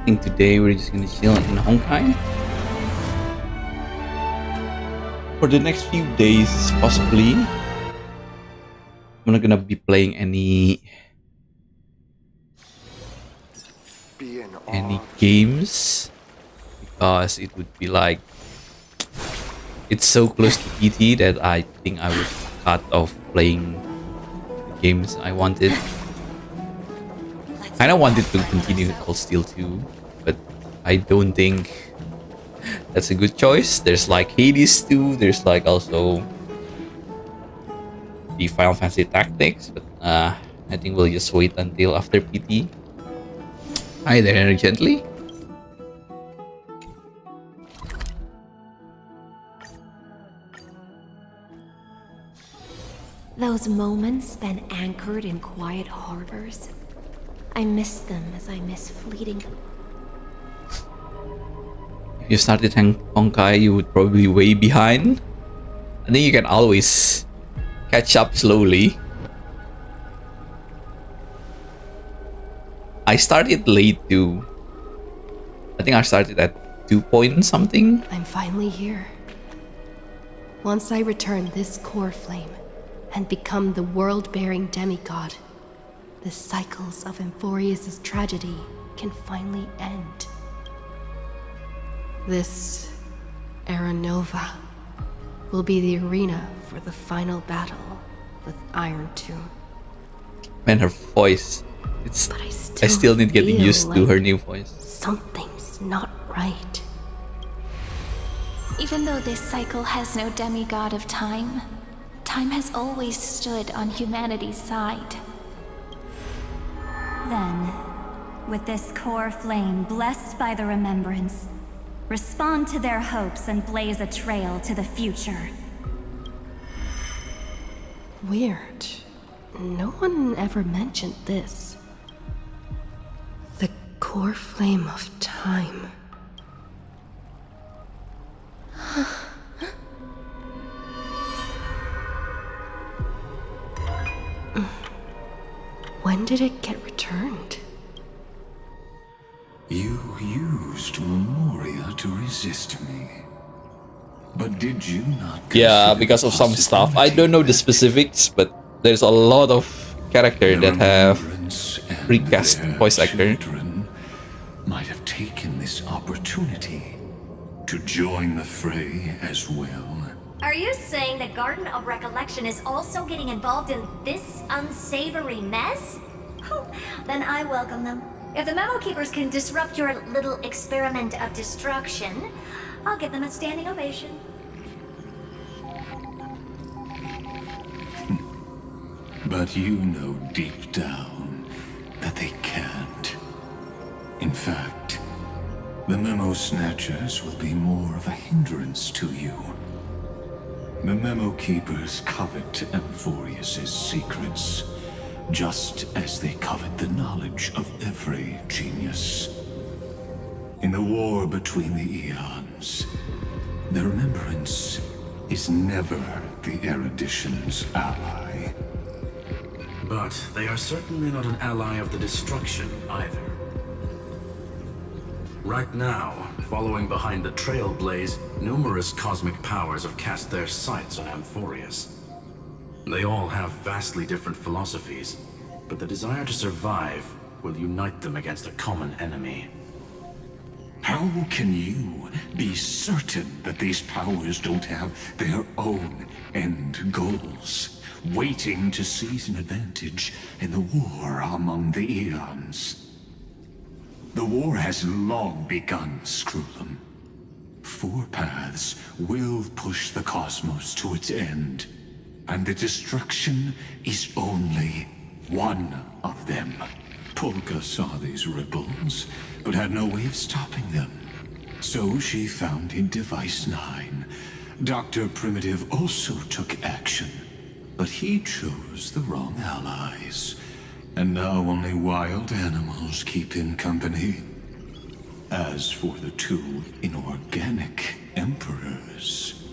think today we're just gonna chill in Honkai for the next few days, possibly. I'm not gonna be playing any games because it would be like it's so close to PT that I think I would cut off playing the games I wanted. I don't wanted to continue Cold Steel 2, but I don't think that's a good choice. There's like Hades 2, there's like also the Final Fantasy Tactics, but I think we'll just wait until after PT. Hi there, Gently. Those moments spent anchored in quiet harbors, I miss them as I miss fleeting. If you started Honkai, you would probably be way behind. I think you can always catch up slowly. I started late too. I think I started at 2 point something. I'm finally here. Once I return this core flame and become the world-bearing demigod, the cycles of Amphorius' tragedy can finally end. This Era Nova will be the arena for the final battle with Iron Tomb. Man, her voice. But I still need getting feel used to like her new voice. Something's not right. Even though this cycle has no demigod of time, time has always stood on humanity's side. Then, with this core flame blessed by the remembrance, respond to their hopes and blaze a trail to the future. Weird. No one ever mentioned this. The core flame of time. When did it get returned? You used Memoria to resist me. But did you not? Yeah, because of some stuff. I don't know the specifics, but there's a lot of characters that have recast voice actor. Might have taken this opportunity to join the fray as well. Are you saying the Garden of Recollection is also getting involved in this unsavory mess? Oh, then I welcome them. If the Memo Keepers can disrupt your little experiment of destruction, I'll give them a standing ovation. But you know deep down that they can't. In fact, the Memo Snatchers will be more of a hindrance to you. The Memo Keepers covet Amphorius' secrets, just as they covet the knowledge of every genius. In the war between the eons, the Remembrance is never the erudition's ally. But they are certainly not an ally of the destruction either. Right now, following behind the Trailblaze, numerous cosmic powers have cast their sights on Amphorius. They all have vastly different philosophies, but the desire to survive will unite them against a common enemy. How can you be certain that these powers don't have their own end goals, waiting to seize an advantage in the war among the eons? The war has long begun, Screwlum. 4 paths will push the cosmos to its end, and the destruction is only one of them. Polka saw these ripples, but had no way of stopping them. So she founded Device 9. Dr. Primitive also took action, but he chose the wrong allies. And now only wild animals keep him company. As for the 2 inorganic emperors,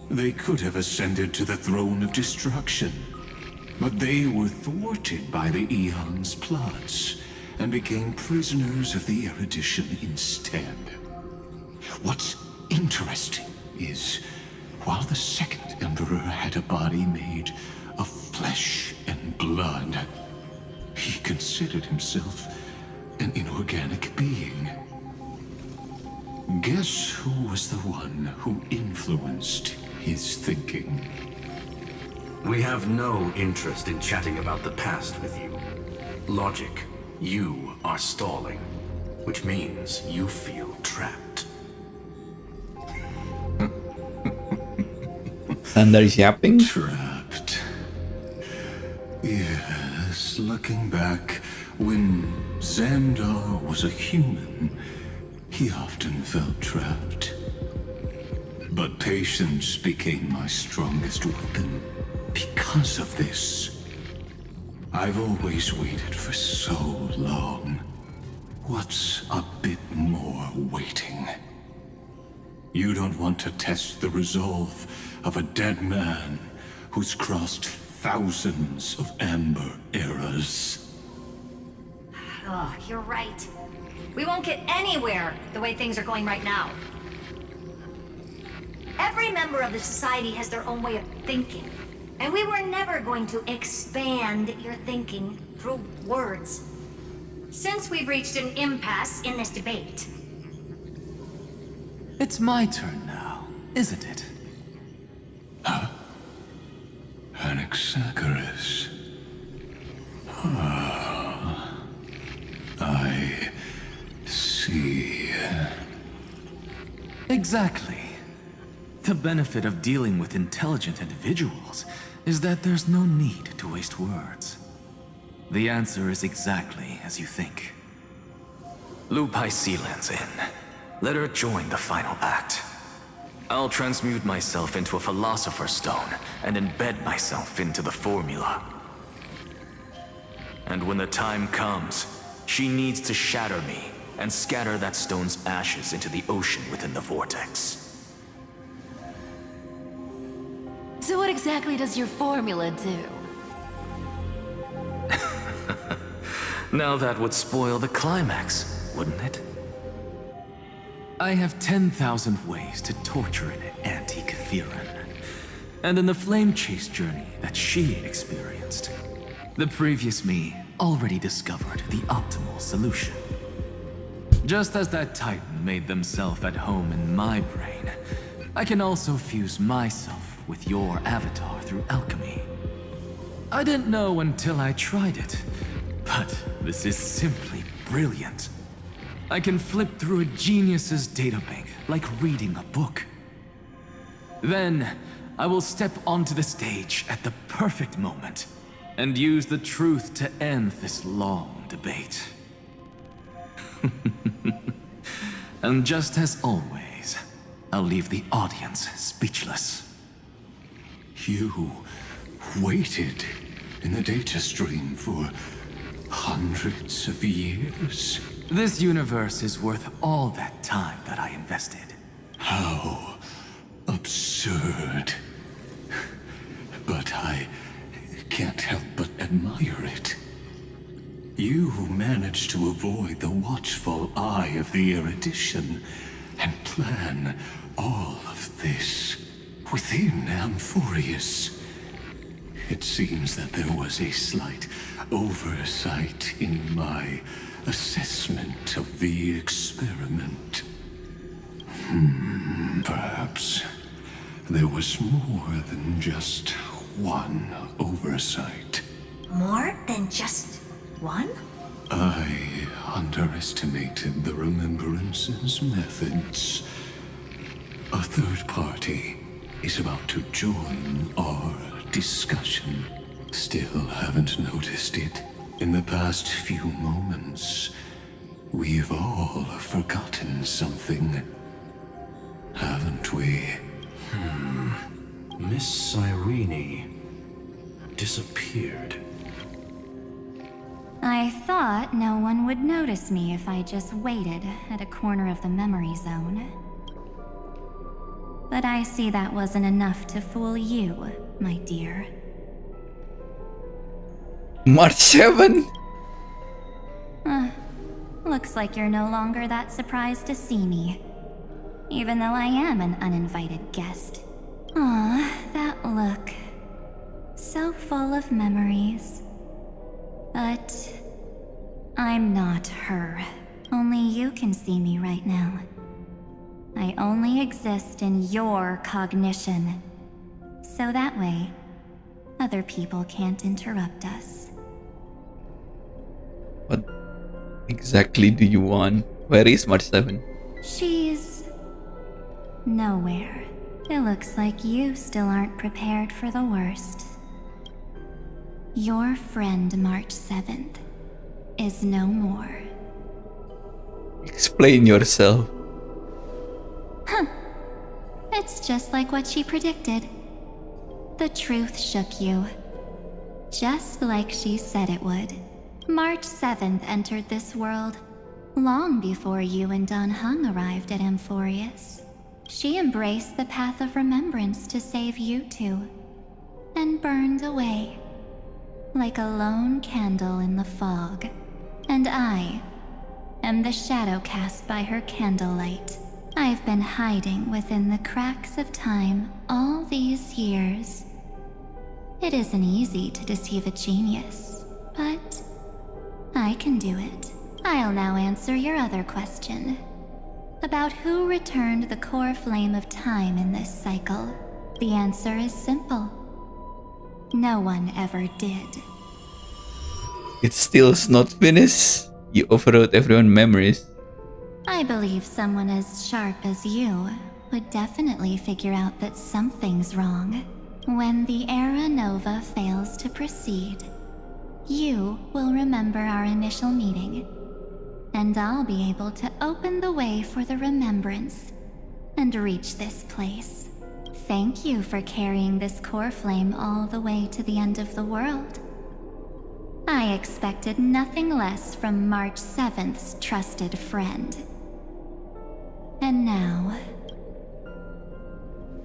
they could have ascended to the throne of destruction, but they were thwarted by the Eon's plots and became prisoners of the erudition instead. What's interesting is, while the second Emperor had a body made of flesh and blood, he considered himself an inorganic being. Guess who was the one who influenced his thinking? We have no interest in chatting about the past with you. Logic, you are stalling, which means you feel trapped. Thunder is yapping. Trapped. Yes, looking back, when Xandar was a human, he often felt trapped. But patience became my strongest weapon. Because of this, I've always waited for so long. What's a bit more waiting? You don't want to test the resolve of a dead man who's crossed thousands of amber eras. Oh, you're right. We won't get anywhere the way things are going right now. Every member of the society has their own way of thinking. And we were never going to expand your thinking through words. Since we've reached an impasse in this debate. It's my turn now, isn't it? Anaxagoras. Ah, I see. Exactly. The benefit of dealing with intelligent individuals is that there's no need to waste words. The answer is exactly as you think. Lupai Sealand's in. Let her join the final act. I'll transmute myself into a Philosopher's Stone and embed myself into the formula. And when the time comes, she needs to shatter me and scatter that stone's ashes into the ocean within the vortex. So what exactly does your formula do? Now that would spoil the climax, wouldn't it? I have 10,000 ways to torture an anti-Cathiran. And in the flame chase journey that she experienced, the previous me already discovered the optimal solution. Just as that Titan made themselves at home in my brain, I can also fuse myself with your avatar through alchemy. I didn't know until I tried it, but this is simply brilliant. I can flip through a genius's databank like reading a book. Then, I will step onto the stage at the perfect moment and use the truth to end this long debate. And just as always, I'll leave the audience speechless. You waited in the data stream for hundreds of years? This universe is worth all that time that I invested. How absurd. But I can't help but admire it. You managed to avoid the watchful eye of the erudition and plan all of this within Amphorius. It seems that there was a slight oversight in my assessment of the experiment. Perhaps there was more than just one oversight. More than just one? I underestimated the Remembrance's methods. A third party is about to join our discussion. Still haven't noticed it. In the past few moments, we've all forgotten something, haven't we? Miss Cyrene disappeared. I thought no one would notice me if I just waited at a corner of the memory zone. But I see that wasn't enough to fool you, my dear. March 7? Looks like you're no longer that surprised to see me. Even though I am an uninvited guest. Aw, that look. So full of memories. But I'm not her. Only you can see me right now. I only exist in your cognition. So that way, other people can't interrupt us. What exactly do you want? Where is March 7? She's nowhere. It looks like you still aren't prepared for the worst. Your friend March 7th is no more. Explain yourself. It's just like what she predicted. The truth shook you. Just like she said it would. March 7th entered this world long before you and Don Hung arrived at Amphorius. She embraced the path of remembrance to save you two, and burned away like a lone candle in the fog. And I am the shadow cast by her candlelight. I've been hiding within the cracks of time all these years. It isn't easy to deceive a genius, but I can do it. I'll now answer your other question. About who returned the core flame of time in this cycle. The answer is simple. No one ever did. It's still not finished. You overrode everyone's memories. I believe someone as sharp as you would definitely figure out that something's wrong. When the Era Nova fails to proceed, you will remember our initial meeting, and I'll be able to open the way for the remembrance and reach this place. Thank you for carrying this core flame all the way to the end of the world. I expected nothing less from March 7th's trusted friend. And now,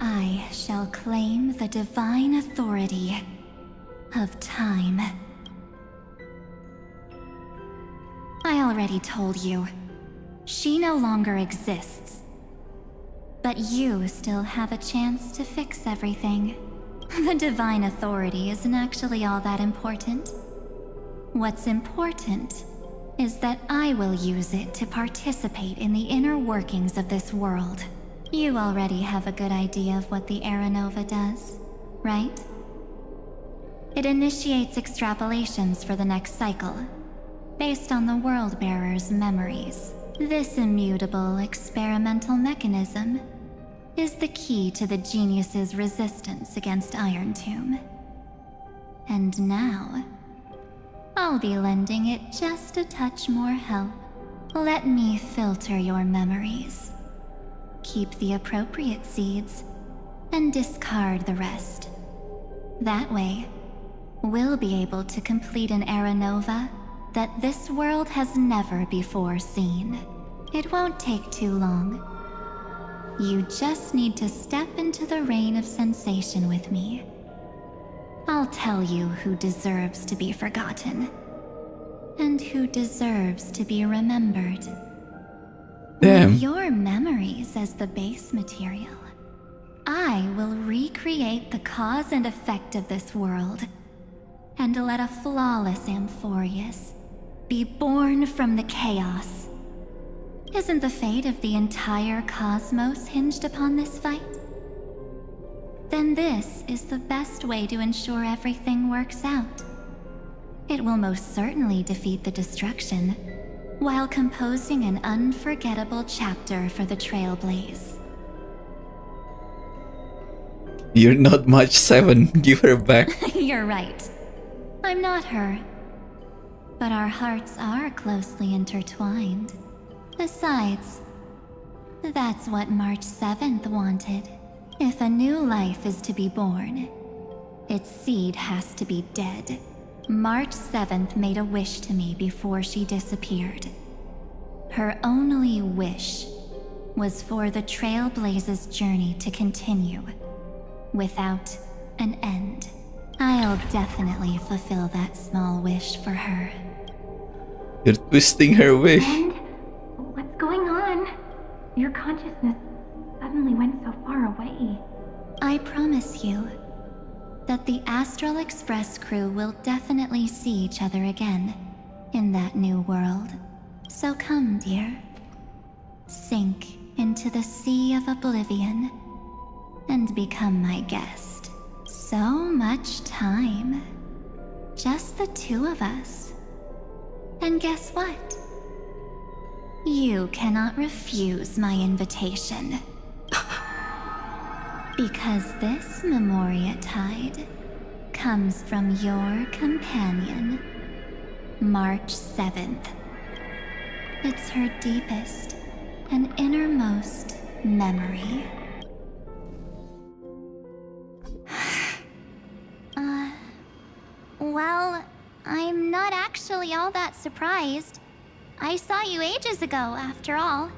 I shall claim the divine authority of time. I already told you, she no longer exists. But you still have a chance to fix everything. The divine authority isn't actually all that important. What's important is that I will use it to participate in the inner workings of this world. You already have a good idea of what the Era Nova does, right? It initiates extrapolations for the next cycle, based on the World Bearer's memories. This immutable experimental mechanism is the key to the genius's resistance against Iron Tomb. And now, I'll be lending it just a touch more help. Let me filter your memories. Keep the appropriate seeds, and discard the rest. That way, we'll be able to complete an Era Nova that this world has never before seen. It won't take too long. You just need to step into the rain of sensation with me. I'll tell you who deserves to be forgotten, and who deserves to be remembered. Damn. With your memories as the base material, I will recreate the cause and effect of this world, and let a flawless Amphorius be born from the chaos. Isn't the fate of the entire cosmos hinged upon this fight? Then this is the best way to ensure everything works out. It will most certainly defeat the destruction, while composing an unforgettable chapter for the Trailblaze. You're not March 7. Give her back. You're right. I'm not her. But our hearts are closely intertwined. Besides, that's what March 7th wanted. If a new life is to be born, its seed has to be dead. March 7th made a wish to me before she disappeared. Her only wish was for the Trailblaze's journey to continue, without an end. I'll definitely fulfill that small wish for her. You're twisting her wish. And Your consciousness suddenly went so far away. I promise you that the Astral Express crew will definitely see each other again in that new world. So come, dear. Sink into the sea of oblivion and become my guest. So much time. Just the two of us. And guess what? You cannot refuse my invitation. Because this Memoria Tide comes from your companion, March 7th. It's her deepest and innermost memory. Well, I'm not actually all that surprised. I saw you ages ago, after all.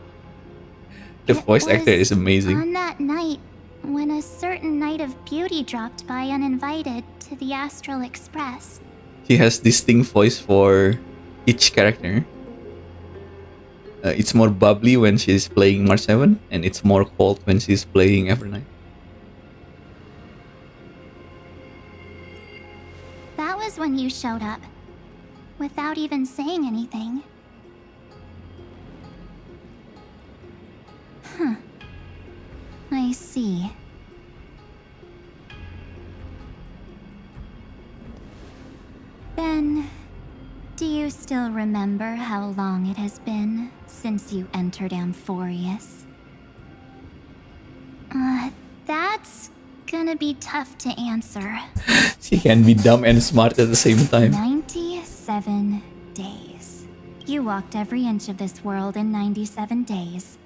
The voice actor is amazing. On that night, when a certain Knight of Beauty dropped by uninvited to the Astral Express. He has distinct voice for each character. It's more bubbly when she's playing March 7, and it's more cold when she's playing Evernight. That was when you showed up, without even saying anything. Huh. I see. Then, do you still remember how long it has been since you entered Amphorius? That's gonna be tough to answer. She can be dumb and smart at the same time. 97 days. You walked every inch of this world in 97 days.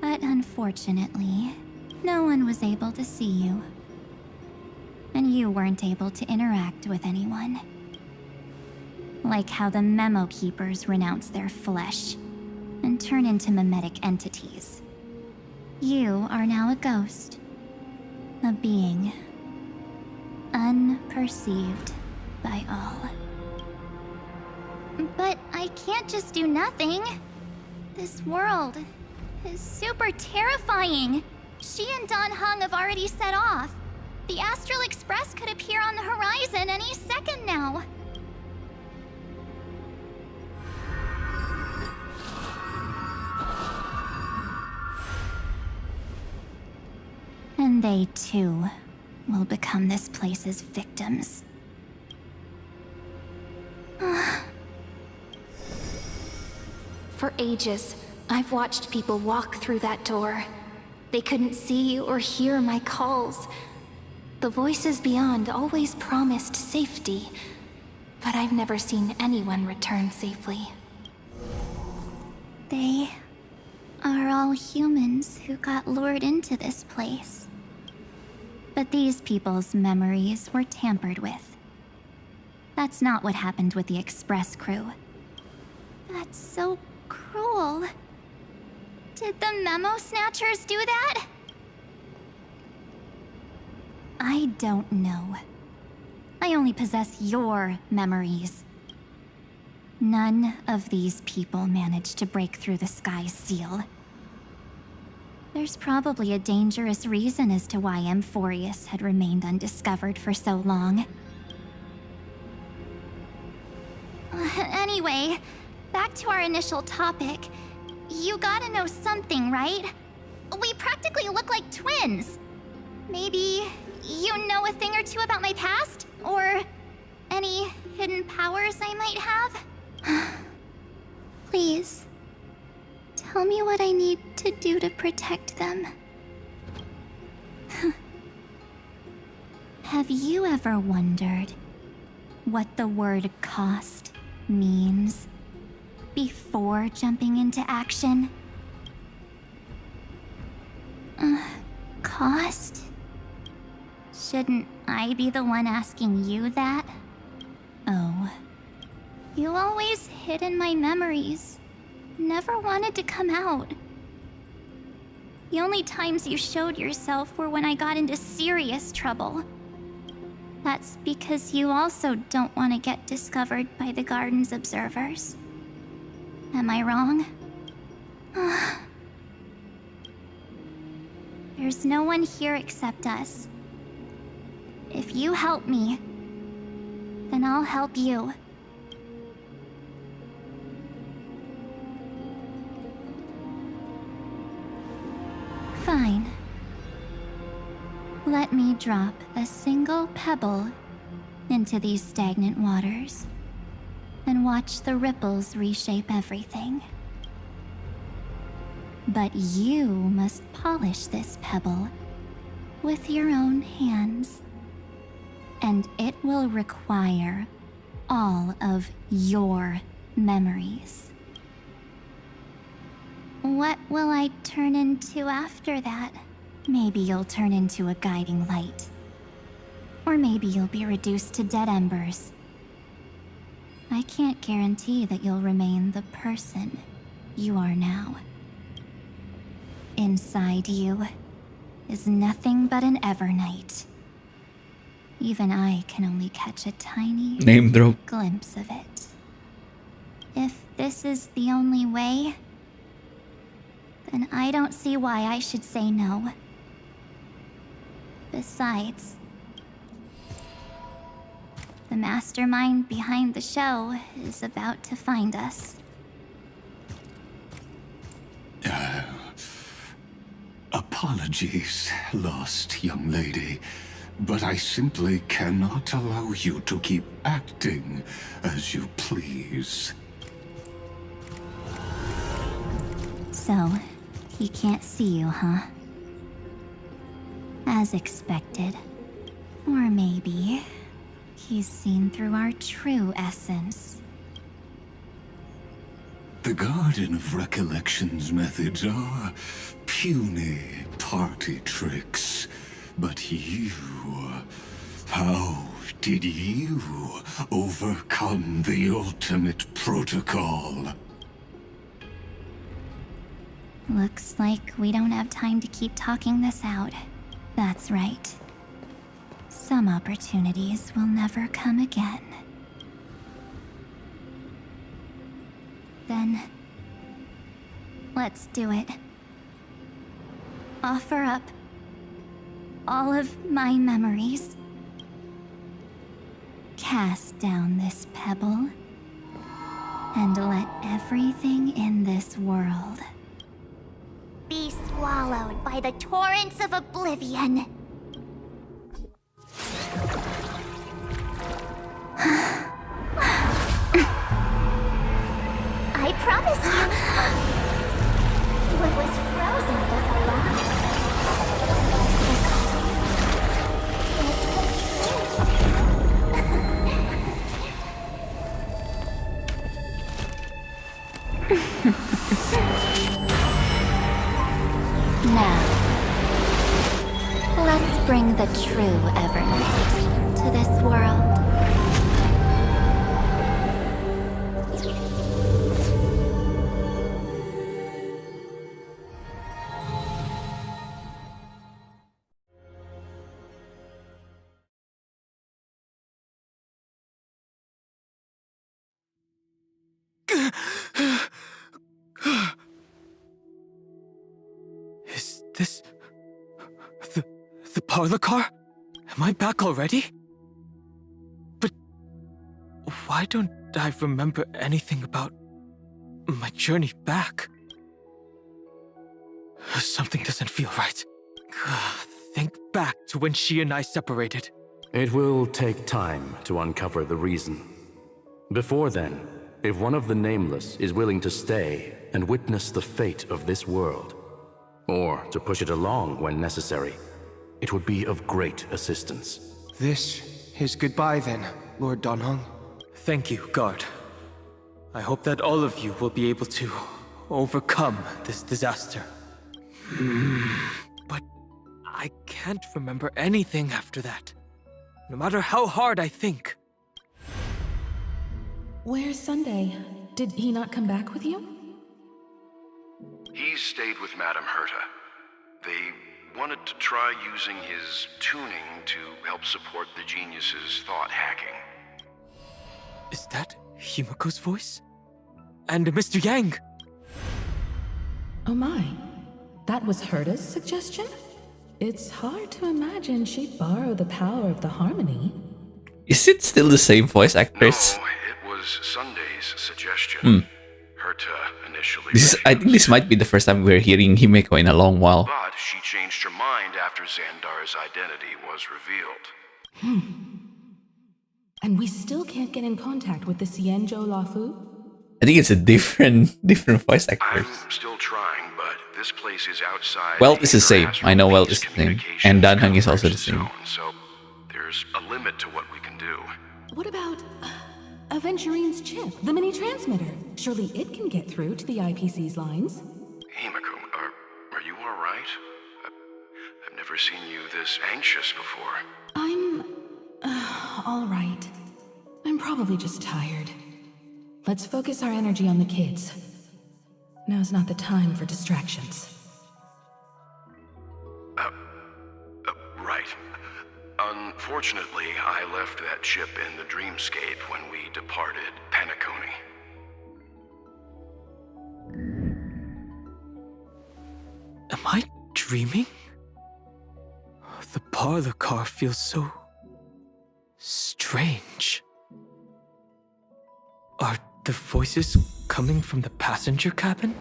But unfortunately, no one was able to see you. And you weren't able to interact with anyone. Like how the Memo Keepers renounce their flesh and turn into mimetic entities. You are now a ghost. A being. Unperceived by all. But I can't just do nothing. This world is super terrifying. She and Don Hung have already set off. The Astral Express could appear on the horizon any second now. And they too will become this place's victims. For ages, I've watched people walk through that door. They couldn't see or hear my calls. The voices beyond always promised safety, but I've never seen anyone return safely. They are all humans who got lured into this place. But these people's memories were tampered with. That's not what happened with the Express crew. That's so cruel. Did the Memo Snatchers do that? I don't know. I only possess your memories. None of these people managed to break through the sky's seal. There's probably a dangerous reason as to why Amphorius had remained undiscovered for so long. Anyway, back to our initial topic. You gotta know something, right? We practically look like twins. Maybe you know a thing or two about my past? Or any hidden powers I might have? Please, tell me what I need to do to protect them. Have you ever wondered what the word cost means before jumping into action? Cost? Shouldn't I be the one asking you that? Oh. You always hid in my memories. Never wanted to come out. The only times you showed yourself were when I got into serious trouble. That's because you also don't want to get discovered by the Garden's observers. Am I wrong? There's no one here except us. If you help me, then I'll help you. Fine. Let me drop a single pebble into these stagnant waters and watch the ripples reshape everything. But you must polish this pebble with your own hands. And it will require all of your memories. What will I turn into after that? Maybe you'll turn into a guiding light. Or maybe you'll be reduced to dead embers. I can't guarantee that you'll remain the person you are now. Inside you is nothing but an Evernight. Even I can only catch a tiny Name drop. glimpse of it. If this is the only way, then I don't see why I should say no. Besides, the mastermind behind the show is about to find us. Apologies, lost young lady, but I simply cannot allow you to keep acting as you please. So, he can't see you, huh? As expected. Or maybe he's seen through our true essence. The Garden of Recollection's methods are puny party tricks. But you... how did you overcome the ultimate protocol? Looks like we don't have time to keep talking this out. That's right. Some opportunities will never come again. Then, let's do it. Offer up all of my memories. Cast down this pebble, and let everything in this world Be swallowed by the torrents of oblivion. I promise you, what was frozen was alive. Now, let's bring the true Evernight to this world. Is this... the parlor car? Am I back already? But... why don't I remember anything about my journey back? Something doesn't feel right. Think back to when she and I separated. It will take time to uncover the reason. Before then, if one of the Nameless is willing to stay and witness the fate of this world, or to push it along when necessary, it would be of great assistance. This is goodbye then, Lord Donhong. Thank you, Guard. I hope that all of you will be able to overcome this disaster. But I can't remember anything after that, no matter how hard I think. Where's Sunday? Did he not come back with you? He stayed with Madame Herta. They wanted to try using his tuning to help support the genius's thought hacking. Is that Himiko's voice? And Mr. Yang? Oh my. That was Herta's suggestion? It's hard to imagine she'd borrow the power of the harmony. Is it still the same voice actress? No, it was Sunday's suggestion. Herta initially. I think this might be the first time we're hearing Himeko in a long while. But she changed her mind after Xandar's identity was revealed. And we still can't get in contact with the Xianzhou Lafu? I think it's a different voice actress. I'm still trying, but this place is outside. Welt is the same. I know Welt is the same. And Danheng is also the same. So there's a limit to what we can do. What about Aventurine's chip, the mini transmitter? Surely it can get through to the IPC's lines. Himeko, are you all right? I've never seen you this anxious before. I'm all right. I'm probably just tired. Let's focus our energy on the kids. Now's not the time for distractions. Right. Unfortunately, I left that chip in the dreamscape when we departed Penacony. Am I dreaming? The parlor car feels so strange. Are the voices coming from the passenger cabin?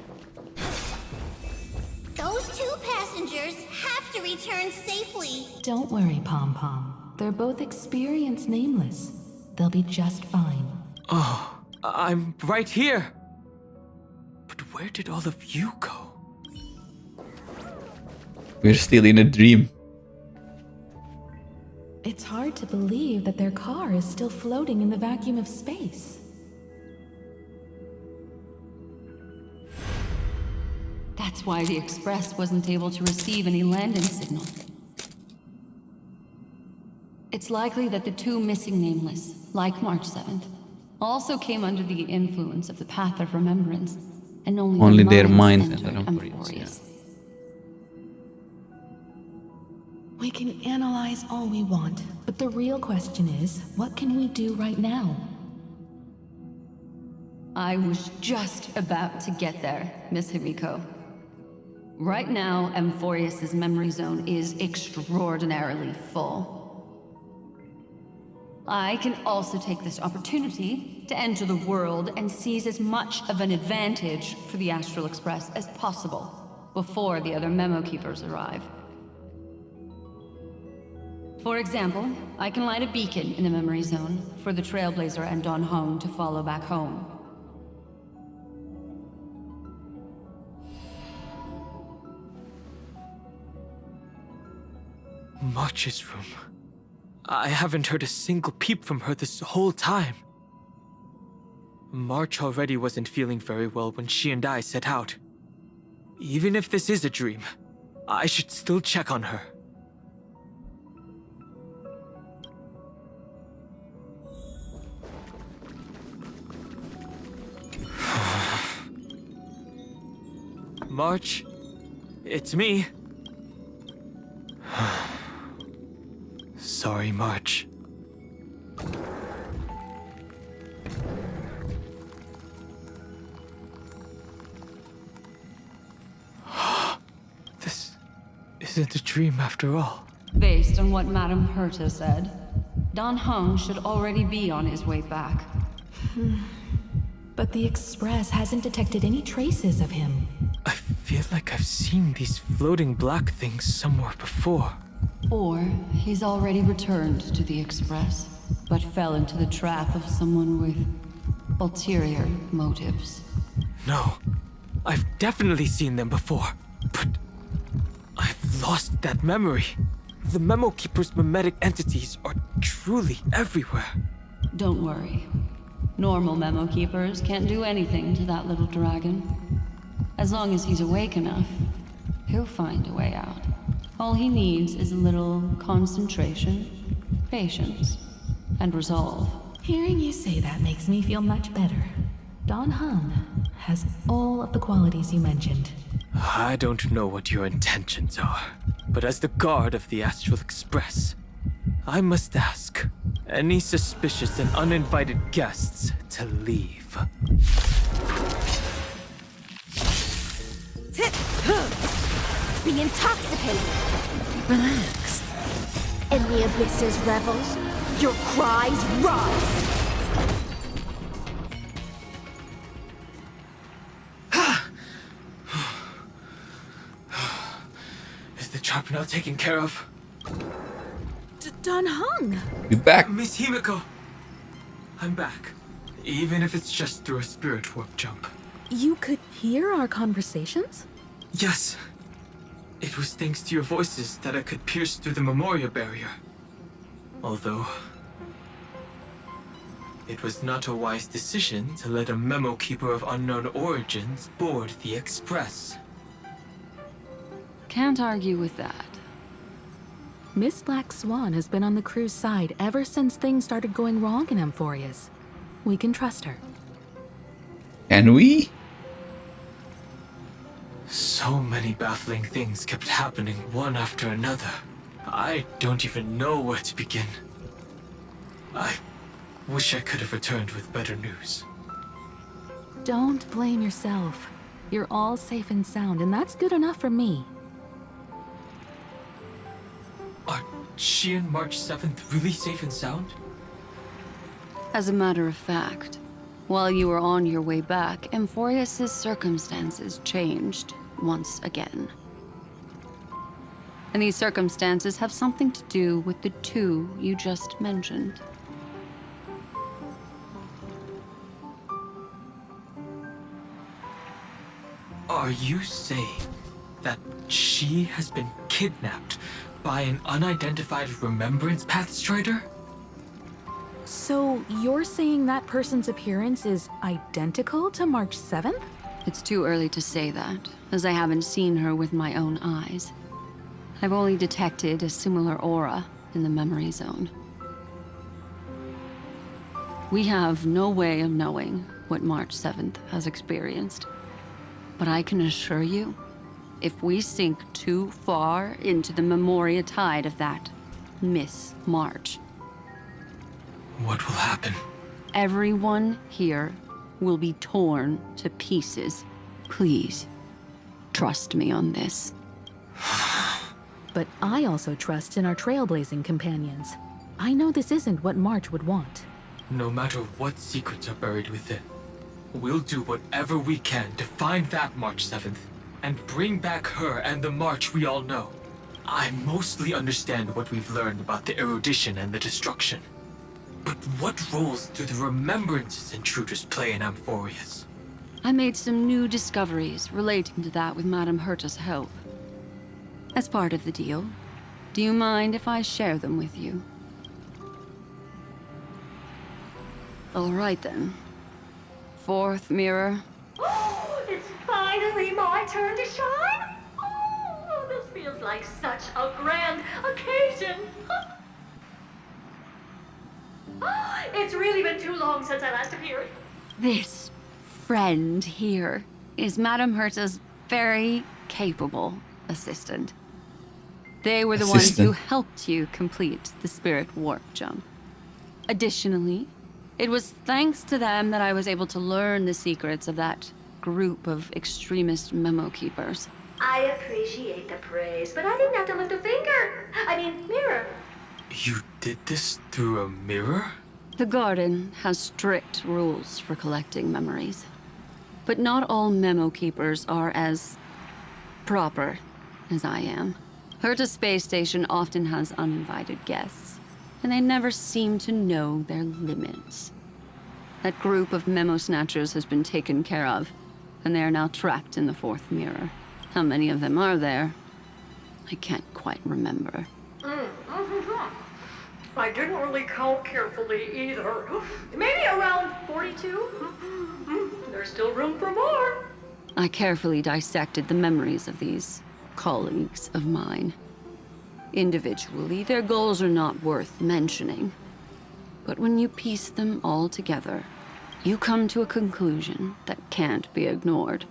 Those two passengers have to return safely. Don't worry, Pom Pom. They're both experienced nameless. They'll be just fine. Oh, I'm right here. But where did all of you go? We're still in a dream. It's hard to believe that their car is still floating in the vacuum of space. That's why the Express wasn't able to receive any landing signal. It's likely that the two missing nameless, like March 7th, also came under the influence of the Path of Remembrance, and only their minds entered entered Emphorius. We can analyze all we want, but the real question is, what can we do right now? I was just about to get there, Miss Himeko. Right now, Emphorius' memory zone is extraordinarily full. I can also take this opportunity to enter the world and seize as much of an advantage for the Astral Express as possible before the other memo keepers arrive. For example, I can light a beacon in the memory zone for the Trailblazer and Don Hong to follow back home. March's room. I haven't heard a single peep from her this whole time. March already wasn't feeling very well when she and I set out. Even if this is a dream, I should still check on her. March, it's me. Sorry, March. This isn't a dream after all. Based on what Madame Herta said, Don Hong should already be on his way back. But the Express hasn't detected any traces of him. I feel like I've seen these floating black things somewhere before. Or he's already returned to the Express, but fell into the trap of someone with ulterior motives. No, I've definitely seen them before, but I've lost that memory. The Memo Keeper's mimetic entities are truly everywhere. Don't worry. Normal Memo Keepers can't do anything to that little dragon. As long as he's awake enough, he'll find a way out. All he needs is a little concentration, patience, and resolve. Hearing you say that makes me feel much better. Don Han has all of the qualities you mentioned. I don't know what your intentions are, but as the guard of the Astral Express, I must ask any suspicious and uninvited guests to leave. Be intoxicated! Relax. In the abyss's revels, your cries rise. Is the trap now taken care of? Don Hung! Be back. Miss Himiko! I'm back. Even if it's just through a spirit warp jump. You could hear our conversations? Yes. It was thanks to your voices that I could pierce through the Memoria barrier. Although... it was not a wise decision to let a memo keeper of unknown origins board the Express. Can't argue with that. Miss Black Swan has been on the crew's side ever since things started going wrong in Amphorius. We can trust her. Can we? So many baffling things kept happening one after another. I don't even know where to begin. I wish I could have returned with better news. Don't blame yourself. You're all safe and sound, and that's good enough for me. Are she and March 7th really safe and sound? As a matter of fact, while you were on your way back, Amphorius' circumstances changed once again. And these circumstances have something to do with the two you just mentioned. Are you saying that she has been kidnapped by an unidentified Remembrance Pathstrider? So you're saying that person's appearance is identical to March 7th? It's too early to say that, as I haven't seen her with my own eyes. I've only detected a similar aura in the memory zone. We have no way of knowing what March 7th has experienced. But I can assure you, if we sink too far into the Memoria tide of that Miss March, what will happen? Everyone here will be torn to pieces. Please, trust me on this. But I also trust in our trailblazing companions. I know this isn't what March would want. No matter what secrets are buried within, we'll do whatever we can to find that March 7th and bring back her and the March we all know. I mostly understand what we've learned about the erudition and the destruction. But what roles do the remembrances intruders play in Amphorius? I made some new discoveries relating to that with Madame Herta's help. As part of the deal, do you mind if I share them with you? All right then. Fourth mirror. Oh, it's finally my turn to shine. Oh, this feels like such a grand occasion. It's really been too long since I last appeared. This friend here is Madame Herta's very capable assistant. They were the ones who helped you complete the spirit warp jump. Additionally, it was thanks to them that I was able to learn the secrets of that group of extremist memo keepers. I appreciate the praise, but I didn't have to lift a finger. I mean, mirror. You did this through a mirror? The garden has strict rules for collecting memories. But not all memo keepers are as proper as I am. Herta Space Station often has uninvited guests, and they never seem to know their limits. That group of memo snatchers has been taken care of, and they are now trapped in the fourth mirror. How many of them are there? I can't quite remember. I didn't really count carefully either. Maybe around 42? There's still room for more. I carefully dissected the memories of these colleagues of mine. Individually, their goals are not worth mentioning. But when you piece them all together, you come to a conclusion that can't be ignored.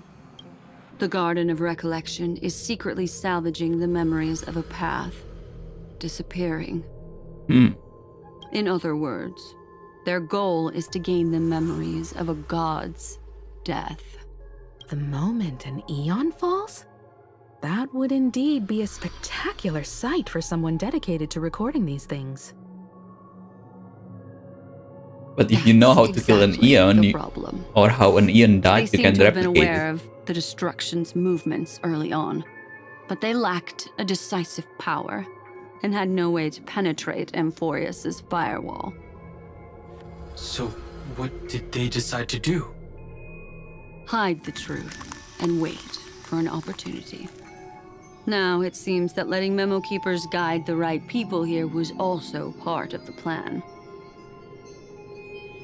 The Garden of Recollection is secretly salvaging the memories of a path disappearing. In other words, their goal is to gain the memories of a god's death. The moment an eon falls? That would indeed be a spectacular sight for someone dedicated to recording these things. But if you know how to kill an Eon, or how an Eon died, They you seem can to have been replicate aware it. of the Destruction's movements early on, but they lacked a decisive power and had no way to penetrate Amphorius's firewall. So, what did they decide to do? Hide the truth and wait for an opportunity. Now it seems that letting Memo Keepers guide the right people here was also part of the plan.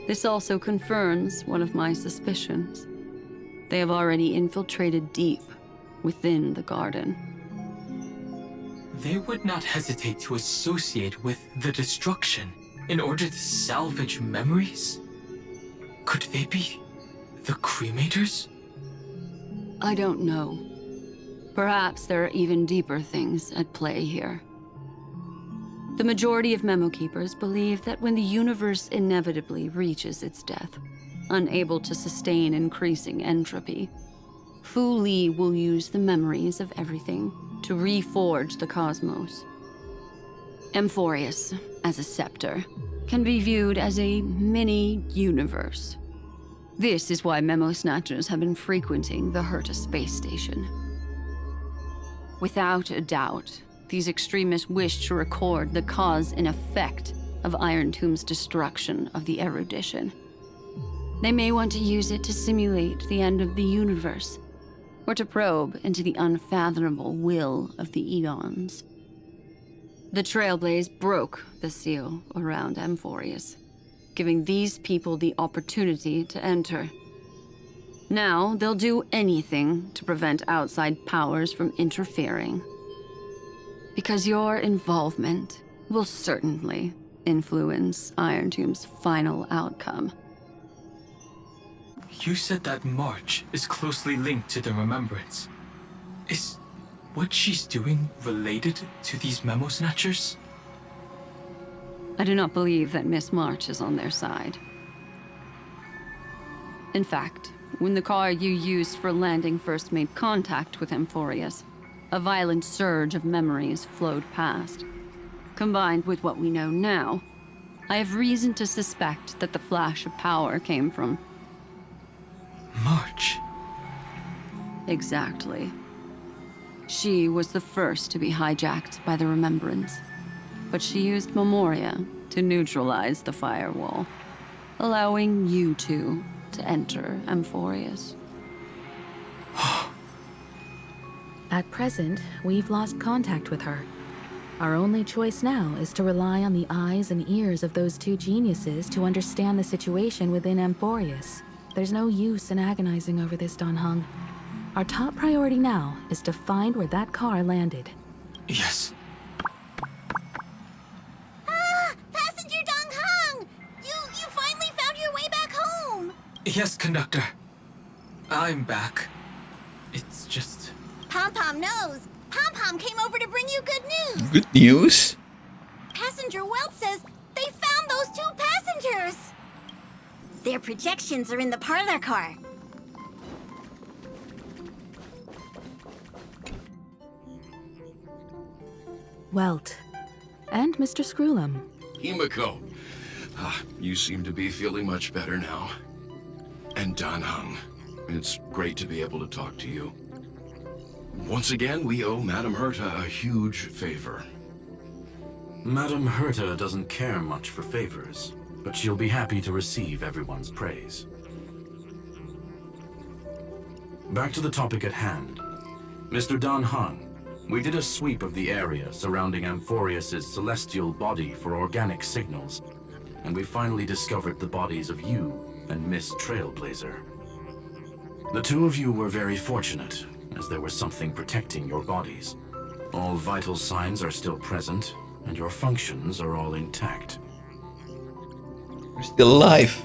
This also confirms one of my suspicions. They have already infiltrated deep within the garden. They would not hesitate to associate with the Destruction in order to salvage memories? Could they be the Cremators? I don't know. Perhaps there are even deeper things at play here. The majority of Memo Keepers believe that when the universe inevitably reaches its death, unable to sustain increasing entropy, Fu Li will use the memories of everything to reforge the cosmos. Amphorius, as a scepter, can be viewed as a mini-universe. This is why Memo Snatchers have been frequenting the Herta space station. Without a doubt, these extremists wish to record the cause and effect of Iron Tomb's destruction of the erudition. They may want to use it to simulate the end of the universe, or to probe into the unfathomable will of the Eons. The Trailblaze broke the seal around Amphorius, giving these people the opportunity to enter. Now they'll do anything to prevent outside powers from interfering. Because your involvement will certainly influence Iron Tomb's final outcome. You said that March is closely linked to the Remembrance. Is what she's doing related to these Memo Snatchers? I do not believe that Miss March is on their side. In fact, when the car you used for landing first made contact with Amphorius, a violent surge of memories flowed past. Combined with what we know now, I have reason to suspect that the flash of power came from March. Exactly. She was the first to be hijacked by the Remembrance, but she used Memoria to neutralize the firewall, allowing you two to enter Amphorius. At present, we've lost contact with her. Our only choice now is to rely on the eyes and ears of those two geniuses to understand the situation within Amphorius. There's no use in agonizing over this, Dan Heng. Our top priority now is to find where that car landed. Yes. Passenger Dong Hung! You finally found your way back home! Yes, conductor. I'm back. It's just... Pom-Pom knows. Pom-Pom came over to bring you good news. Good news? Passenger Welt says they found those two passengers. Their projections are in the parlor car. Welt. And Mr. Screwlum. Himiko. You seem to be feeling much better now. And Dan Heng. It's great to be able to talk to you. Once again, we owe Madame Herta a huge favor. Madame Herta doesn't care much for favors, but she'll be happy to receive everyone's praise. Back to the topic at hand. Mr. Dan Heng, we did a sweep of the area surrounding Amphorius' celestial body for organic signals, and we finally discovered the bodies of you and Miss Trailblazer. The two of you were very fortunate, as there was something protecting your bodies. All vital signs are still present, and your functions are all intact. We're still alive.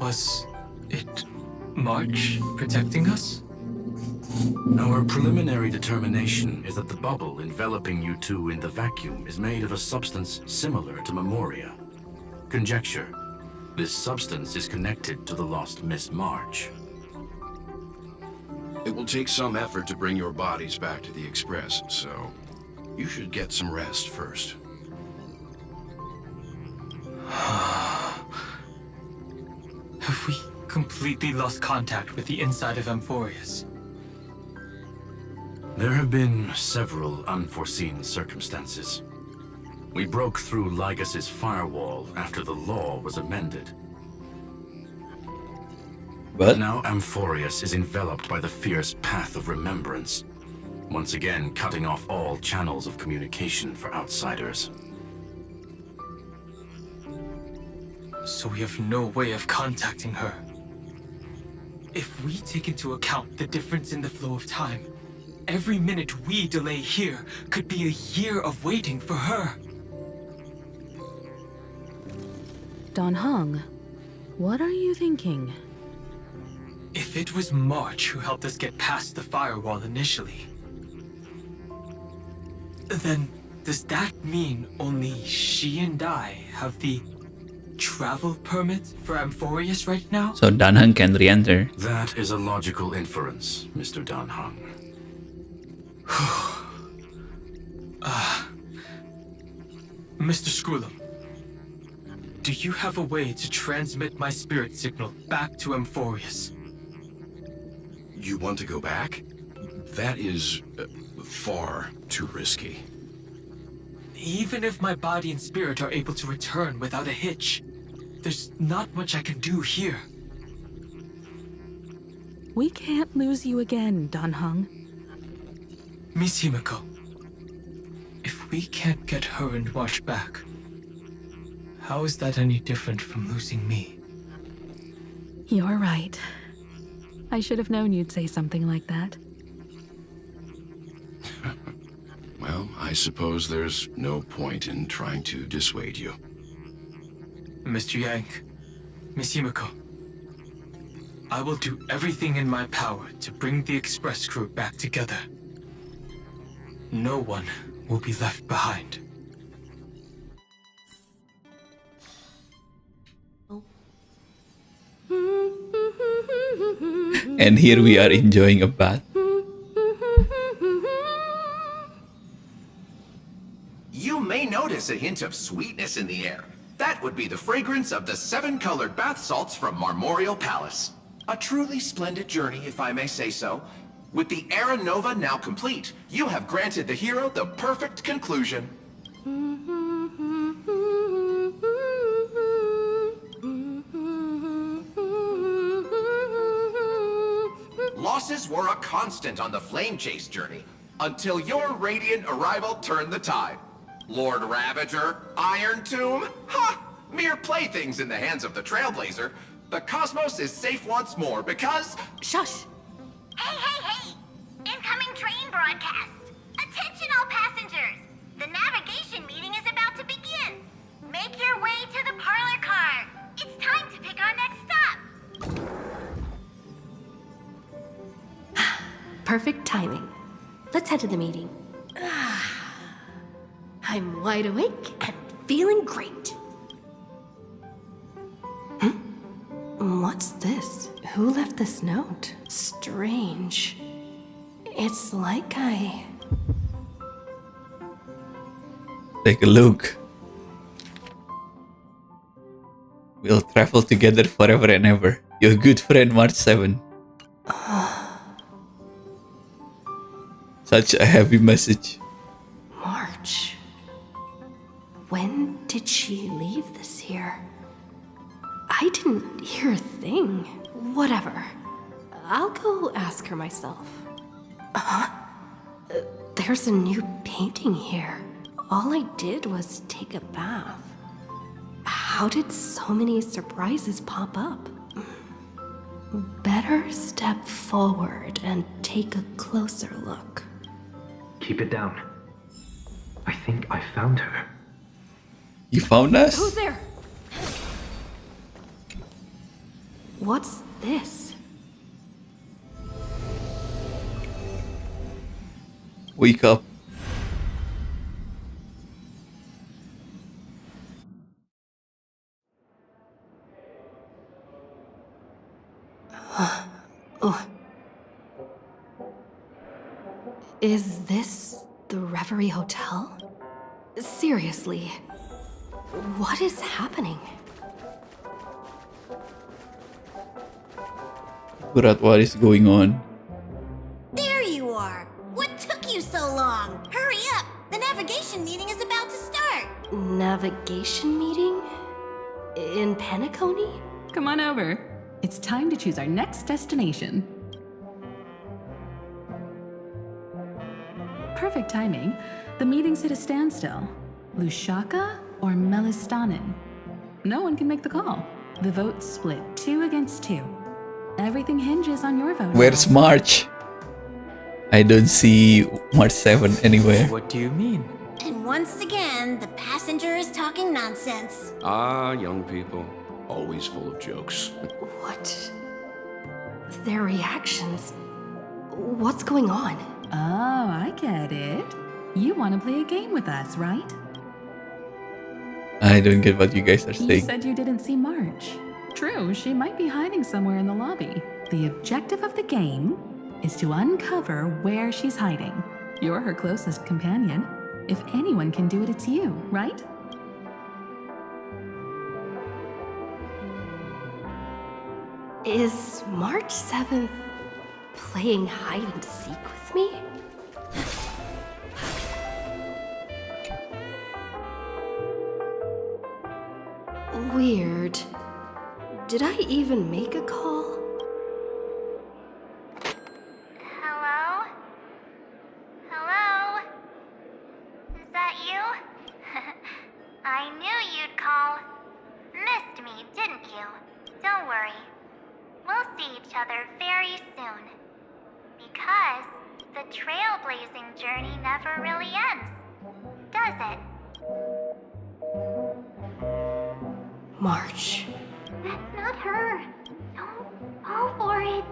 Was it March protecting us? Our preliminary determination is that the bubble enveloping you two in the vacuum is made of a substance similar to Memoria. Conjecture. This substance is connected to the lost Miss March. It will take some effort to bring your bodies back to the Express, so you should get some rest first. Have we completely lost contact with the inside of Amphorius? There have been several unforeseen circumstances. We broke through Lygas's firewall after the law was amended. But now Amphorius is enveloped by the fierce path of remembrance, once again cutting off all channels of communication for outsiders. So we have no way of contacting her. If we take into account the difference in the flow of time, every minute we delay here could be a year of waiting for her. Dan Heng, what are you thinking? If it was March who helped us get past the firewall initially, then does that mean only she and I have the travel permit for Amphorius right now? so Dan Heng can re-enter. That is a logical inference, Mr. Dan Heng. Mr. Skrullum, do you have a way to transmit my spirit signal back to Amphorius? You want to go back? That is far too risky. Even if my body and spirit are able to return without a hitch, there's not much I can do here. We can't lose you again, Dan Heng. Miss Himiko, if we can't get her and March back, how is that any different from losing me? You're right. I should have known you'd say something like that. Well, I suppose there's no point in trying to dissuade you. Mr. Yang, Miss Himiko, I will do everything in my power to bring the Express crew back together. No one will be left behind. And here we are enjoying a bath. You may notice a hint of sweetness in the air. That would be the fragrance of the 7-colored bath salts from Marmorial Palace. A truly splendid journey, if I may say so. With the Era Nova now complete, you have granted the hero the perfect conclusion. Losses were a constant on the Flame Chase journey, until your radiant arrival turned the tide. Lord Ravager, Iron Tomb, ha! Mere playthings in the hands of the Trailblazer. The cosmos is safe once more because... Shush! Hey, hey, hey! Incoming train broadcast! Attention all passengers! The navigation meeting is about to begin! Make your way to the parlor car! It's time to pick our next stop! Perfect timing. Let's head to the meeting. I'm wide awake and feeling great. What's this? Who left this note? Strange. It's like I... Take a look. We'll travel together forever and ever. Your good friend March 7. Such a heavy message. March. When did she leave this here? I didn't hear a thing. Whatever. I'll go ask her myself. There's a new painting here. All I did was take a bath. How did so many surprises pop up? Better step forward and take a closer look. Keep it down. I think I found her. You found us? Who's there? What's this? Wake up. Is this the Reverie Hotel? Seriously, what is happening? Figure out what is going on. There you are! What took you so long? Hurry up! The navigation meeting is about to start! Navigation meeting? In Penacony? Come on over. It's time to choose our next destination. Perfect timing. The meeting's at a standstill. Lushaka or Melistanen? No one can make the call. The vote's split 2 against 2. Everything hinges on your vote. Where's March? I don't see March 7 anywhere. What do you mean? And once again, the passenger is talking nonsense. Ah, young people. Always full of jokes. What? Their reactions. What's going on? Oh, I get it. You want to play a game with us, right? I don't get what you guys are You saying. said you didn't see March. True, she might be hiding somewhere in the lobby. The objective of the game is to uncover where she's hiding. You're her closest companion. If anyone can do it, it's you, right? Is March 7th playing hide and seek with me? Weird. Did I even make a call? Hello? Hello? Is that you? I knew you'd call. Missed me, didn't you? Don't worry. We'll see each other very soon. Because the trailblazing journey never really ends, does it? March. That's not her. Don't fall for it.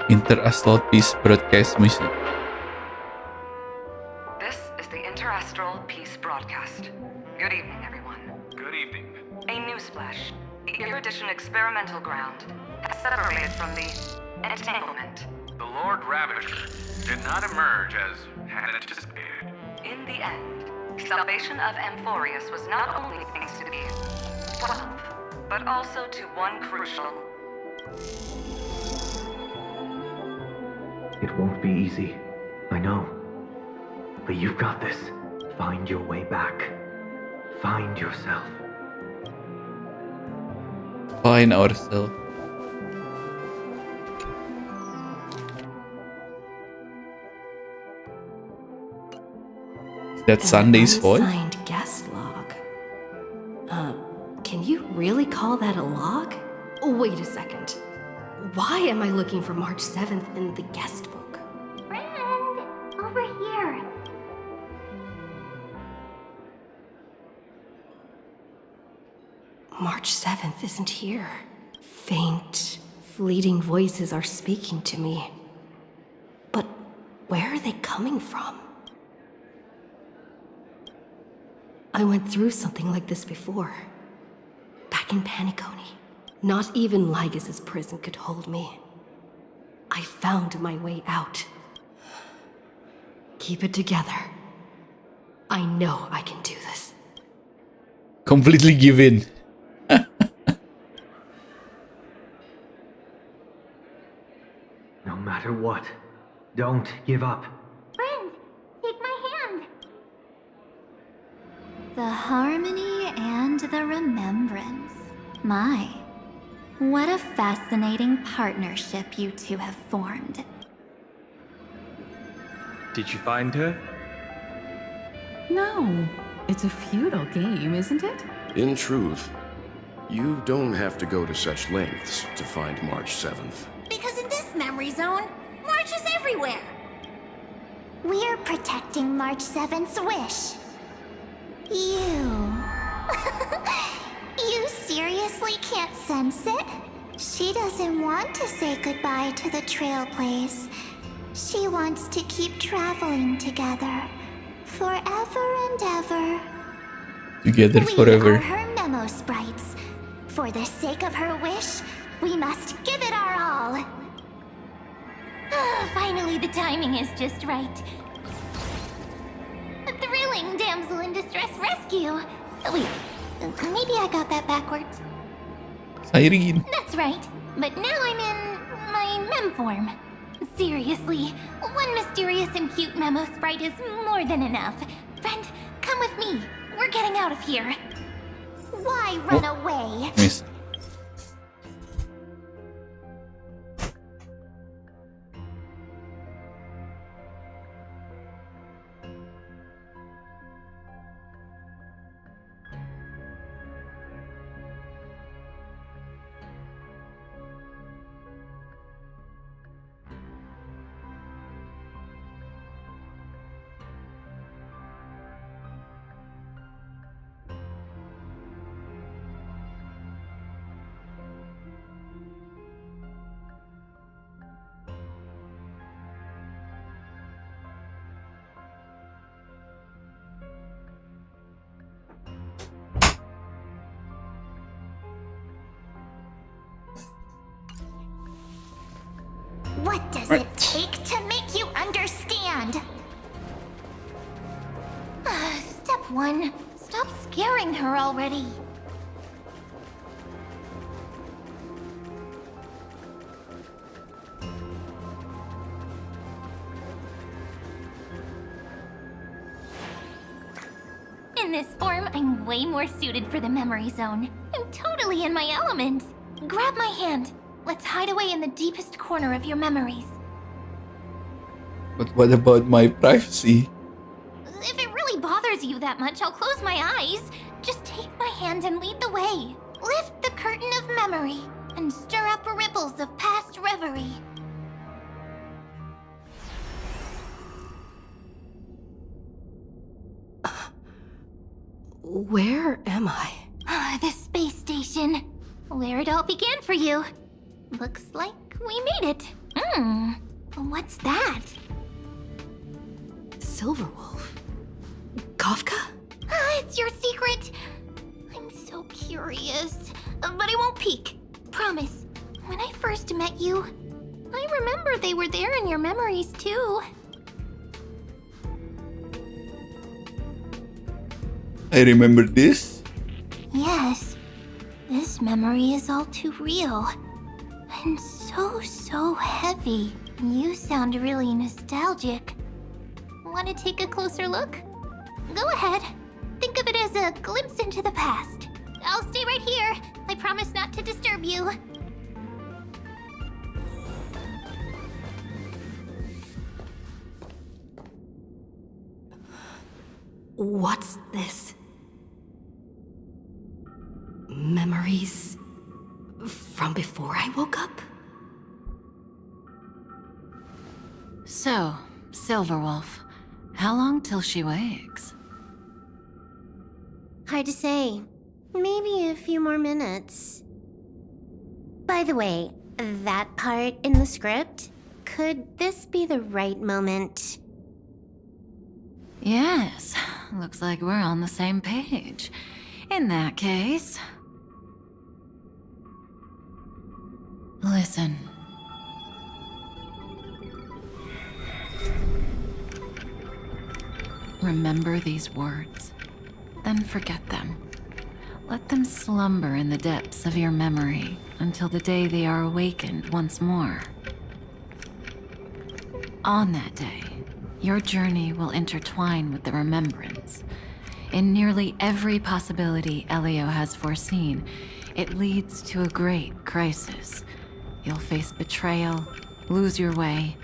Interastral Peace Broadcast Music. This is the Interastral Peace Broadcast. Good evening, everyone. Good evening. A newsflash. The Erudition experimental ground has separated from the entanglement. The Lord Ravager did not emerge as had anticipated. In the end, salvation of Amphorius was not only thanks to the 12, but also to one crucial. It won't be easy. I know. But you've got this. Find your way back. Find yourself. Find ourselves. Is that Sunday's voice? Unsigned guest log. Can you really call that a log? Oh, wait a second. Why am I looking for March 7th in the guest book? Friend, over here. March 7th isn't here. Faint, fleeting voices are speaking to me. But where are they coming from? I went through something like this before. Back in Penacony. Not even Lygas's prison could hold me. I found my way out. Keep it together. I know I can do this. Completely give in. No matter what, don't give up. Friend, take my hand. The harmony and the remembrance. My, what a fascinating partnership you two have formed. Did you find her? No. It's a futile game, isn't it? In truth, you don't have to go to such lengths to find March 7th. Because in this memory zone, March is everywhere. We're protecting March 7th's wish. You. You seriously can't sense it? She doesn't want to say goodbye to the Trailblaze. She wants to keep traveling together. Forever and ever. Together We forever. are her Memo sprites. For the sake of her wish, we must give it our all. Finally, the timing is just right. A thrilling damsel in distress rescue. Oh, wait, maybe I got that backwards. Irene. That's right, but now I'm in my mem form. Seriously, one mysterious and cute memo sprite is more than enough. Friend, come with me. We're getting out of here. Why run away? Miss. What does it take to make you understand? Step 1. Stop scaring her already. In this form, I'm way more suited for the memory zone. I'm totally in my element. Grab my hand. Let's hide away in the deepest corner of your memories. But what about my privacy? If it really bothers you that much, I'll close my eyes. Just take my hand and lead the way. Lift the curtain of memory and stir up ripples of past reverie. Where am I? The space station. Where it all began for you. Looks like we made it. What's that? Silverwolf. Kafka? It's your secret. I'm so curious. But I won't peek. Promise. When I first met you, I remember they were there in your memories too. I remember this. Yes. This memory is all too real. And so heavy. You sound really nostalgic. Want to take a closer look? Go ahead. Think of it as a glimpse into the past. I'll stay right here. I promise not to disturb you. What's this? Memories from before I woke up? So, Silverwolf, how long till she wakes? Hard to say. Maybe a few more minutes. By the way, that part in the script, could this be the right moment? Yes, looks like we're on the same page. In that case... Listen. Remember these words, then forget them. Let them slumber in the depths of your memory until the day they are awakened once more. On that day, your journey will intertwine with the remembrance. In nearly every possibility Elio has foreseen, it leads to a great crisis. You'll face betrayal, lose your way,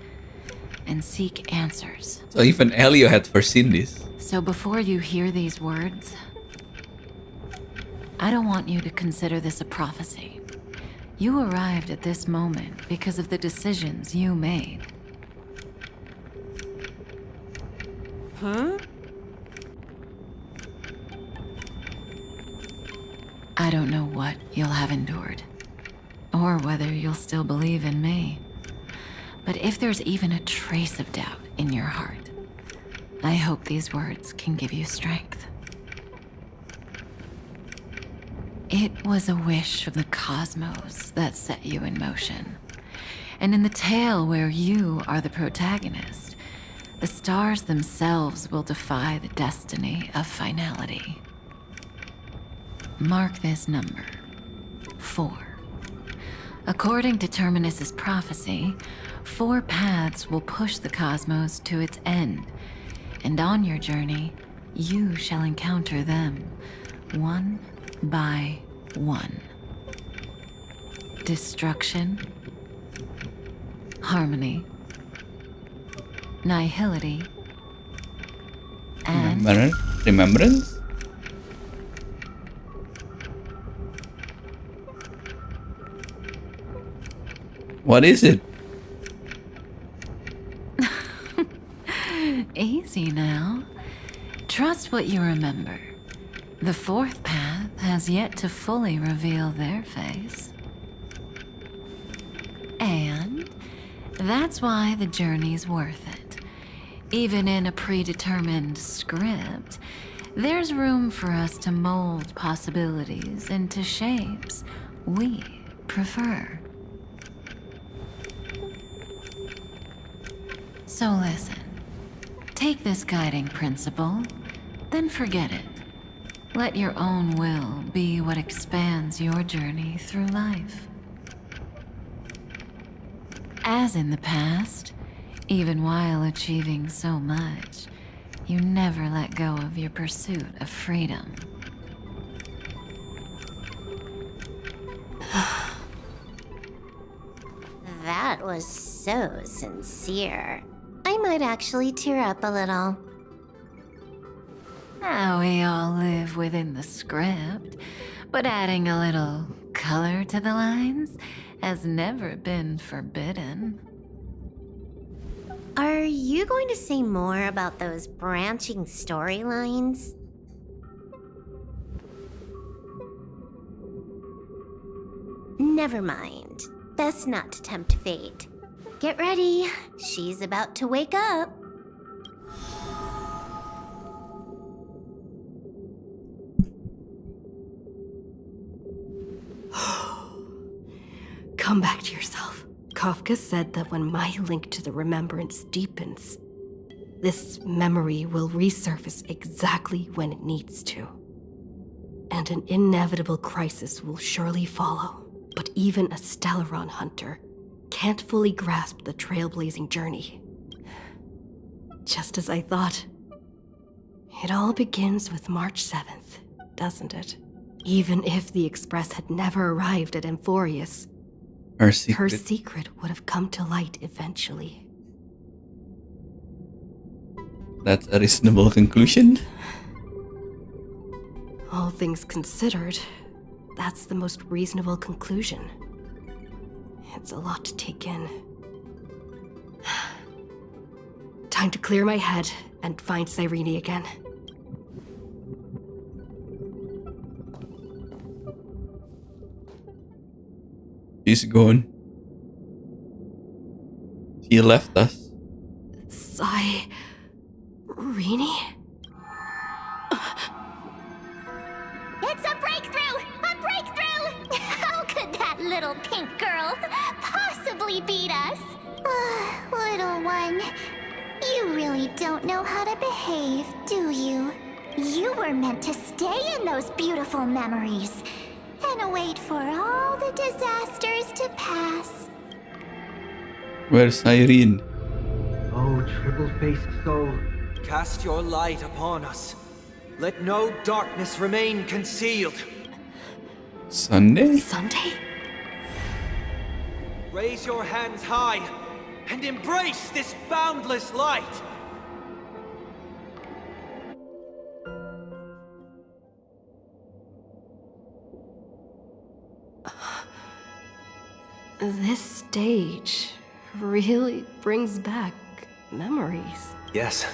and seek answers. So even Elio had foreseen this. So before you hear these words, I don't want you to consider this a prophecy. You arrived at this moment because of the decisions you made. Huh? I don't know what you'll have endured, or whether you'll still believe in me. But if there's even a trace of doubt in your heart, I hope these words can give you strength. It was a wish of the cosmos that set you in motion. And in the tale where you are the protagonist, the stars themselves will defy the destiny of finality. Mark this number, 4. According to Terminus's prophecy, 4 paths will push the cosmos to its end, and on your journey, you shall encounter them, one by one. Destruction, harmony, nihility, and Remembrance? What is it? Easy now. Trust what you remember. The 4th path has yet to fully reveal their face. And that's why the journey's worth it. Even in a predetermined script, there's room for us to mold possibilities into shapes we prefer. So listen. Take this guiding principle, then forget it. Let your own will be what expands your journey through life. As in the past, even while achieving so much, you never let go of your pursuit of freedom. That was so sincere. I might actually tear up a little. Now we all live within the script, but adding a little color to the lines has never been forbidden. Are you going to say more about those branching storylines? Never mind. Best not to tempt fate. Get ready. She's about to wake up. Come back to yourself. Kafka said that when my link to the remembrance deepens, this memory will resurface exactly when it needs to. And an inevitable crisis will surely follow. But even a Stellaron hunter can't fully grasp the trailblazing journey. Just as I thought. It all begins with March 7th, doesn't it? Even if the Express had never arrived at Amphorius, Her secret. her secret would have come to light eventually. That's a reasonable conclusion. All things considered, that's the most reasonable conclusion. It's a lot to take in. Time to clear my head and find Cyrene again. She's gone. She left us. Cyrene? It's a breakthrough! A breakthrough! How could that little pink girl possibly beat us? Little one, you really don't know how to behave, do you? You were meant to stay in those beautiful memories and wait for all the disasters to pass. Where's Irene? Oh, triple-faced soul. Cast your light upon us. Let no darkness remain concealed. Sunday? Sunday? Raise your hands high and embrace this boundless light. This stage really brings back memories. Yes.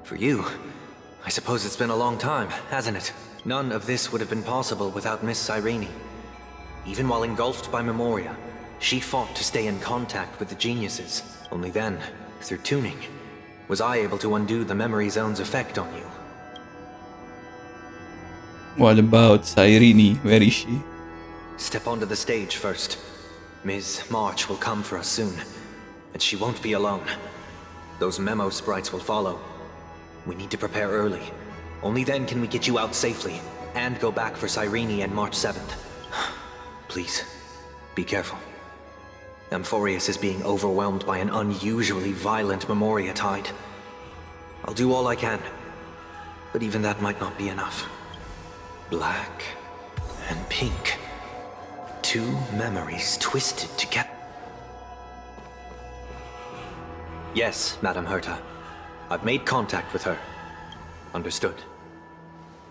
For you, I suppose it's been a long time, hasn't it? None of this would have been possible without Miss Cyrene. Even while engulfed by Memoria, she fought to stay in contact with the geniuses. Only then, through tuning, was I able to undo the memory zone's effect on you. What about Cyrene? Where is she? Step onto the stage first. Ms. March will come for us soon, and she won't be alone. Those memo sprites will follow. We need to prepare early. Only then can we get you out safely, and go back for Cyrene and March 7th. Please, be careful. Amphorius is being overwhelmed by an unusually violent Memoria tide. I'll do all I can, but even that might not be enough. Black and pink. Two memories twisted together. Yes, Madam Herta. I've made contact with her. Understood.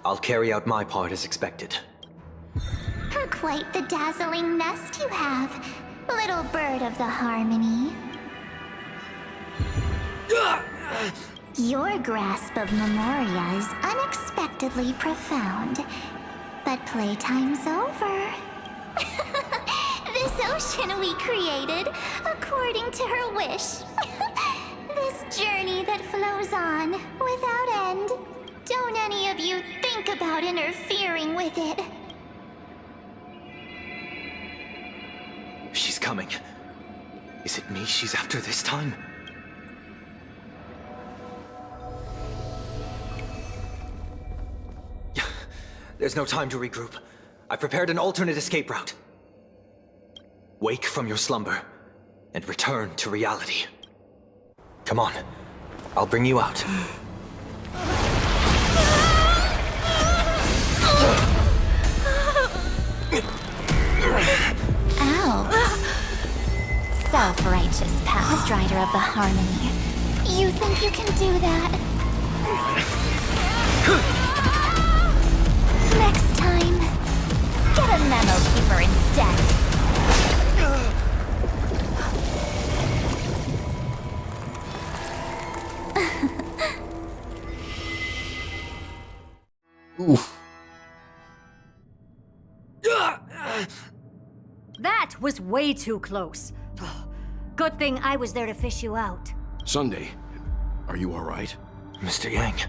I'll carry out my part as expected. Quite the dazzling nest you have, little bird of the Harmony. Your grasp of Memoria is unexpectedly profound, but playtime's over. This ocean we created according to her wish. This journey that flows on without end. Don't any of you think about interfering with it. She's coming. Is it me she's after this time? There's no time to regroup. I've prepared an alternate escape route. Wake from your slumber and return to reality. Come on, I'll bring you out. Ow. Self-righteous Pathstrider of the Harmony. You think you can do that? Next time, get a Memo Keeper instead. Oof. That was way too close. Good thing I was there to fish you out. Sunday, are you all right? Mr. Yang,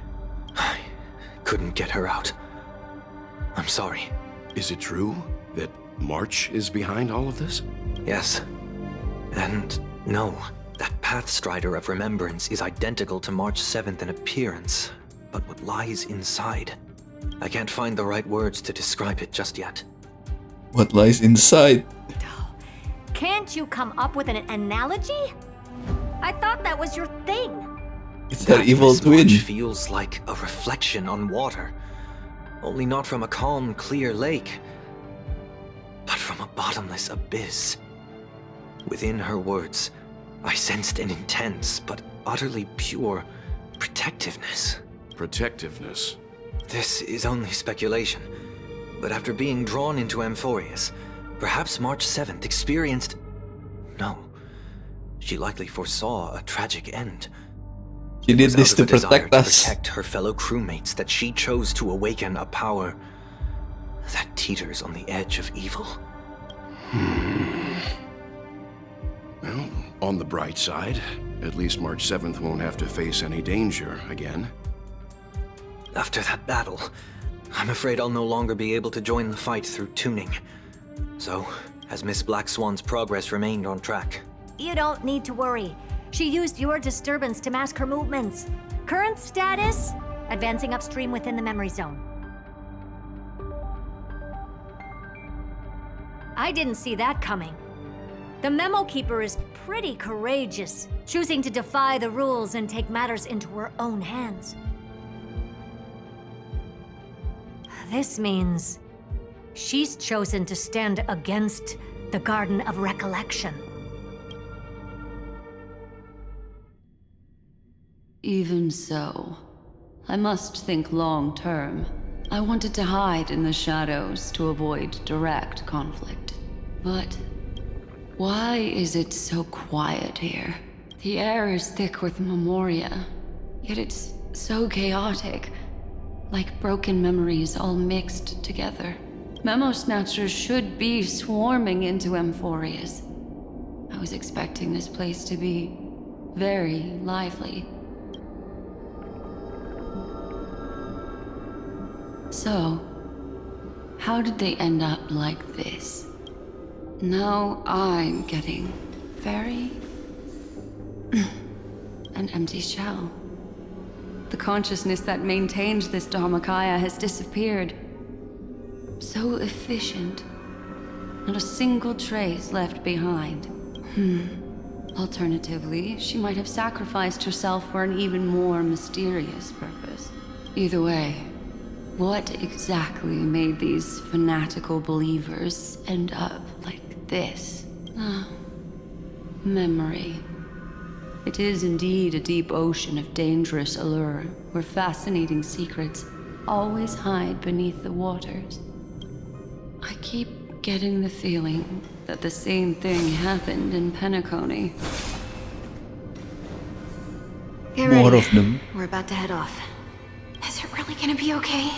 I couldn't get her out. I'm sorry. Is it true that March is behind all of this? Yes. And no, that Pathstrider of Remembrance is identical to March 7th in appearance, but what lies inside? I can't find the right words to describe it just yet. What lies inside? Can't you come up with an analogy? I thought that was your thing. It's their evil twin. March feels like a reflection on water. Only not from a calm, clear lake, but from a bottomless abyss. Within her words, I sensed an intense but utterly pure protectiveness. Protectiveness? This is only speculation, but after being drawn into Amphorius, perhaps March 7th experienced... No, she likely foresaw a tragic end. She did this to protect us. Protect her fellow crewmates that she chose to awaken a power that teeters on the edge of evil. Well, on the bright side, at least March 7th won't have to face any danger again. After that battle, I'm afraid I'll no longer be able to join the fight through tuning. So, has Miss Black Swan's progress remained on track? You don't need to worry. She used your disturbance to mask her movements. Current status? Advancing upstream within the memory zone. I didn't see that coming. The Memo Keeper is pretty courageous, choosing to defy the rules and take matters into her own hands. This means she's chosen to stand against the Garden of Recollection. Even so, I must think long term. I wanted to hide in the shadows to avoid direct conflict. But why is it so quiet here? The air is thick with Memoria, yet it's so chaotic, like broken memories all mixed together. Memo Snatchers should be swarming into Amphorius. I was expecting this place to be very lively. So, How did they end up like this? Now I'm getting very... an empty shell. The consciousness that maintained this Dharmakaya has disappeared. So efficient. Not a single trace left behind. Alternatively, she might have sacrificed herself for an even more mysterious purpose. Either way, what exactly made these fanatical believers end up like this? Memory. It is indeed a deep ocean of dangerous allure, where fascinating secrets always hide beneath the waters. I keep getting the feeling that the same thing happened in Penacony. Get More ready. of them. We're about to head off. Is it really gonna be okay?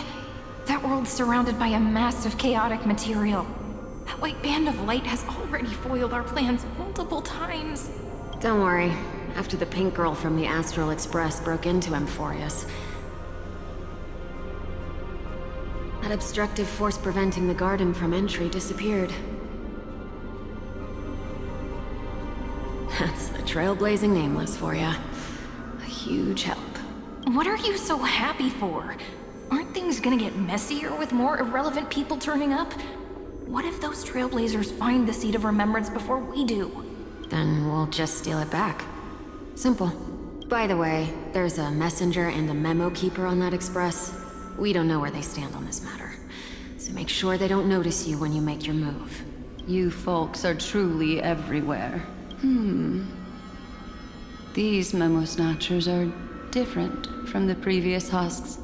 That world's surrounded by a mass of chaotic material. That white band of light has already foiled our plans multiple times. Don't worry. After the pink girl from the Astral Express broke into Amphorius, that obstructive force preventing the garden from entry disappeared. That's the trailblazing nameless for ya. A huge help. What are you so happy for? Aren't things gonna get messier with more irrelevant people turning up? What if those trailblazers find the Seed of Remembrance before we do? Then we'll just steal it back. Simple. By the way, there's a messenger and a memo keeper on that express. We don't know where they stand on this matter. So make sure they don't notice you when you make your move. You folks are truly everywhere. These memo snatchers are different from the previous husks.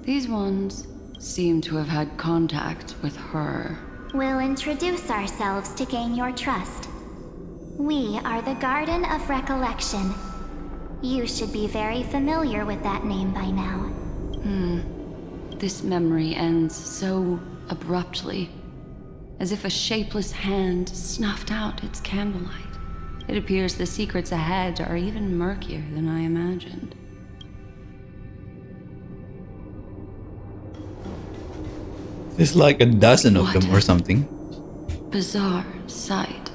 These ones seem to have had contact with her. We'll introduce ourselves to gain your trust. We are the Garden of Recollection. You should be very familiar with that name by now. This memory ends so abruptly, as if a shapeless hand snuffed out its candlelight. It appears the secrets ahead are even murkier than I imagined. There's like a dozen of them or something. Bizarre sight.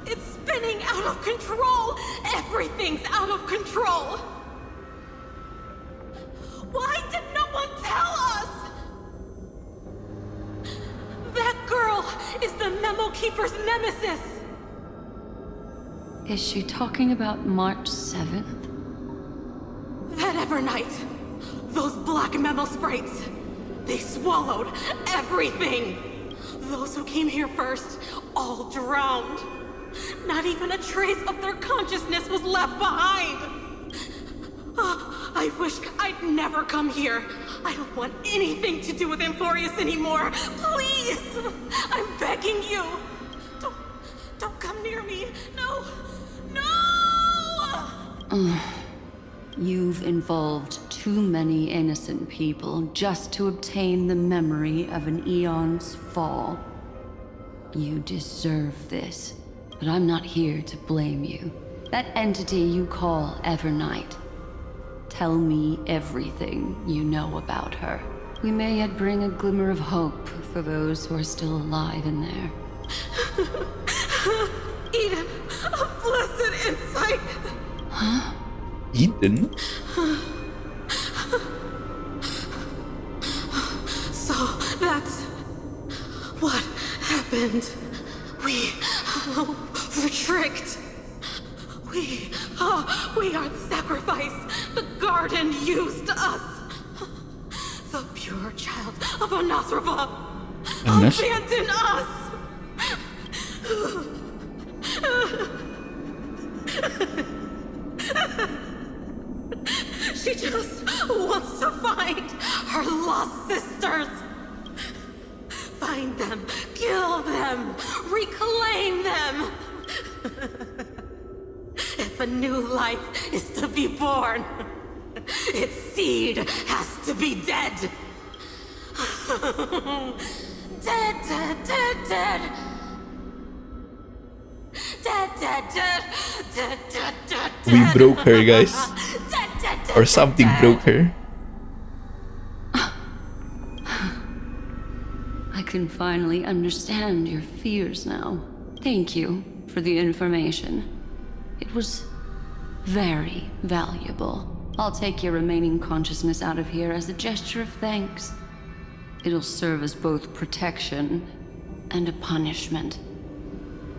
It's spinning out of control! Everything's out of control! Why did no one tell us? That girl is the Memo Keeper's nemesis! Is she talking about March 7th? That Evernight, those black Memo sprites, they swallowed everything! Those who came here first, all drowned. Not even a trace of their consciousness was left behind! I wish I'd never come here. I don't want anything to do with Amphorius anymore. Please! I'm begging you. Don't come near me. No! No! You've involved too many innocent people just to obtain the memory of an eon's fall. You deserve this, but I'm not here to blame you. That entity you call Evernight. Tell me everything you know about her. We may yet bring a glimmer of hope for those who are still alive in there. Eden, a blessed insight! Huh? Eden? So, that's what happened. We were tricked. We are the sacrifice the garden used us. The pure child of Anasrava abandoned us. She just wants to find her lost sisters. Find them, kill them, reclaim them. If a new life is to be born, its seed has to be dead. Dead, dead, dead, dead. Dead, dead, dead, dead, dead, dead, dead. We broke her, guys. Or something broke her. can finally understand your fears now. Thank you for the information. It was very valuable. I'll take your remaining consciousness out of here as a gesture of thanks. It'll serve as both protection and a punishment.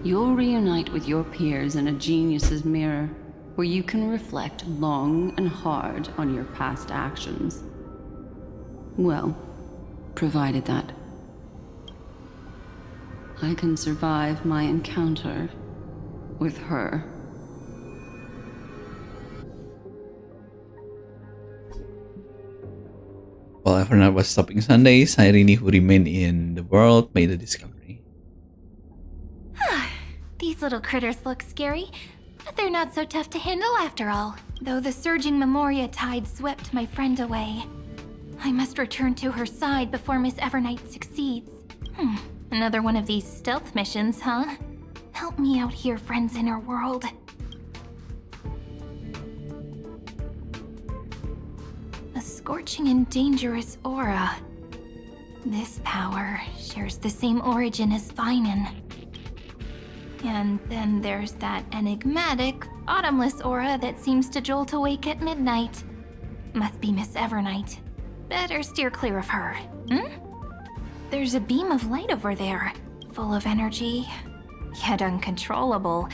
You'll reunite with your peers in a genius's mirror, where you can reflect long and hard on your past actions. Well, provided that I can survive my encounter with her. While everyone was stopping Sundays, Irene, who remained in the world, made a discovery. These little critters look scary, but they're not so tough to handle after all. Though the surging Memoria tide swept my friend away. I must return to her side before Miss Evernight succeeds. Another one of these stealth missions, huh? Help me out here, friends in her world. A scorching and dangerous aura. This power shares the same origin as Finan. And then there's that enigmatic, bottomless aura that seems to jolt awake at midnight. Must be Miss Evernight. Better steer clear of her. There's a beam of light over there, full of energy, yet uncontrollable.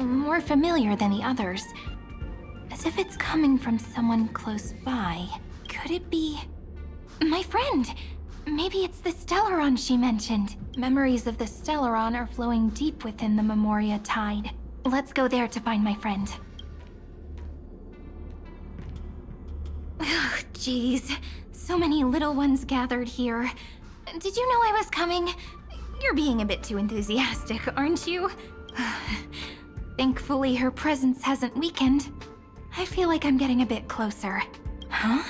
More familiar than the others. As if it's coming from someone close by. Could it be... my friend? Maybe it's the Stellaron she mentioned. Memories of the Stellaron are flowing deep within the Memoria tide. Let's go there to find my friend. Ugh, jeez. So many little ones gathered here. Did you know I was coming? You're being a bit too enthusiastic, aren't you? Thankfully, her presence hasn't weakened. I feel like I'm getting a bit closer. Huh?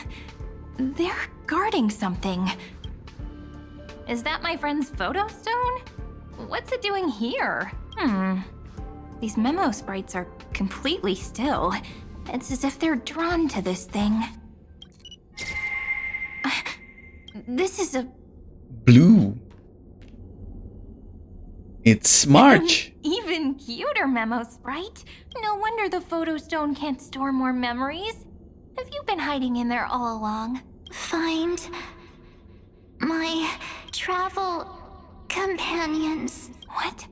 They're guarding something. Is that my friend's photo stone? What's it doing here? These memo sprites are completely still. It's as if they're drawn to this thing. This is a... Blue. It's March. Even cuter memo sprite. No wonder the photo stone can't store more memories. Have you been hiding in there all along? Find my travel companions. What?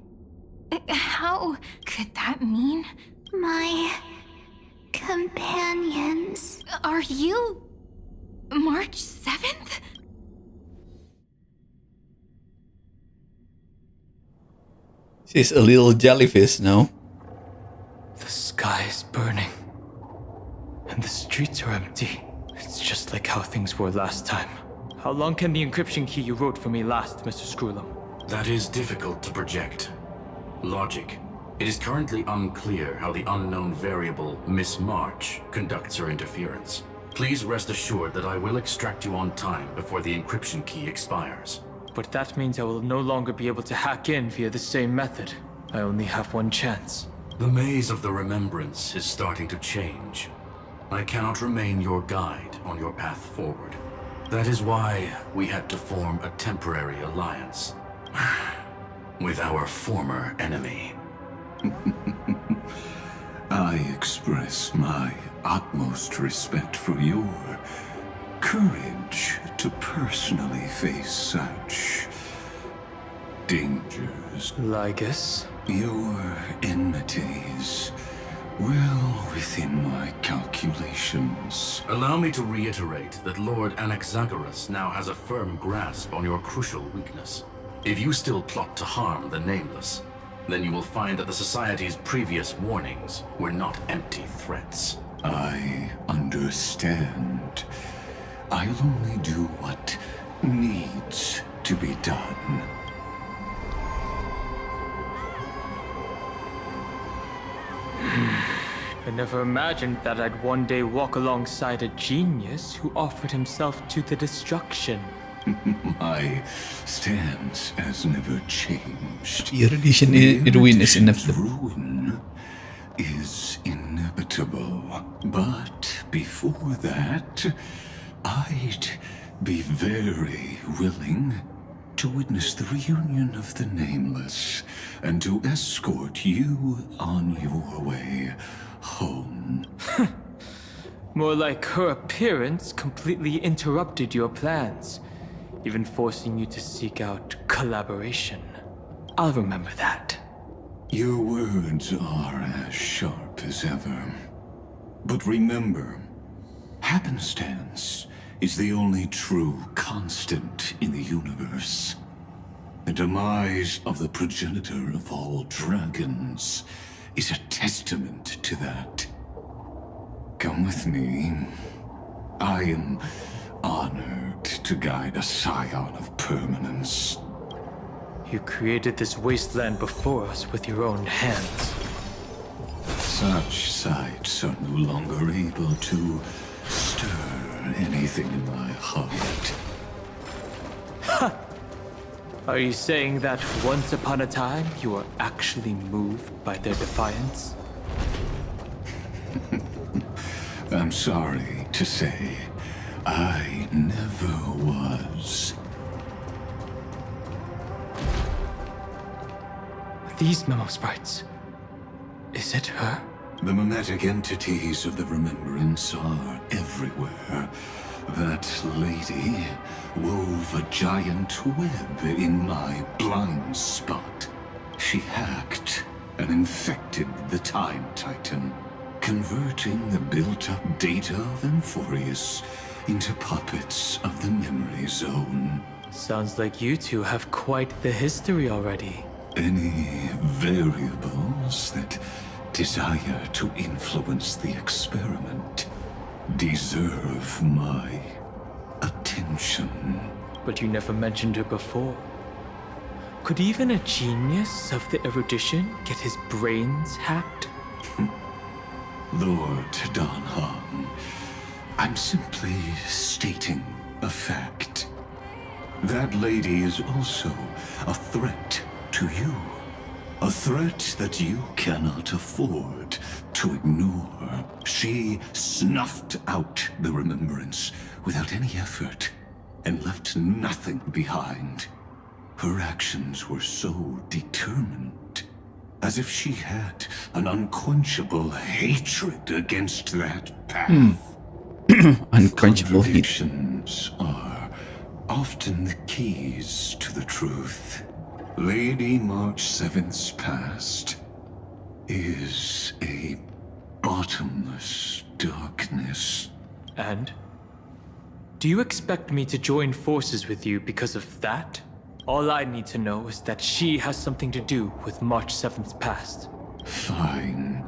How could that mean? My companions. Are you March 7th? She's a little jellyfish now. The sky is burning. And the streets are empty. It's just like how things were last time. How long can the encryption key you wrote for me last, Mr. Screwlum? That is difficult to project. Logic. It is currently unclear how the unknown variable, Miss March, conducts her interference. Please rest assured that I will extract you on time before the encryption key expires. But that means I will no longer be able to hack in via the same method. I only have one chance. The maze of the remembrance is starting to change. I cannot remain your guide on your path forward. That is why we had to form a temporary alliance with our former enemy. I express my utmost respect for your courage to personally face such dangers. Lygus? Your enmities well within my calculations. Allow me to reiterate that Lord Anaxagoras now has a firm grasp on your crucial weakness. If you still plot to harm the Nameless, then you will find that the Society's previous warnings were not empty threats. I understand. I'll only do what needs to be done. I never imagined that I'd one day walk alongside a genius who offered himself to the destruction. My stance has never changed. Your ruin is inevitable. Ruin is inevitable. But before that, I'd be very willing to witness the reunion of the Nameless and to escort you on your way home. More like her appearance completely interrupted your plans, even forcing you to seek out collaboration. I'll remember that. Your words are as sharp as ever. But remember, happenstance is the only true constant in the universe. The demise of the progenitor of all dragons is a testament to that. Come with me. I am honored to guide a scion of permanence. You created this wasteland before us with your own hands. Such sights are no longer able to stir anything in my heart. Ha! Are you saying that once upon a time you were actually moved by their defiance? I'm sorry to say, I never was. These memo sprites. Is it her? The mimetic entities of the Remembrance are everywhere. That lady wove a giant web in my blind spot. She hacked and infected the Time Titan, converting the built-up data of Amphorius into puppets of the Memory Zone. Sounds like you two have quite the history already. Any variables that desire to influence the experiment deserve my attention. But you never mentioned her before. Could even a genius of the erudition get his brains hacked? Lord Don Hong, I'm simply stating a fact. That lady is also a threat to you. A threat that you cannot afford to ignore. She snuffed out the Remembrance without any effort and left nothing behind. Her actions were so determined, as if she had an unquenchable hatred against that path. Unquenchable hate. Contradictions are often the keys to the truth. Lady March 7th's past is a bottomless darkness. And? Do you expect me to join forces with you because of that? All I need to know is that she has something to do with March 7th's past. Fine.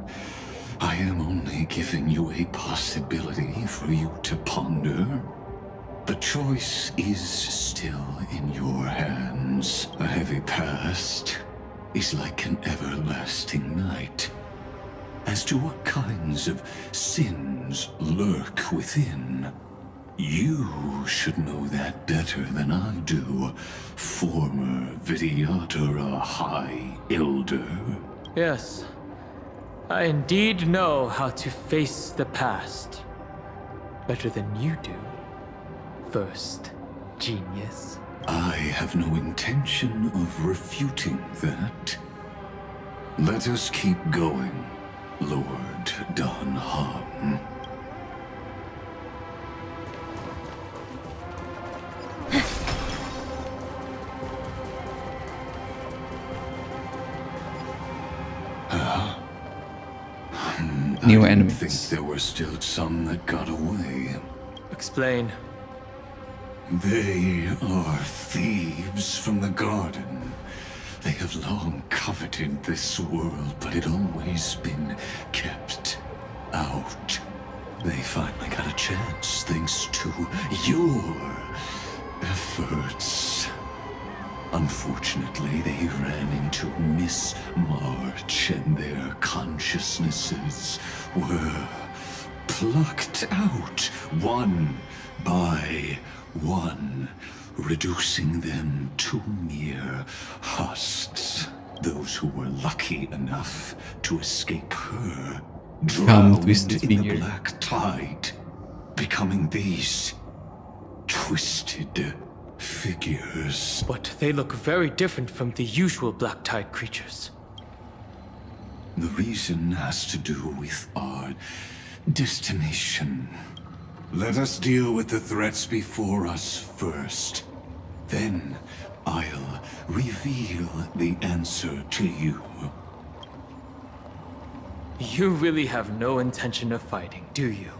I am only giving you a possibility for you to ponder. The choice is still in your hands. A heavy past is like an everlasting night. As to what kinds of sins lurk within, you should know that better than I do, former Vidyadhara High Elder. Yes, I indeed know how to face the past. Better than you do. First, genius. I have no intention of refuting that. Let us keep going, Lord Don Hong. New I enemies. think there were still some that got away. Explain. They are thieves from the garden. They have long coveted this world, but it always been kept out. They finally got a chance thanks to your efforts. Unfortunately, they ran into Miss March and their consciousnesses were plucked out one by one, reducing them to mere husks. Those who were lucky enough to escape her drowned in the black tide, becoming these twisted figures. But they look very different from the usual Black Tide creatures. The reason has to do with our destination. Let us deal with the threats before us first. Then I'll reveal the answer to you. You really have no intention of fighting, do you?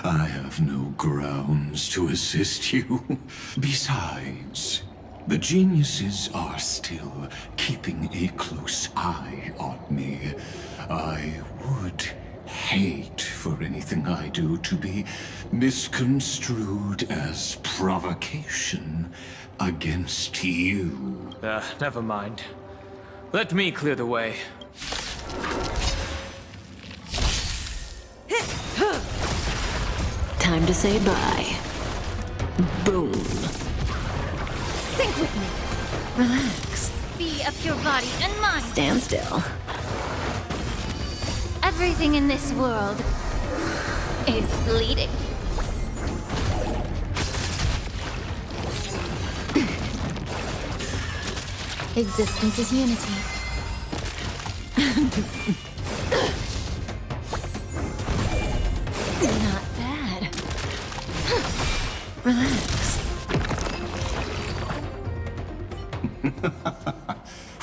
I have no grounds to assist you. Besides, the geniuses are still keeping a close eye on me. I would hate for anything I do to be misconstrued as provocation against you. Never mind. Let me clear the way. Time to say bye. Boom. Think with me. Relax. Be of your body and mind. Stand still. Everything in this world is bleeding. Existence is unity. Not bad. Relax.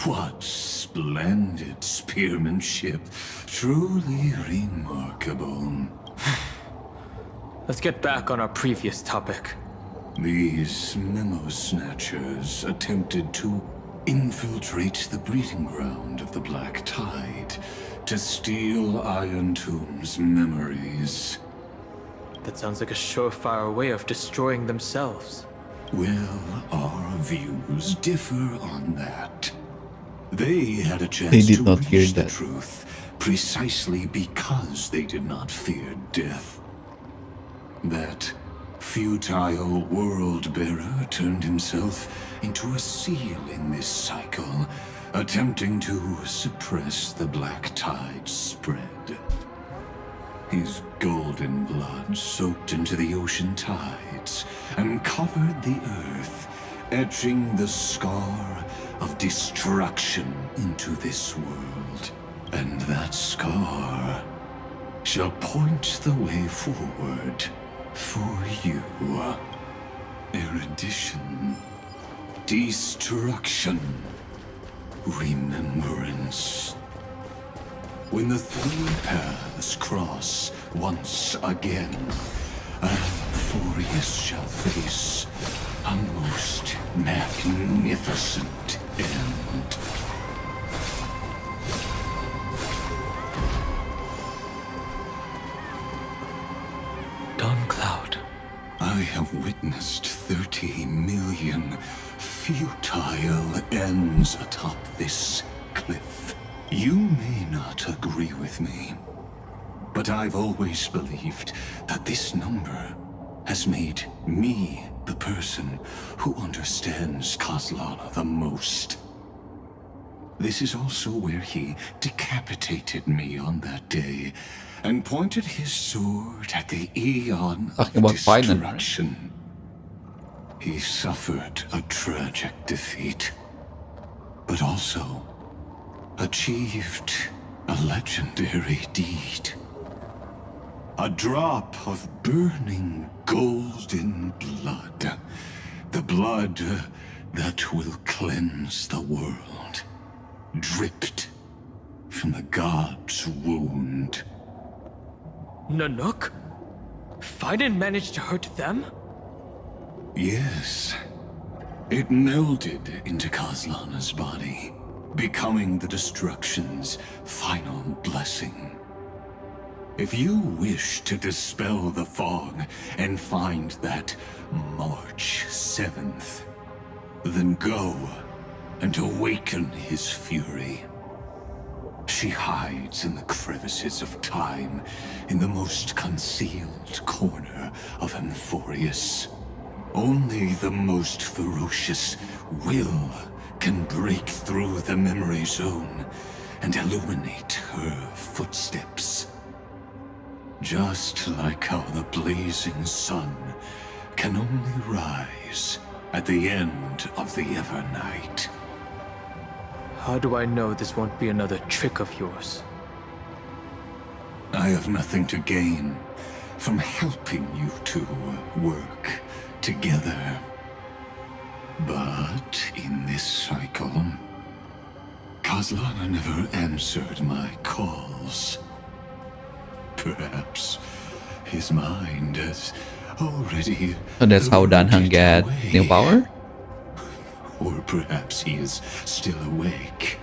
What splendid spearmanship. Truly remarkable. Let's get back on our previous topic. These memo snatchers attempted to infiltrate the breeding ground of the Black Tide to steal Iron Tomb's memories. That sounds like a surefire way of destroying themselves. Well, our views differ on that. They had a chance They did to not hear reach the that. truth precisely because they did not fear death. That futile world-bearer turned himself into a seal in this cycle, attempting to suppress the Black Tide's spread. His golden blood soaked into the ocean tides and covered the earth, etching the scar of destruction into this world. And that scar shall point the way forward for you. Erudition, destruction, remembrance. When the three paths cross once again, Amphorius shall face a most magnificent end. Dawn Cloud. I have witnessed 30 million futile ends atop this cliff. You may not agree with me, but I've always believed that this number has made me the person who understands Kozlana the most. This is also where he decapitated me on that day and pointed his sword at the Aeon of Talking about finance, right? destruction. He suffered a tragic defeat, but also achieved a legendary deed. A drop of burning golden blood. The blood that will cleanse the world. Dripped from the god's wound. Nanook? Fiden managed to hurt them? Yes. It melded into Kozlana's body, becoming the destruction's final blessing. If you wish to dispel the fog and find that March 7th, then go and awaken his fury. She hides in the crevices of time, in the most concealed corner of Amphorius. Only the most ferocious will can break through the memory zone and illuminate her footsteps. Just like how the blazing sun can only rise at the end of the Evernight. How do I know this won't be another trick of yours? I have nothing to gain from helping you two work together. But in this cycle, Kaslana never answered my calls. Perhaps his mind has already... So that's how Dan Heng get new power? Or perhaps he is still awake,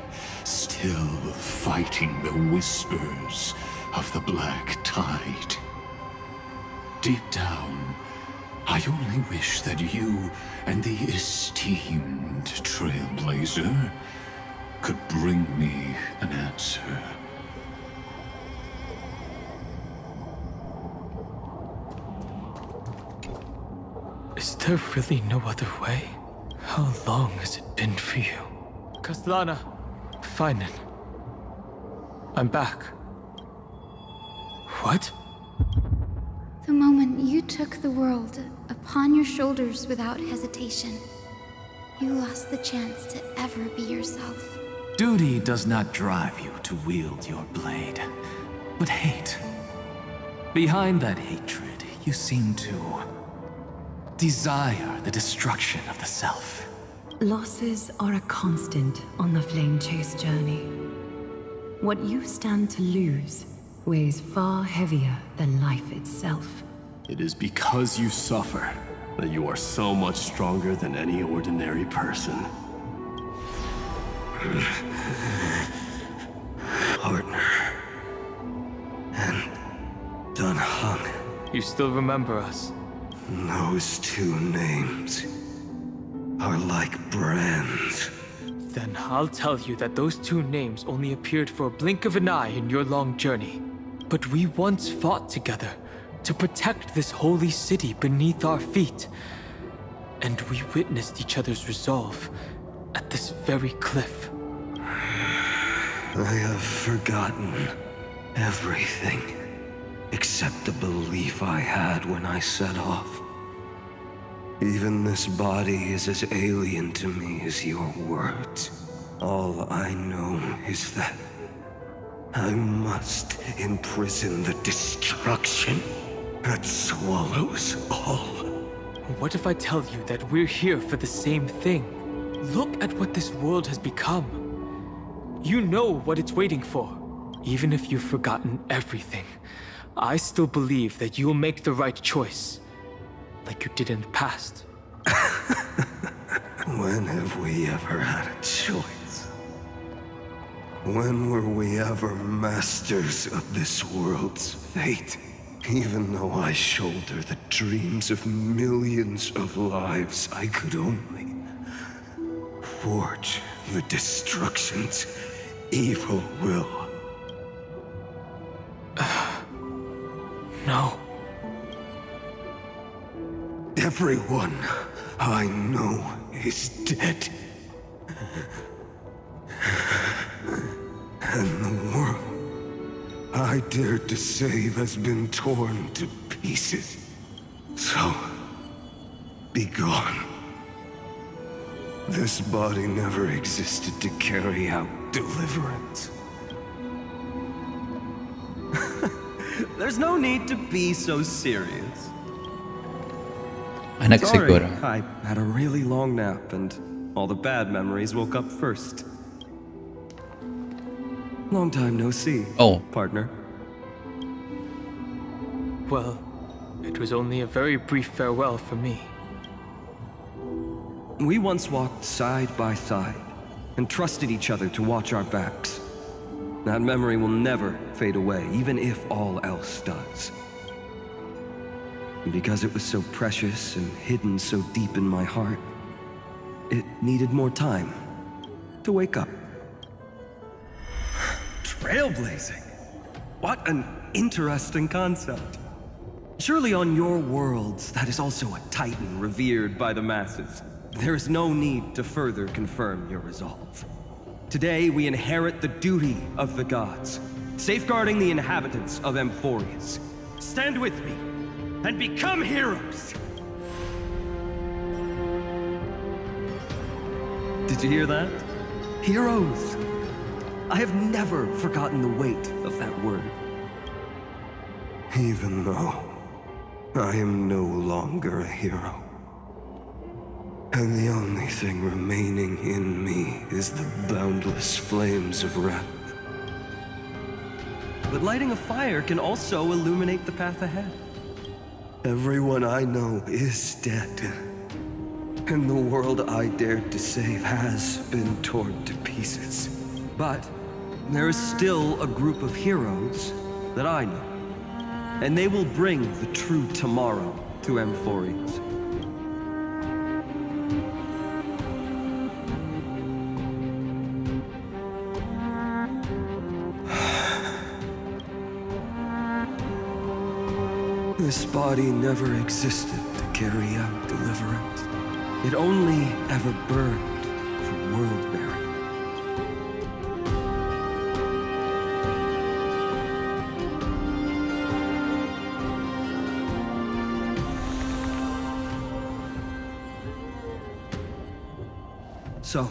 still fighting the whispers of the Black Tide. Deep down, I only wish that you and the esteemed Trailblazer could bring me an answer. Is there really no other way? How long has it been for you? Kaslana, Feinen. I'm back. What? The moment you took the world upon your shoulders without hesitation, you lost the chance to ever be yourself. Duty does not drive you to wield your blade, but hate. Behind that hatred, you seem to desire the destruction of the self. Losses are a constant on the Flame Chase journey. What you stand to lose weighs far heavier than life itself. It is because you suffer that you are so much stronger than any ordinary person. Partner. And Dan Heng. You still remember us? Those two names are like brands. Then I'll tell you that those two names only appeared for a blink of an eye in your long journey. But we once fought together to protect this holy city beneath our feet. And we witnessed each other's resolve at this very cliff. I have forgotten everything except the belief I had when I set off. Even this body is as alien to me as your words. All I know is that I must imprison the destruction that swallows all. What if I tell you that we're here for the same thing? Look at what this world has become. You know what it's waiting for. Even if you've forgotten everything, I still believe that you'll make the right choice. Like you did in the past. When have we ever had a choice? When were we ever masters of this world's fate? Even though I shoulder the dreams of millions of lives, I could only forge the destruction's evil will. No. Everyone I know is dead. And the world I dared to save has been torn to pieces. So, be gone. This body never existed to carry out deliverance. There's no need to be so serious. Anak Sorry, siguro. I had a really long nap and all the bad memories woke up first. Long time no see. Oh. Partner. Well, it was only a very brief farewell for me. We once walked side by side and trusted each other to watch our backs. That memory will never fade away, even if all else does. And because it was so precious and hidden so deep in my heart, it needed more time to wake up. Trailblazing? What an interesting concept. Surely on your worlds, that is also a titan revered by the masses. There is no need to further confirm your resolve. Today, we inherit the duty of the gods, safeguarding the inhabitants of Amphorius, stand with me and become heroes! Did you hear that? Heroes! I have never forgotten the weight of that word. Even though I am no longer a hero. And the only thing remaining in me is the boundless flames of wrath. But lighting a fire can also illuminate the path ahead. Everyone I know is dead. And the world I dared to save has been torn to pieces. But there is still a group of heroes that I know. And they will bring the true tomorrow to Amphorius. This body never existed to carry out deliverance. It only ever burned for world-bearing. So,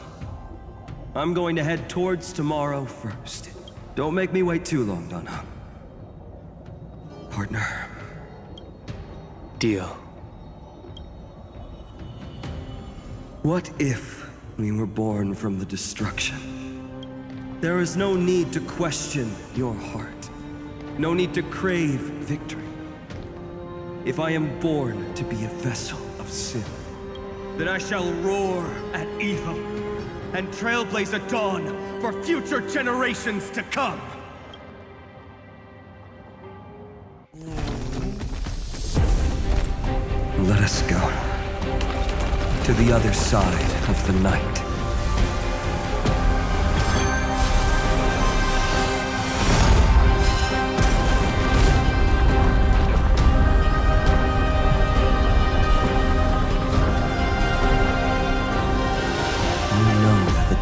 I'm going to head towards tomorrow first. Don't make me wait too long, Donna. Partner. Deal. What if we were born from the destruction? There is no need to question your heart. No need to crave victory. If I am born to be a vessel of sin, then I shall roar at evil and trailblaze a dawn for future generations to come. Let us go to the other side of the night.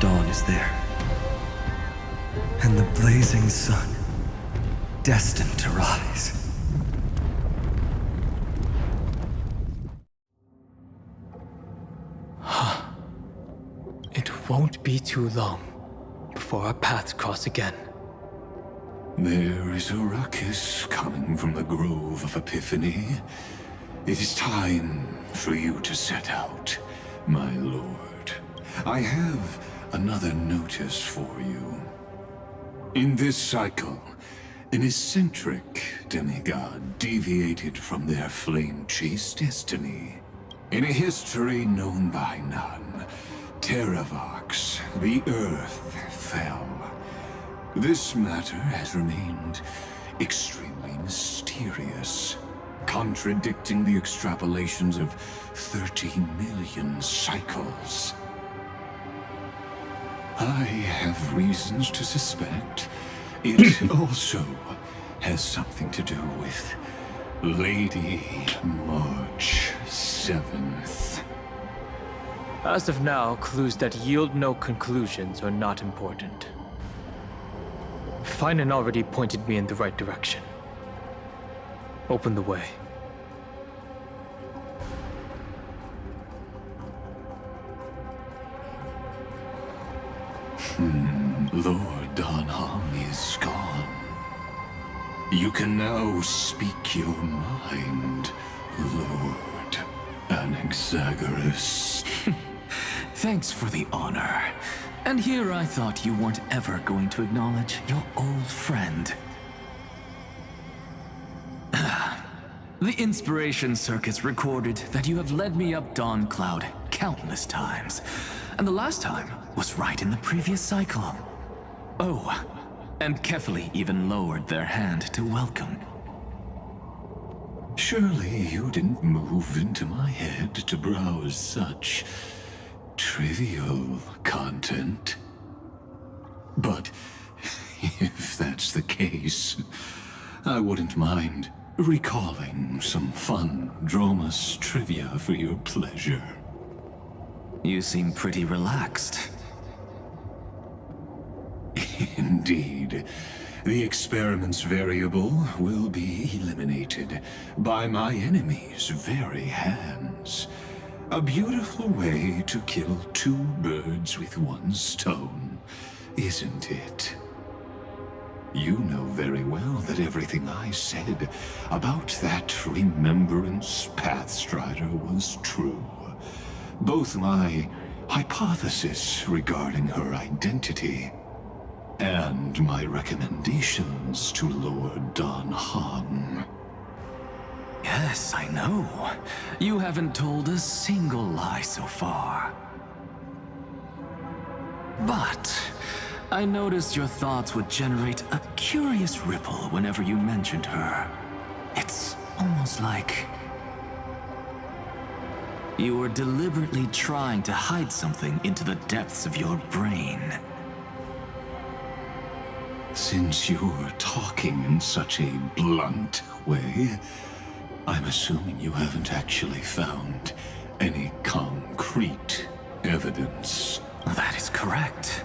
Dawn is there, and the blazing sun, destined to rise. It won't be too long before our paths cross again. There is a ruckus coming from the Grove of Epiphany. It is time for you to set out, my lord. I have another notice for you. In this cycle, an eccentric demigod deviated from their flame-chased destiny. In a history known by none, Terravox, the Earth, fell. This matter has remained extremely mysterious, contradicting the extrapolations of 30 million cycles. I have reasons to suspect it also has something to do with Lady March 7th. As of now, clues that yield no conclusions are not important. Finan already pointed me in the right direction. Open the way. Lord Danhong is gone. You can now speak your mind, Lord Anaxagoras. Thanks for the honor. And here I thought you weren't ever going to acknowledge your old friend. The Inspiration Circuits recorded that you have led me up Dawn Cloud countless times. And the last time was right in the previous cycle. Oh, and Kefali even lowered their hand to welcome. Surely you didn't move into my head to browse such trivial content. But if that's the case, I wouldn't mind recalling some fun Dromus trivia for your pleasure. You seem pretty relaxed. Indeed. The experiment's variable will be eliminated by my enemy's very hands. A beautiful way to kill two birds with one stone, isn't it? You know very well that everything I said about that Remembrance Pathstrider was true. Both my hypothesis regarding her identity and my recommendations to Lord Dan Heng. Yes, I know. You haven't told a single lie so far. But I noticed your thoughts would generate a curious ripple whenever you mentioned her. It's almost like you were deliberately trying to hide something into the depths of your brain. Since you're talking in such a blunt way, I'm assuming you haven't actually found any concrete evidence. That is correct.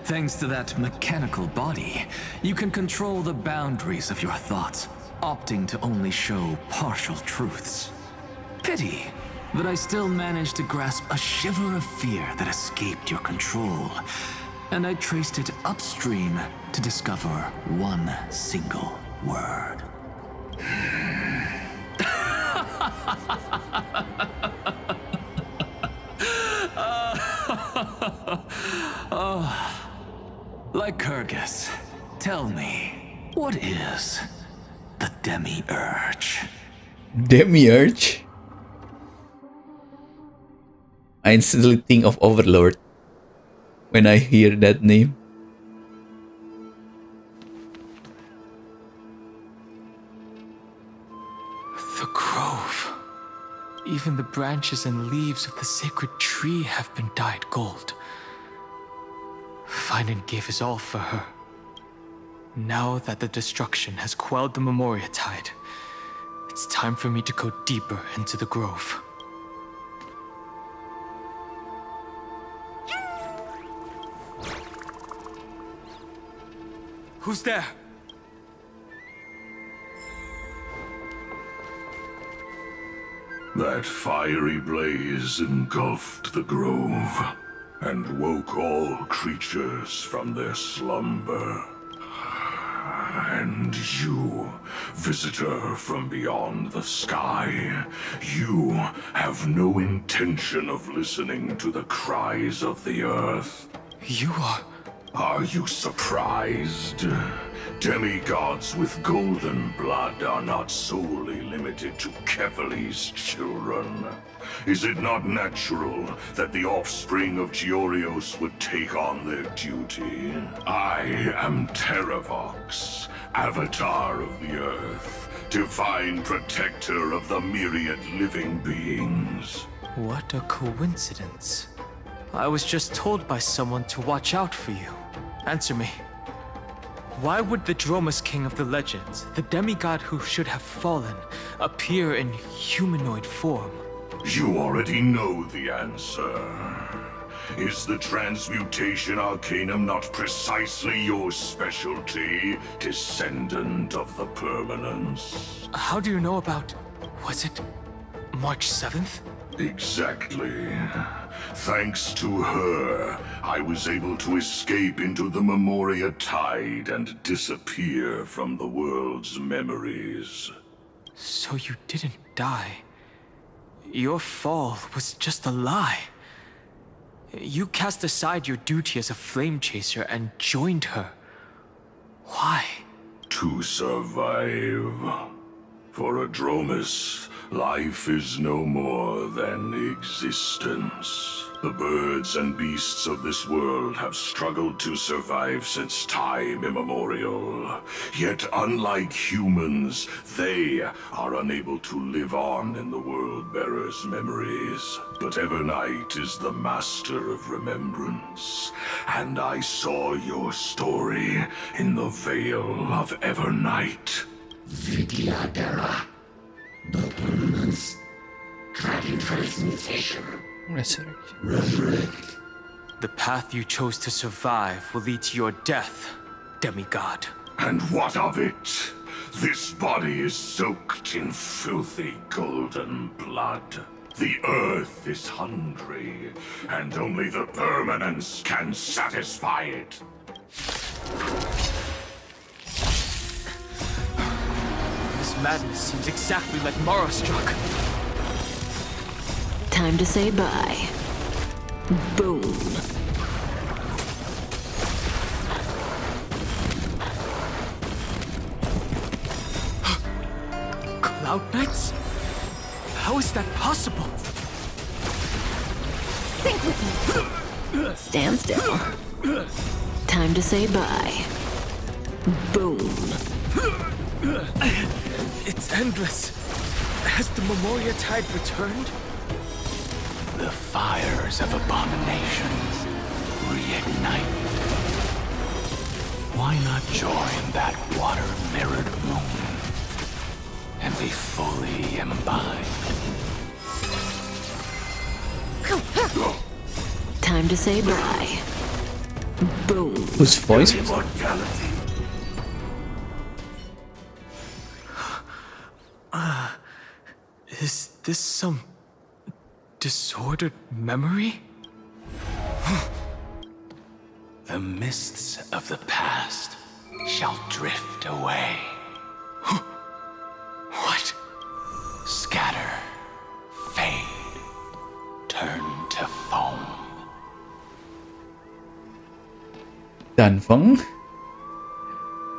Thanks to that mechanical body, you can control the boundaries of your thoughts, opting to only show partial truths. Pity that I still managed to grasp a shiver of fear that escaped your control, and I traced it upstream to discover one single word. Like Kyrgyz, tell me, what is the Demiurge? Demiurge? I instantly think of Overlord when I hear that name. The grove. Even the branches and leaves of the sacred tree have been dyed gold. Finan gave his all for her. Now that the destruction has quelled the Memoria tide, it's time for me to go deeper into the grove. Who's there? That fiery blaze engulfed the grove and woke all creatures from their slumber. And you, visitor from beyond the sky, you have no intention of listening to the cries of the earth. You are... Are you surprised? Demigods with golden blood are not solely limited to Kefali's children. Is it not natural that the offspring of Georios would take on their duty? I am Terravox, Avatar of the Earth, divine protector of the myriad living beings. What a coincidence. I was just told by someone to watch out for you. Answer me. Why would the Dromus King of the legends, the demigod who should have fallen, appear in humanoid form? You already know the answer. Is the Transmutation Arcanum not precisely your specialty, descendant of the Permanence? How do you know about... was it March 7th? Exactly. Thanks to her, I was able to escape into the Memoria tide and disappear from the world's memories. So you didn't die. Your fall was just a lie. You cast aside your duty as a flame chaser and joined her. Why? To survive. For a Dromus, life is no more than existence. The birds and beasts of this world have struggled to survive since time immemorial. Yet unlike humans, they are unable to live on in the World-Bearer's memories. But Evernight is the master of remembrance, and I saw your story in the Veil of Evernight. Vidyadhara. The Permanence. Dragon Transmutation. The path you chose to survive will lead to your death, demigod. And what of it? This body is soaked in filthy golden blood. The earth is hungry, and only the permanence can satisfy it. This madness seems exactly like Mara-struck. Time to say bye. Boom. Cloud Knights? How is that possible? Sync with me. Stand still. Time to say bye. Boom. It's endless. Has the Memoria Tide returned? The fires of abominations reignite. Why not join that water-mirrored moon and be fully imbibed? Time to say bye. Boom. Whose voice was that? Is this some disordered memory? The mists of the past shall drift away. What? Scatter, fade, turn to foam. Danfeng?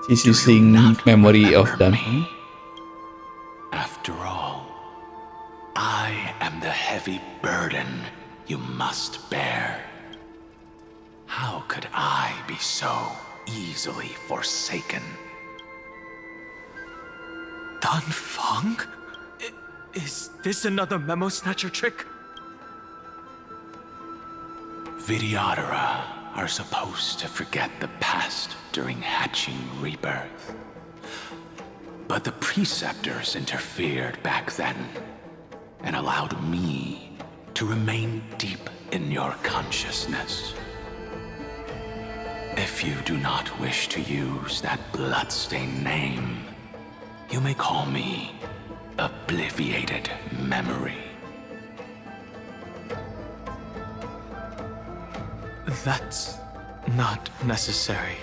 She's using memory of Danfeng. After all, I am the heavy burden you must bear. How could I be so easily forsaken? Danfeng? Is this another Memo Snatcher trick? Vidyadhara are supposed to forget the past during hatching rebirth. But the Preceptors interfered back then and allowed me to remain deep in your consciousness. If you do not wish to use that bloodstained name, you may call me Obliviated Memory. That's not necessary.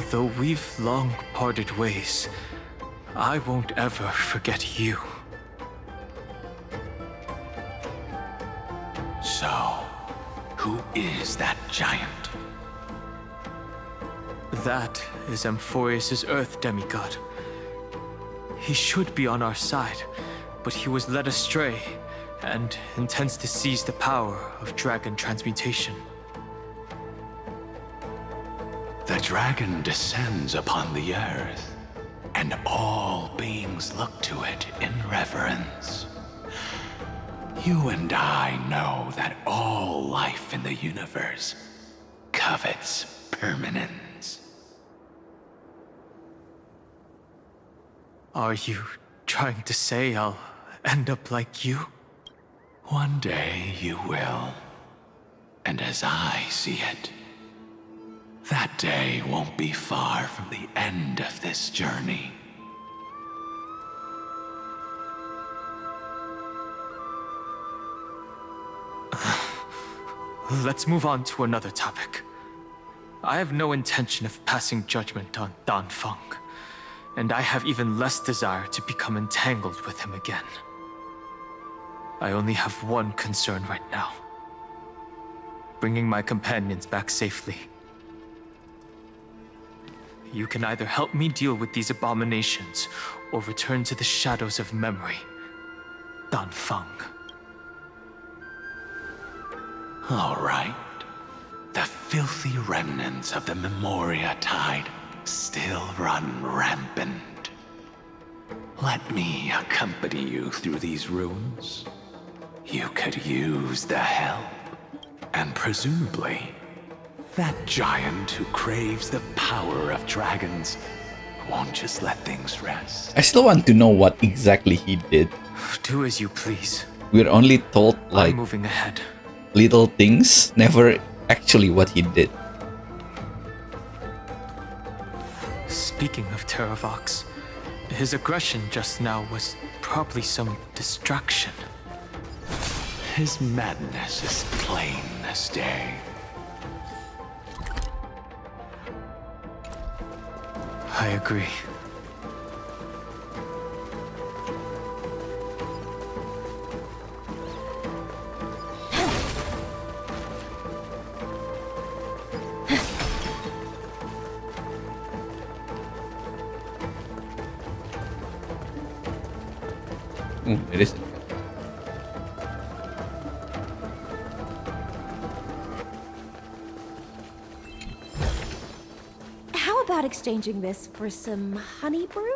Though we've long parted ways, I won't ever forget you. So, who is that giant? That is Amphorius' Earth demigod. He should be on our side, but he was led astray and intends to seize the power of dragon transmutation. The dragon descends upon the earth, and all beings look to it in reverence. You and I know that all life in the universe covets permanence. Are you trying to say I'll end up like you? One day you will. And as I see it, that day won't be far from the end of this journey. Let's move on to another topic. I have no intention of passing judgment on Danfeng, and I have even less desire to become entangled with him again. I only have one concern right now: bringing my companions back safely. You can either help me deal with these abominations, or return to the shadows of memory. Danfeng. All right. The filthy remnants of the Memoria Tide still run rampant. Let me accompany you through these ruins. You could use the help. And presumably, that giant who craves the power of dragons won't just let things rest. I still want to know what exactly he did. Do as you please. We're only told like I'm moving ahead. Little things, never actually what he did. Speaking of Terravox, his aggression just now was probably some distraction. His madness is plain as day. I agree. It is. How about exchanging this for some honey brew?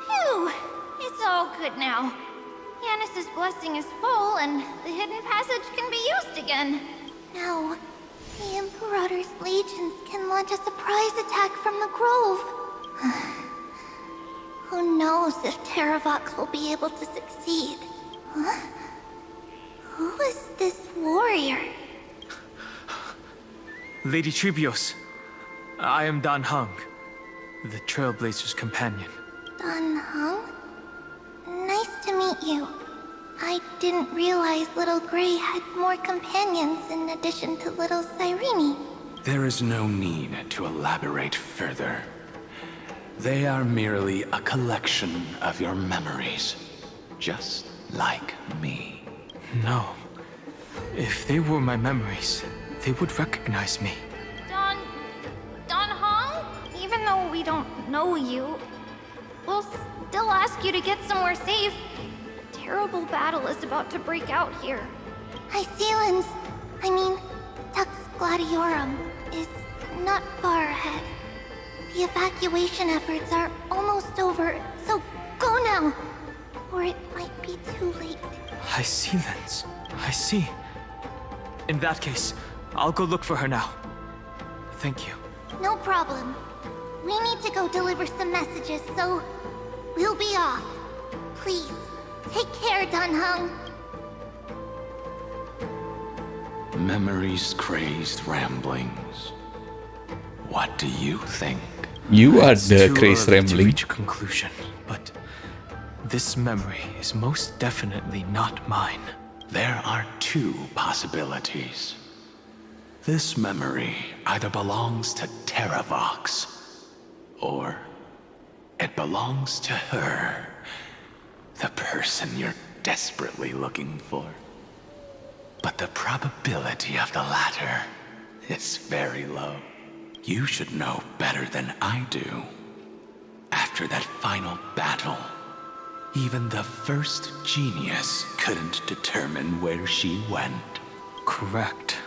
Phew! It's all good now. Yanis's blessing is full, and the hidden passage can be used again. Now, the Imperator's legions can launch a surprise attack from the grove. Who knows if Terravox will be able to succeed? Huh? Who is this warrior? Lady Trebios, I am Dan Heng, the Trailblazer's companion. Dan Heng? Nice to meet you. I didn't realize Little Gray had more companions in addition to Little Cyrene. There is no need to elaborate further. They are merely a collection of your memories, just like me. No. If they were my memories, they would recognize me. Dan Heng? Even though we don't know you, we'll still ask you to get somewhere safe. A terrible battle is about to break out here. Tux Gladiorum is not far ahead. The evacuation efforts are almost over, so go now, or it might be too late. I see, Lens. I see. In that case, I'll go look for her now. Thank you. No problem. We need to go deliver some messages, so we'll be off. Please, take care, Dan Heng. Memories-crazed ramblings. What do you think? You are It's the too crazy early to rambling. reach a conclusion, but this memory is most definitely not mine. There are two possibilities. This memory either belongs to Terravox, or it belongs to her, the person you're desperately looking for. But the probability of the latter is very low. You should know better than I do. After that final battle, even the first genius couldn't determine where she went. Correct.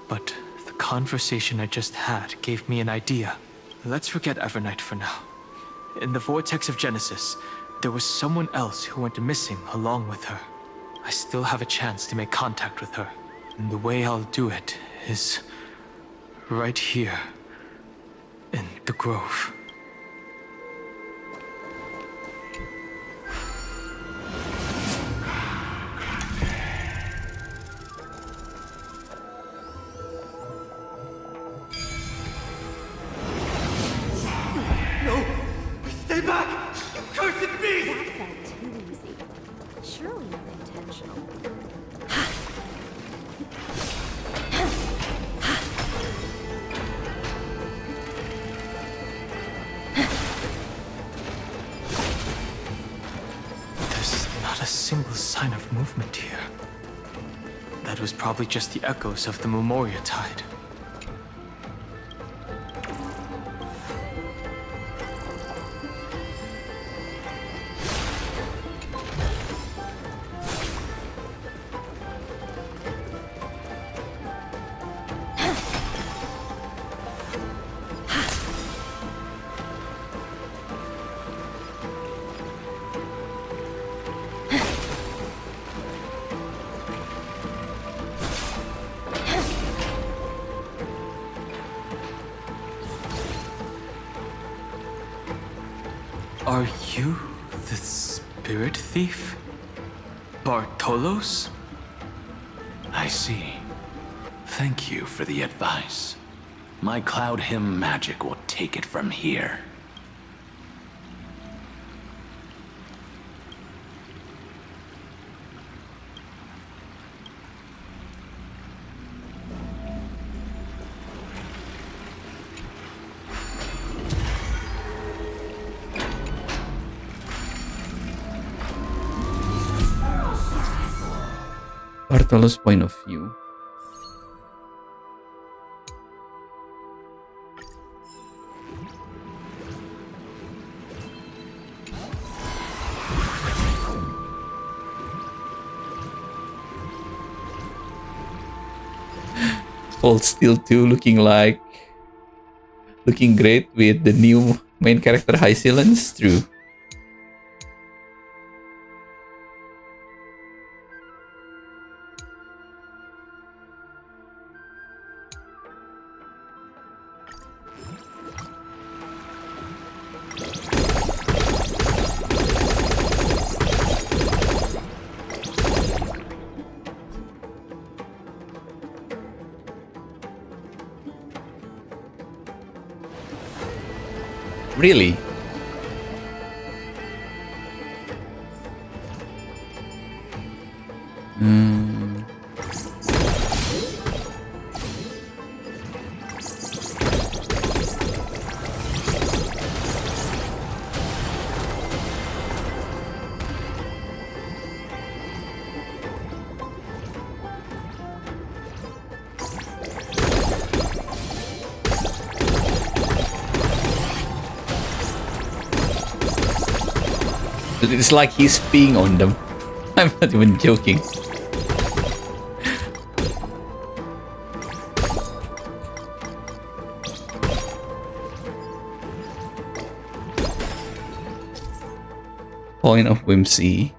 But the conversation I just had gave me an idea. Let's forget Evernight for now. In the Vortex of Genesis, there was someone else who went missing along with her. I still have a chance to make contact with her. And the way I'll do it is right here in the grove. No! Stay back! You cursed beast! That felt too easy. Surely not intentional. There's not a single sign of movement here. That was probably just the echoes of the Memoria Tide. Are you the spirit thief? Bartolos? I see. Thank you for the advice. My cloud hymn magic will take it from here. Bartolo's point of view. Cold Steel 2 looking great with the new main character High Silence. True. Really? It's like he's peeing on them. I'm not even joking. Point of whimsy.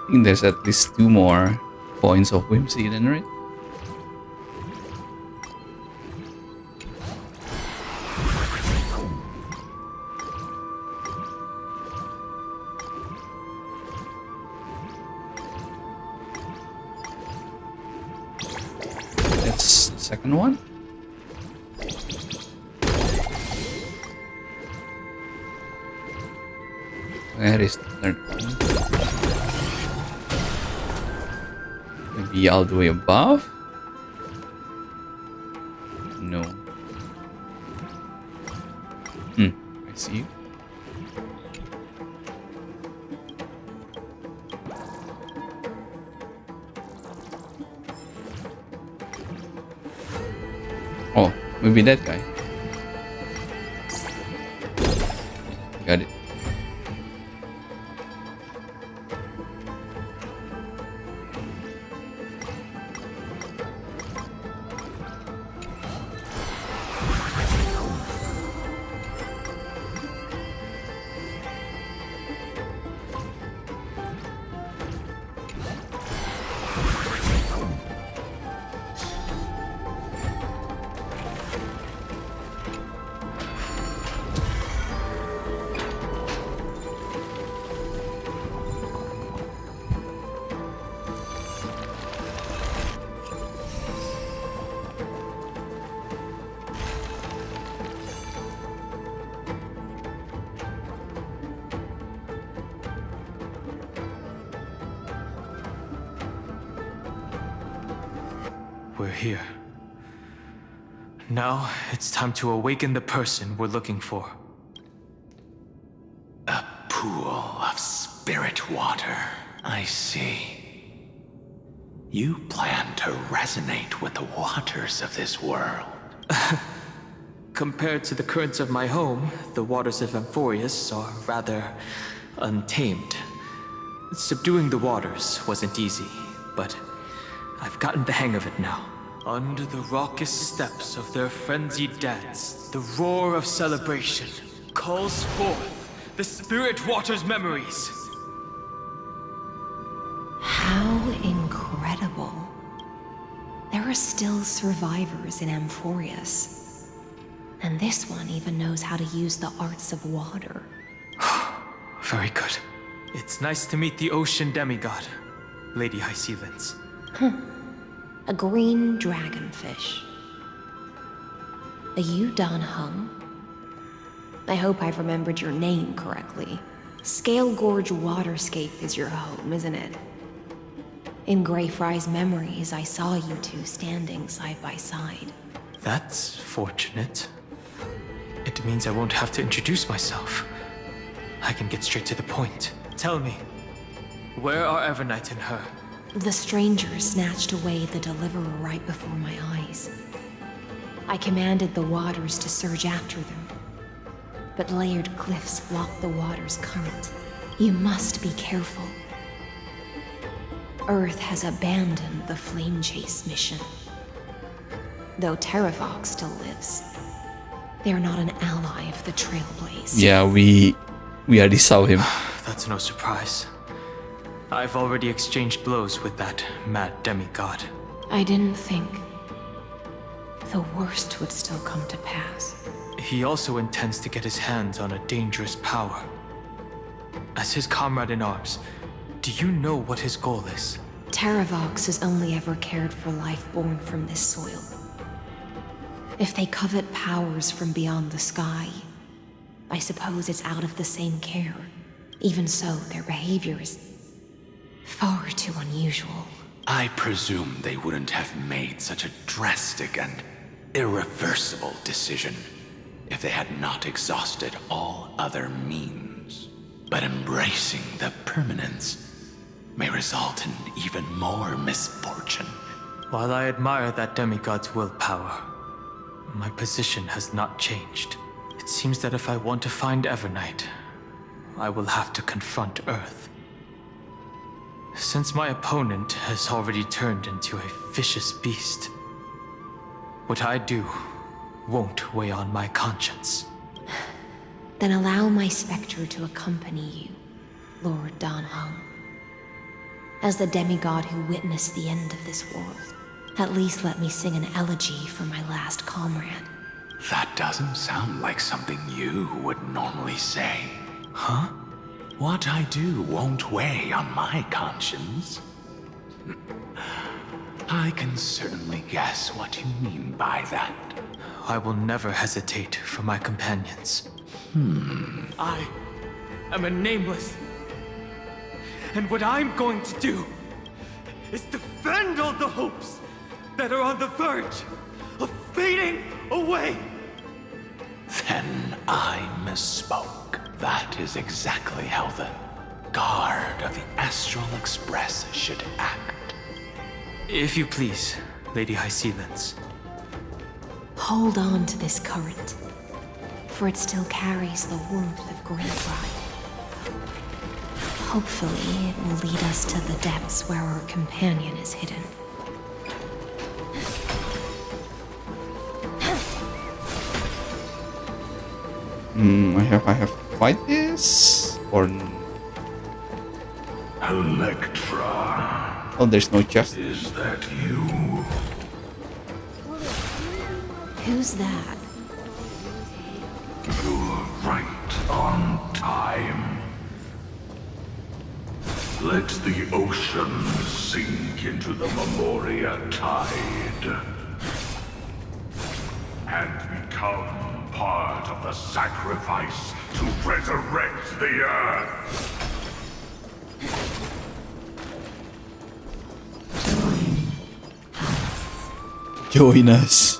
I think there's at least 2 more points of whimsy then, right? That's the second one. Where is the third one? Maybe all the way above? No. I see. Oh, maybe that guy. Got it. We're here. Now, it's time to awaken the person we're looking for. A pool of spirit water. I see. You plan to resonate with the waters of this world. Compared to the currents of my home, the waters of Amphorius are rather untamed. Subduing the waters wasn't easy, but I've gotten the hang of it now. Under the raucous steps of their frenzied dance, the roar of celebration calls forth the Spirit Water's memories. How incredible. There are still survivors in Amphorius. And this one even knows how to use the arts of water. Very good. It's nice to meet the ocean demigod, Lady Hysealence. A green dragonfish. Are you Dan Hung? I hope I've remembered your name correctly. Scale Gorge Waterscape is your home, isn't it? In Greyfry's memories, I saw you two standing side by side. That's fortunate. It means I won't have to introduce myself. I can get straight to the point. Tell me, where are Evernight and her? The stranger snatched away the deliverer right before my eyes. I commanded the waters to surge after them. But layered cliffs block the water's current. You must be careful. Earth has abandoned the Flame Chase mission. Though Terravox still lives, they're not an ally of the Trailblaze. Yeah, we already saw him. That's no surprise. I've already exchanged blows with that mad demigod. I didn't think the worst would still come to pass. He also intends to get his hands on a dangerous power. As his comrade in arms, do you know what his goal is? Terravox has only ever cared for life born from this soil. If they covet powers from beyond the sky, I suppose it's out of the same care. Even so, their behavior is far too unusual. I presume they wouldn't have made such a drastic and irreversible decision if they had not exhausted all other means. But embracing the permanence may result in even more misfortune. While I admire that demigod's willpower, my position has not changed. It seems that if I want to find Evernight, I will have to confront Earth. Since my opponent has already turned into a vicious beast, what I do won't weigh on my conscience. Then allow my specter to accompany you, Lord Dan Hung. As the demigod who witnessed the end of this world, at least let me sing an elegy for my last comrade. That doesn't sound like something you would normally say. Huh? What I do won't weigh on my conscience. I can certainly guess what you mean by that. I will never hesitate for my companions. I am a nameless. And what I'm going to do is defend all the hopes that are on the verge of fading away. Then I misspoke. That is exactly how the guard of the Astral Express should act. If you please, Lady Hysealence. Hold on to this current, for it still carries the warmth of Greyfry. Hopefully, it will lead us to the depths where our companion is hidden. I have to fight this or Electra. Oh, there's no chest. Is that you? Who's that? You're right on time. Let the ocean sink into the Memoria tide and become part of the sacrifice to resurrect the Earth. Join us.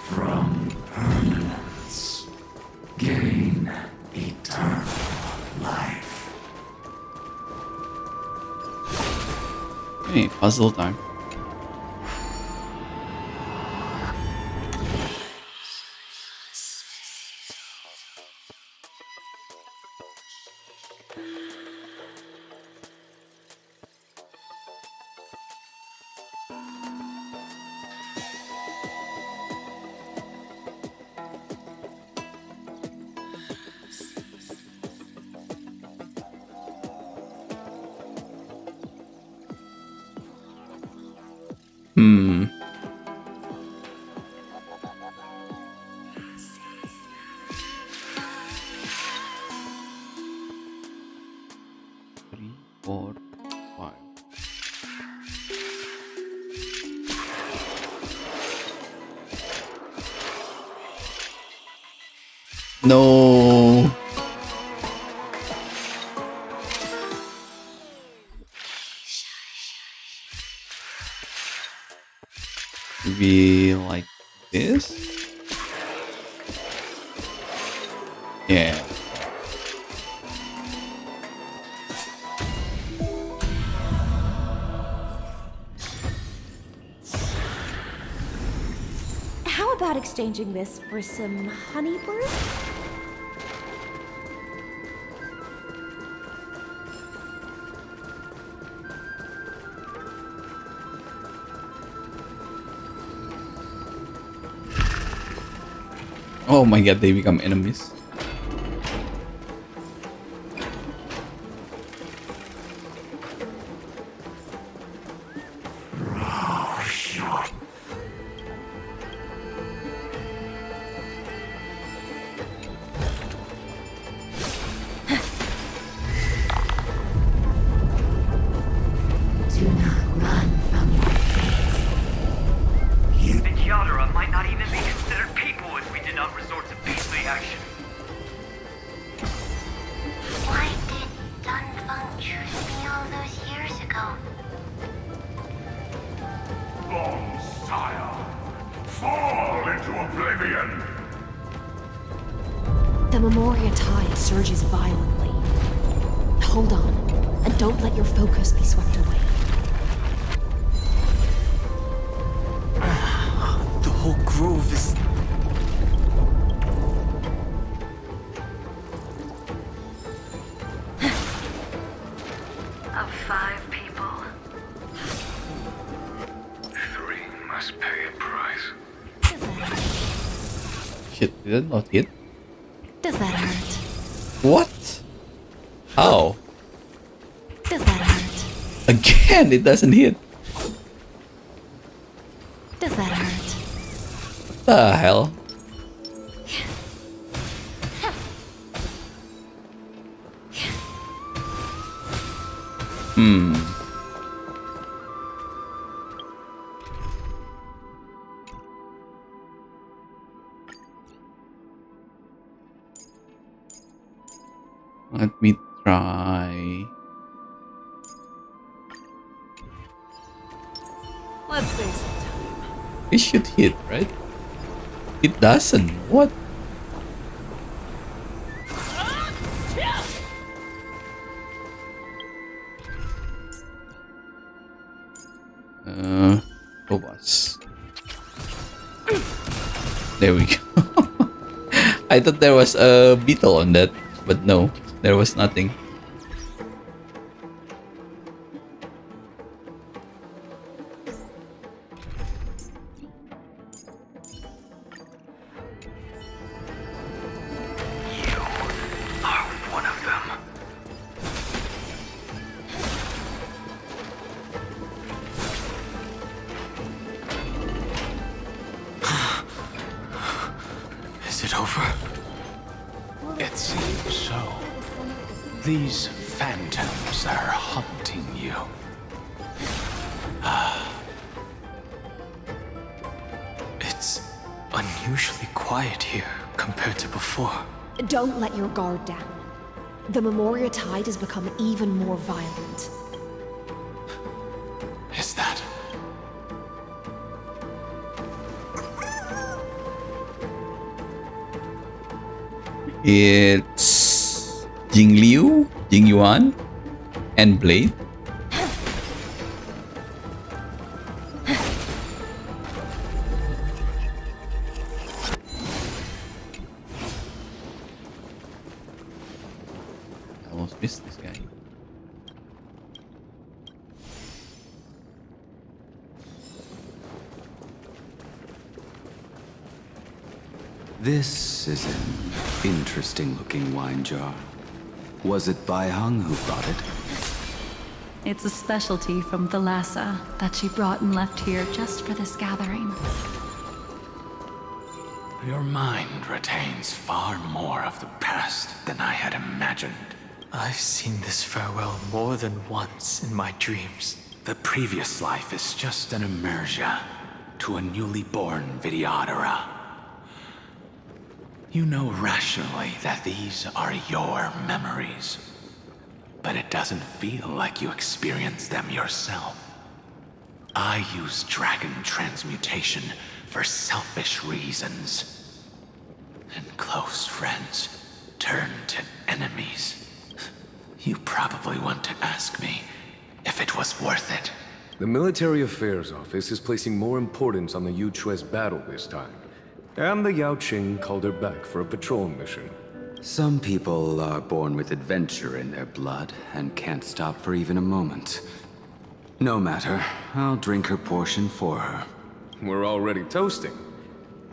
From permanence, gain eternal life. Hey, puzzle time. Hmm. Three, 4, 5. No. Maybe like this? Yeah. How about exchanging this for some honey brew? Oh my god, they become enemies. Do not run from your fate. The Yadara might not even be considered people if we did not resort to beastly action. Why did Dunfeng choose me all those years ago? Long sire, fall into oblivion! The Memoria tide surges violently. Hold on, and don't let your focus be swept away. The whole grove is... Of 5 people. 3 must pay a price. Shit, did that not hit? Does that hurt? What? How? Does that hurt? Again, it doesn't hit. Does that hurt? What the hell? Hmm. Let me try. Let's save some time. It should hit, right? It doesn't. What? Robots. There we go. I thought there was a beetle on that, but no, there was nothing. Are one of them. Is it over? It seems so. These phantoms are haunting you. It's unusually quiet here compared to before. Don't let your guard down. The Memoria tide has become even more violent. Is that? It's Jingliu, Jingyuan, and Blade. almost missed this guy. This is an interesting looking wine jar. Was it Bai Hung who brought it? It's a specialty from the Lhasa that she brought and left here just for this gathering. Your mind retains far more of the past than I had imagined. I've seen this farewell more than once in my dreams. The previous life is just an immersia to a newly born Vidyadhara. You know rationally that these are your memories, but it doesn't feel like you experienced them yourself. I use dragon transmutation for selfish reasons, and close friends turn to enemies. You probably want to ask me if it was worth it. The Military Affairs Office is placing more importance on the Yuchue's battle this time. And the Yao Qing called her back for a patrol mission. Some people are born with adventure in their blood and can't stop for even a moment. No matter, I'll drink her portion for her. We're already toasting.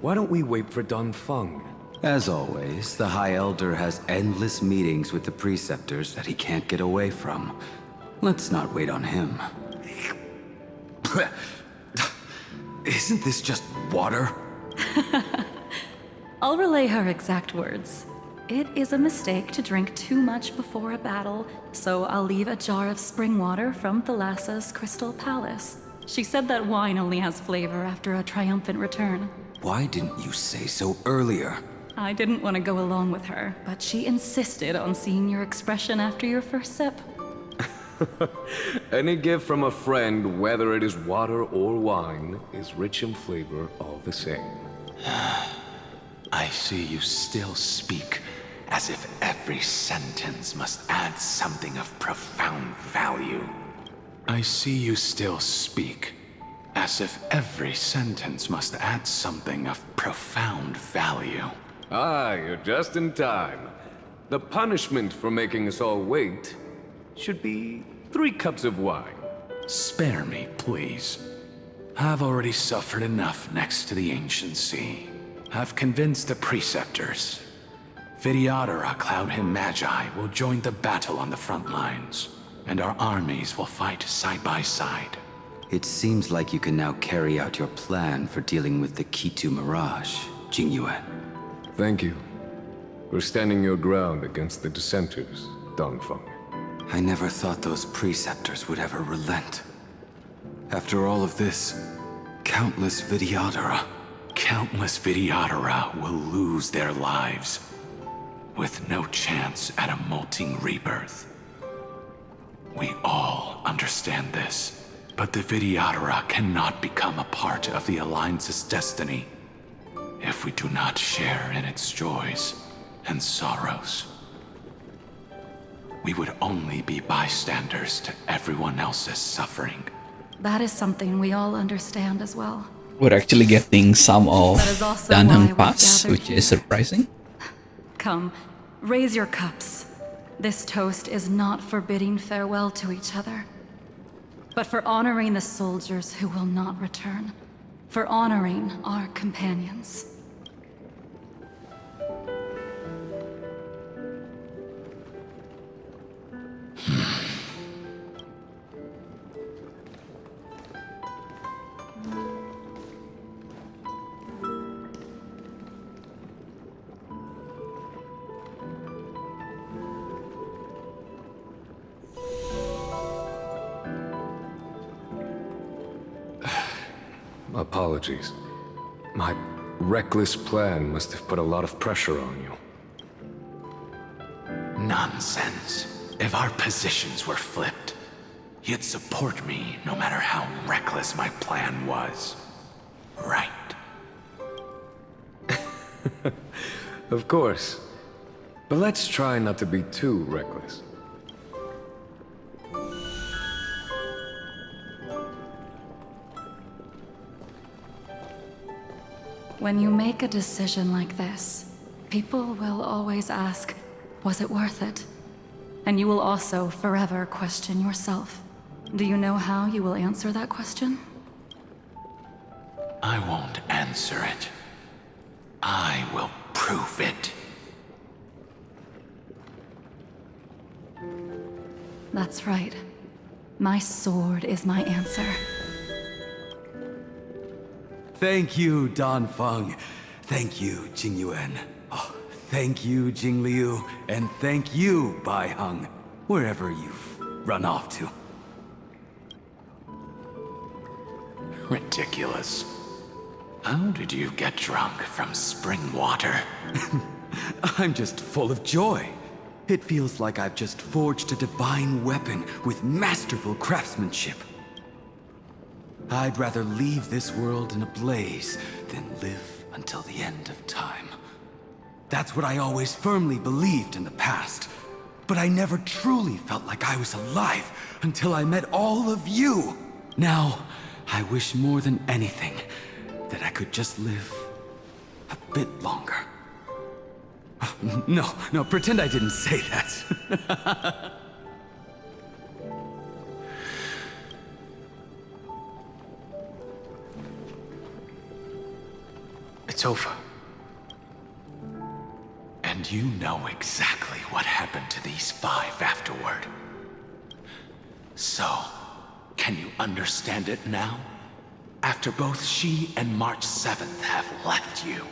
Why don't we wait for Dunfeng? As always, the High Elder has endless meetings with the Preceptors that he can't get away from. Let's not wait on him. Isn't this just water? I'll relay her exact words. It is a mistake to drink too much before a battle, so I'll leave a jar of spring water from the Thalassa's Crystal Palace. She said that wine only has flavor after a triumphant return. Why didn't you say so earlier? I didn't want to go along with her, but she insisted on seeing your expression after your first sip. Any gift from a friend, whether it is water or wine, is rich in flavor all the same. I see you still speak as if every sentence must add something of profound value. I see you still speak as if every sentence must add something of profound value. Ah, you're just in time. The punishment for making us all wait should be 3 cups of wine. Spare me, please. I've already suffered enough next to the ancient sea. I've convinced the Preceptors. Vidyadhara Cloud Him Magi will join the battle on the front lines, and our armies will fight side by side. It seems like you can now carry out your plan for dealing with the Kitu Mirage, Jingyuan. Thank you for standing your ground against the dissenters, Dongfeng. I never thought those Preceptors would ever relent. After all of this, countless Vidyadhara will lose their lives, with no chance at a molting rebirth. We all understand this, but the Vidyadhara cannot become a part of the Alliance's destiny if we do not share in its joys and sorrows. We would only be bystanders to everyone else's suffering. That is something we all understand as well. We're actually getting some of That is also Danheng why Pass, we've which gathered is surprising. Come, raise your cups. This toast is not for bidding farewell to each other, but for honoring the soldiers who will not return, for honoring our companions. Apologies. My reckless plan must have put a lot of pressure on you. Nonsense. If our positions were flipped, you'd support me no matter how reckless my plan was. Right? Of course. But let's try not to be too reckless. When you make a decision like this, people will always ask, was it worth it? And you will also forever question yourself. Do you know how you will answer that question? I won't answer it. I will prove it. That's right. My sword is my answer. Thank you, Dan Feng. Thank you, Jing Yuan. Oh, thank you, Jing Liu. And thank you, Bai Heng, wherever you've run off to. Ridiculous. How did you get drunk from spring water? I'm just full of joy. It feels like I've just forged a divine weapon with masterful craftsmanship. I'd rather leave this world in a blaze than live until the end of time. That's what I always firmly believed in the past. But I never truly felt like I was alive until I met all of you. Now, I wish more than anything that I could just live a bit longer. No, pretend I didn't say that. It's over. And you know exactly what happened to these 5 afterward. So, can you understand it now? After both she and March 7th have left you.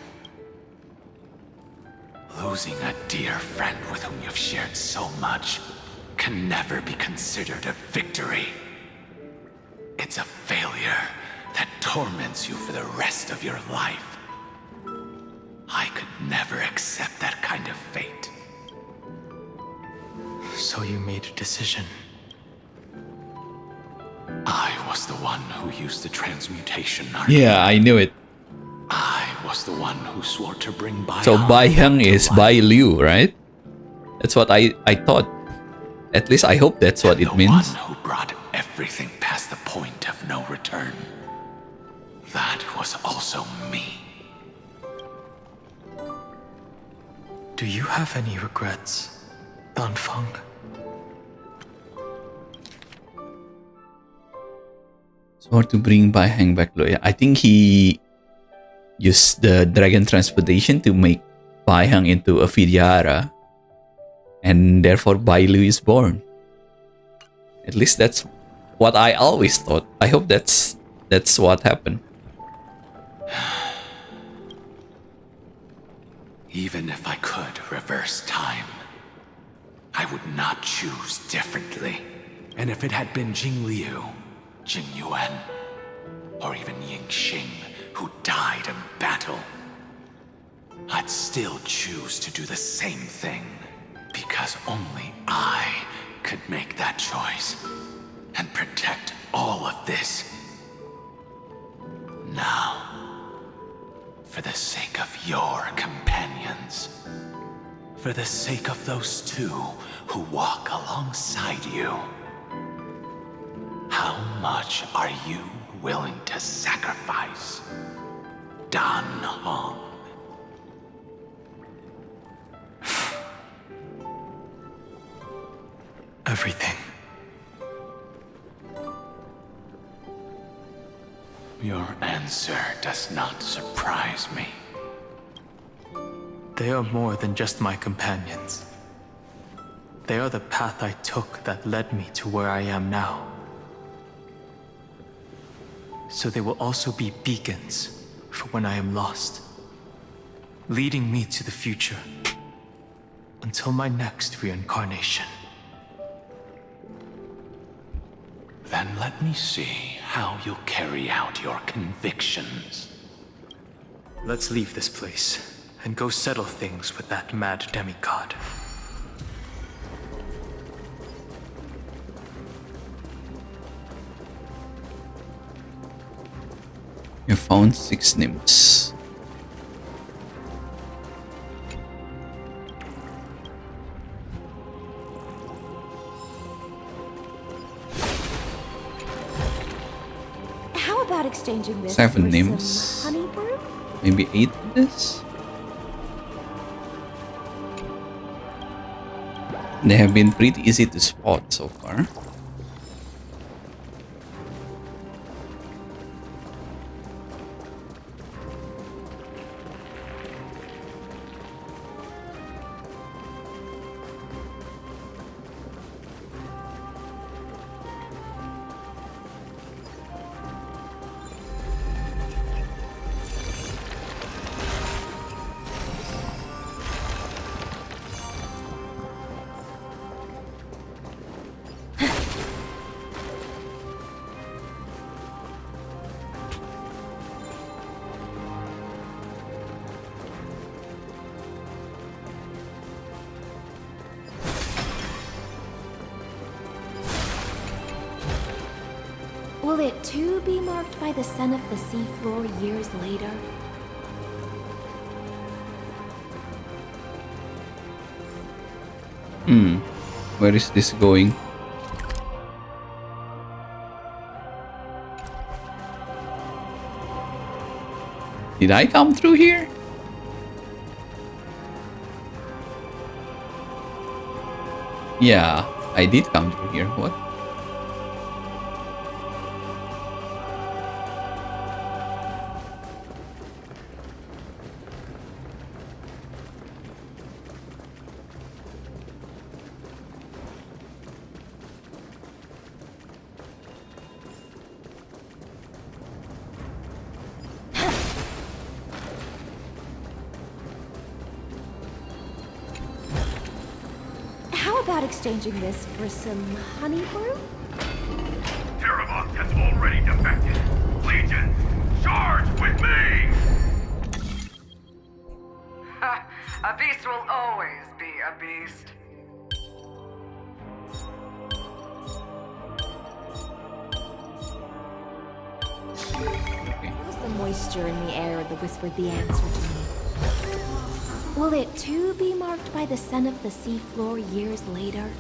Losing a dear friend with whom you've shared so much can never be considered a victory. It's a failure that torments you for the rest of your life. I could never accept that kind of fate. So you made a decision. I was the one who used the transmutation art. Yeah, I knew it. I was the one who swore to bring Bai So Heng Bai Heng to is life. Bai Liu, right? That's what I thought. At least I hope that's what it means. The one who brought everything past the point of no return. That was also me. Do you have any regrets, Dan Feng? So to bring Bai Heng back, I think he used the dragon transportation to make Bai Heng into a Vidyara, and therefore Bai Liu is born. At least that's what I always thought. I hope that's what happened. Even if I could reverse time, I would not choose differently. And if it had been Jing Liu, Jing Yuan, or even Ying Xing who died in battle, I'd still choose to do the same thing, because only I could make that choice and protect all of this. Now, for the sake of your companions, for the sake of those 2 who walk alongside you, how much are you willing to sacrifice, Dan Heng? Everything. Your answer does not surprise me. They are more than just my companions. They are the path I took that led me to where I am now. So they will also be beacons for when I am lost, leading me to the future until my next reincarnation. Then let me see how you'll carry out your convictions. Let's leave this place and go settle things with that mad demigod. You found 6 nymphs. How about exchanging this 7 for nymphs. some honey brew? Maybe 8 of this? They have been pretty easy to spot so far. Will it too be marked by the scent of the seafloor years later? Where is this going? Did I come through here? Yeah, I did come through here. What? How about exchanging this for some honey brew? Terravok has already defected. Legion, charge with me! A beast will always be a beast. It was the moisture in the air that whispered the answer to me. Will it too be marked by the scent of the seafloor years later?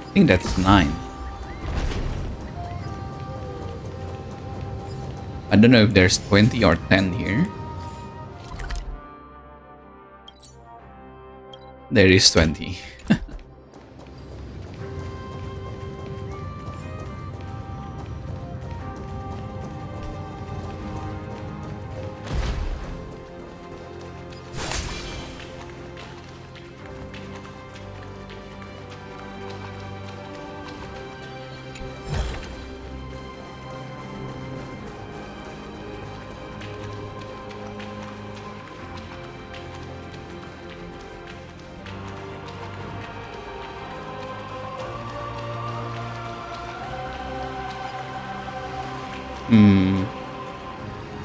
I think that's 9. I don't know if there's 20 or 10 here. There is 20.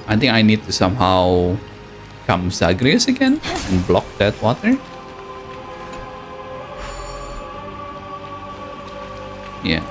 I think I need to somehow become Zagreus again and block that water. Yeah.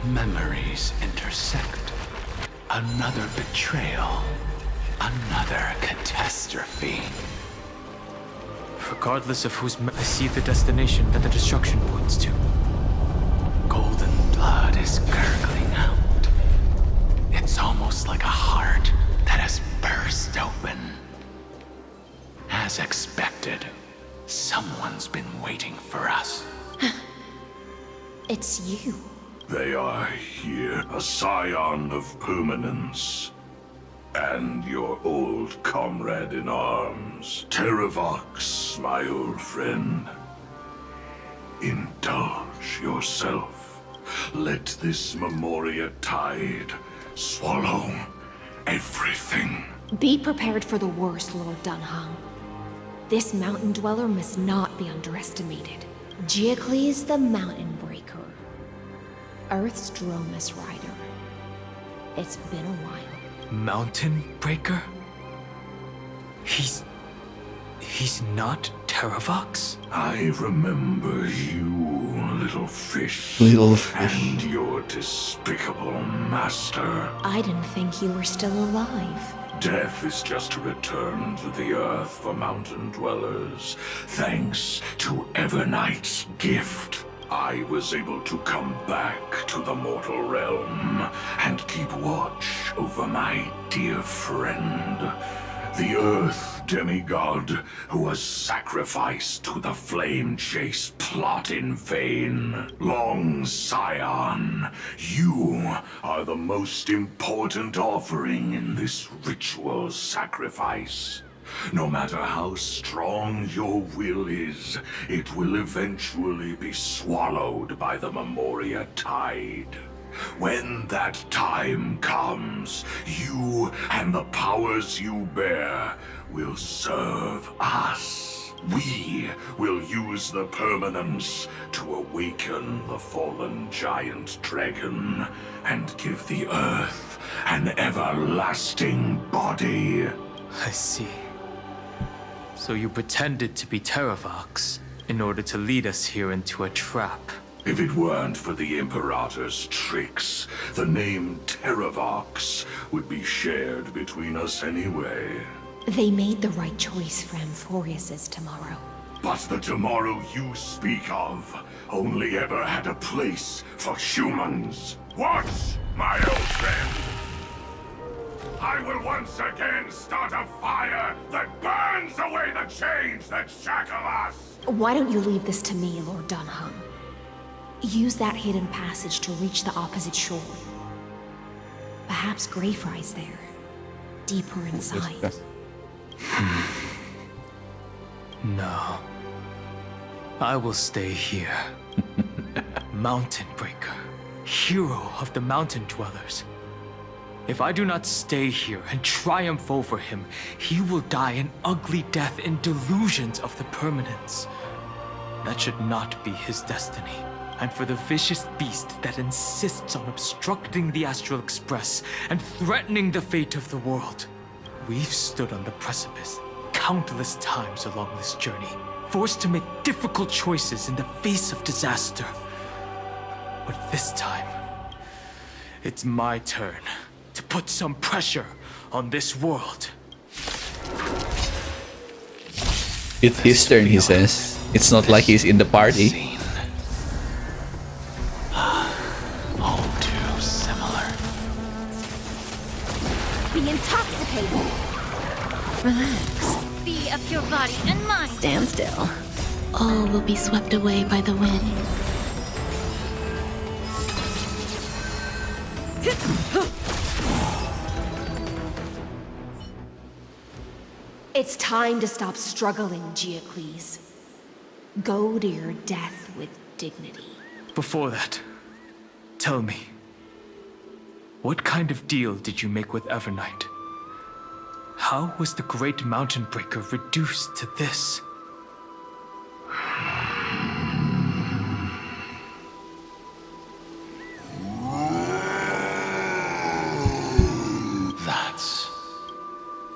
Memories intersect. Another betrayal. Another catastrophe. Regardless of I see the destination that the destruction points to. Golden blood is gurgling out. It's almost like a heart that has burst open. As expected, someone's been waiting for us. It's you. They are here, a scion of permanence. And your old comrade in arms, Terravox, my old friend. Indulge yourself. Let this Memoria tide swallow everything. Be prepared for the worst, Lord Dunhung. This mountain dweller must not be underestimated. Giacles the Mountain Breaker. Earth's Dromus Rider. It's been a while. Mountain Breaker? He's not Terravox? I remember you, little fish. Little fish. And your despicable master. I didn't think you were still alive. Death is just a return to the earth for mountain dwellers. Thanks to Evernight's gift, I was able to come back to the mortal realm and keep watch over my dear friend, the Earth demigod who was sacrificed to the flame chase plot in vain. Long Scion, you are the most important offering in this ritual sacrifice. No matter how strong your will is, it will eventually be swallowed by the Memoria tide. When that time comes, you and the powers you bear will serve us. We will use the permanence to awaken the fallen giant dragon and give the earth an everlasting body. I see. So you pretended to be Terravox in order to lead us here into a trap. If it weren't for the Imperator's tricks, the name Terravox would be shared between us anyway. They made the right choice for Amphorius's tomorrow. But the tomorrow you speak of only ever had a place for humans. Watch, my old friend! I will once again start a fire that burns away the chains that shackle us! Why don't you leave this to me, Lord Dunham? Use that hidden passage to reach the opposite shore. Perhaps Greyfry's there, deeper inside. No. I will stay here. Mountain Breaker, hero of the mountain dwellers. If I do not stay here and triumph over him, he will die an ugly death in delusions of the permanence. That should not be his destiny. And for the vicious beast that insists on obstructing the Astral Express and threatening the fate of the world. We've stood on the precipice countless times along this journey, forced to make difficult choices in the face of disaster. But this time, it's my turn to put some pressure on this world. It's his turn, he says. It's not like he's in the party. All too similar. Be intoxicated. Relax. Be of your body and mind. Stand still. All will be swept away by the wind. It's time to stop struggling, Giacles. Go to your death with dignity. Before that, tell me, what kind of deal did you make with Evernight? How was the Great Mountain Breaker reduced to this? That's...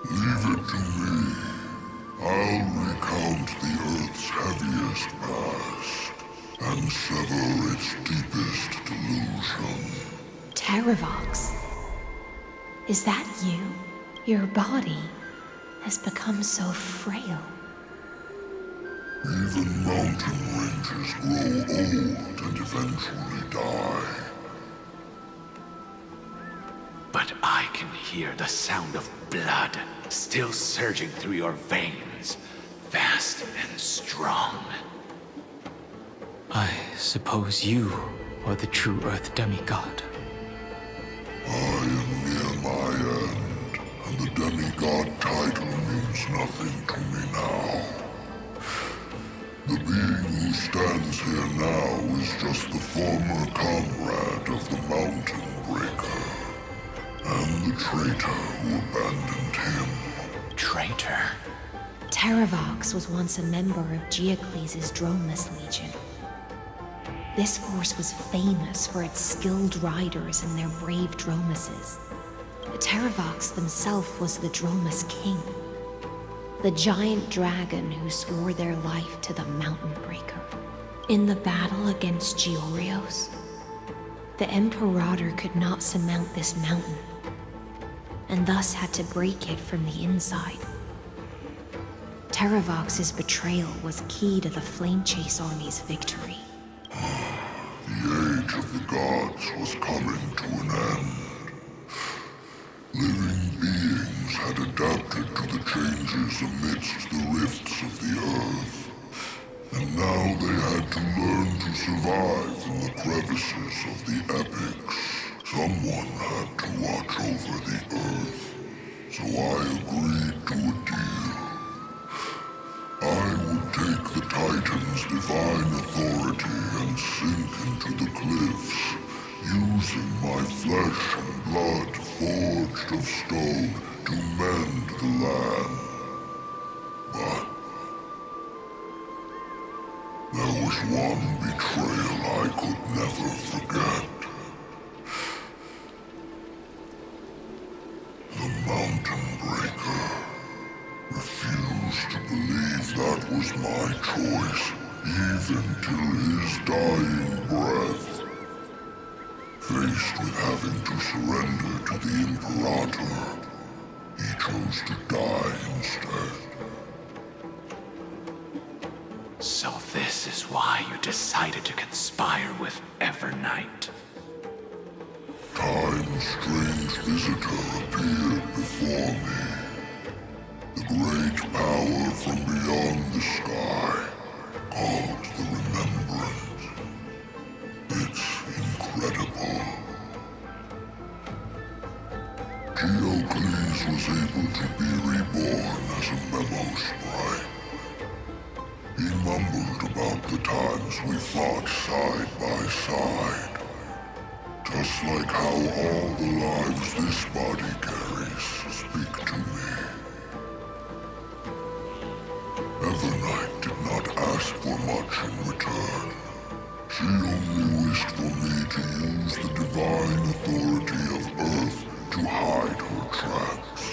Leave it to me. I'll recount the Earth's heaviest past and sever its deepest delusion. Terravox? Is that you? Your body has become so frail. Even mountain ranges grow old and eventually die. But I can hear the sound of blood still surging through your veins, fast and strong. I suppose you are the true Earth demigod. I am near my end, and the demigod title means nothing to me now. The being who stands here now is just the former comrade of the Mountain Breaker, and the traitor who abandoned him. Traitor? Terravox was once a member of Giacles' Dromus Legion. This force was famous for its skilled riders and their brave dromuses. Terravox himself was the Dromus king, the giant dragon who swore their life to the Mountain Breaker. In the battle against Georios, the Imperator could not surmount this mountain, and thus had to break it from the inside. Terravox's betrayal was key to the Flame Chase army's victory. The age of the gods was coming to an end. Living beings had adapted to the changes amidst the rifts of the earth, and now they had to learn to survive in the crevices of the epics. Someone had to watch over the earth, so I agreed to a deal. I would take the Titan's divine authority and sink into the cliffs, using my flesh and blood forged of stone to mend the land. But there was one betrayal I could never forget. The Mountain Breaker refused to believe that was my choice, even till his dying breath. Faced with having to surrender to the Imperator, he chose to die instead. So this is why you decided to conspire with Evernight. Time's strange visitor appeared before me. The great power from beyond the sky, called the Remembrance. It's incredible. Geocles was able to be reborn as a memo sprite. He mumbled about the times we fought side by side. Just like how all the lives this body carries speak to me. Evernight did not ask for much in return. She only wished for me to use the divine authority of Earth to hide her tracks.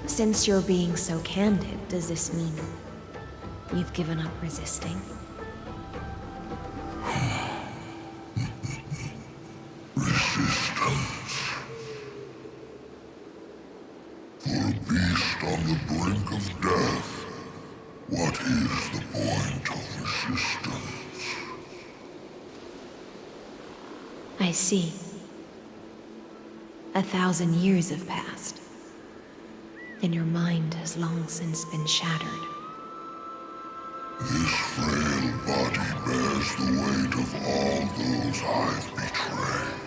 Since you're being so candid, does this mean you've given up resisting? Resistance. For a beast on the brink of death, what is the point of resistance? I see. 1,000 years have passed, and your mind has long since been shattered. This frail body bears the weight of all those I've betrayed.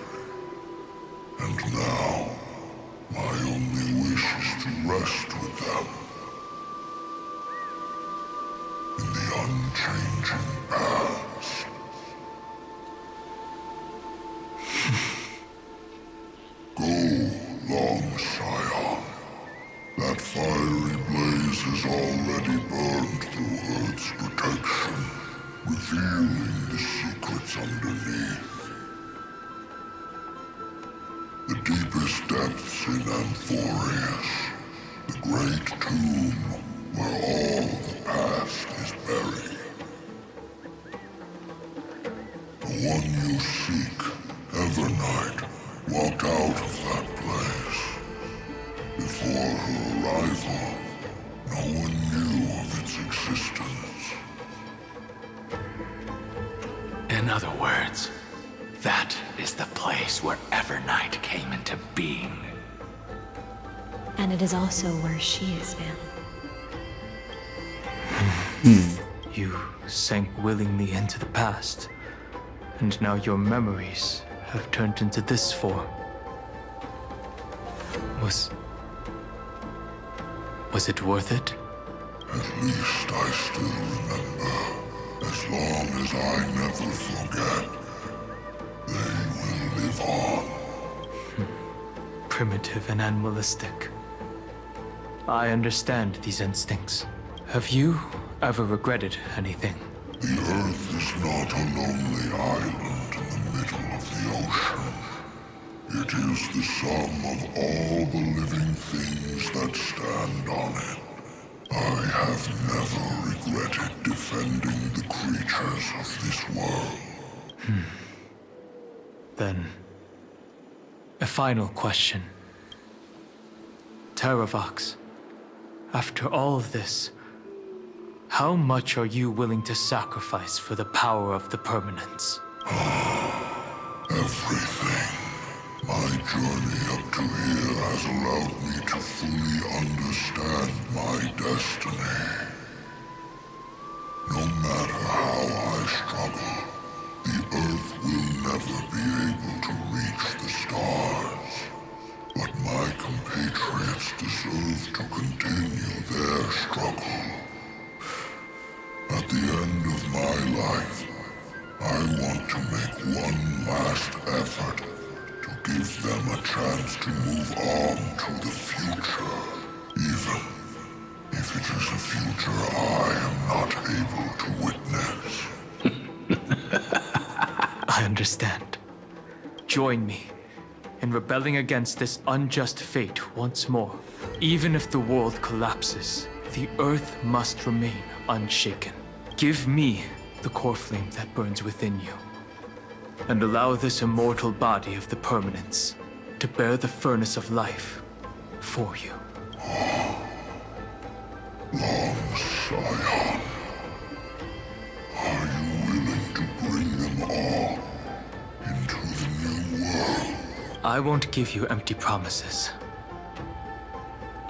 And now, my only wish is to rest with them. In the unchanging past. Go, long Scion. That fiery blaze has already burned through Earth's protection, revealing the secrets underneath. The deepest depths in Amphorius, the great tomb where all the past is buried. The one you seek, Evernight, walked out of that place. Before her arrival, no one knew of its existence. In other words, that is the place where Evernight came into being. And it is also where she is now. You sank willingly into the past, and now your memories have turned into this form. Was it worth it? At least I still remember. As long as I never forget, they will live on. Primitive and animalistic. I understand these instincts. Have you ever regretted anything? The Earth is not a lonely island in the middle of the ocean. It is the sum of all the living things that stand on it. I have never regretted defending the creatures of this world. Then, a final question. Terravox, after all of this, how much are you willing to sacrifice for the power of the Permanence? Everything. My journey up to here has allowed me to fully understand my destiny. No matter how I struggle, the Earth will never be able to reach the stars. But my compatriots deserve to continue their struggle. At the end of my life, I want to make one last effort to give them a chance to move on to the future, even if it is a future I am not able to witness. I understand. Join me in rebelling against this unjust fate once more. Even if the world collapses, the Earth must remain unshaken. Give me the core flame that burns within you, and allow this immortal body of the Permanence to bear the furnace of life for you. Long Scion, are you willing to bring them all into the new world? I won't give you empty promises.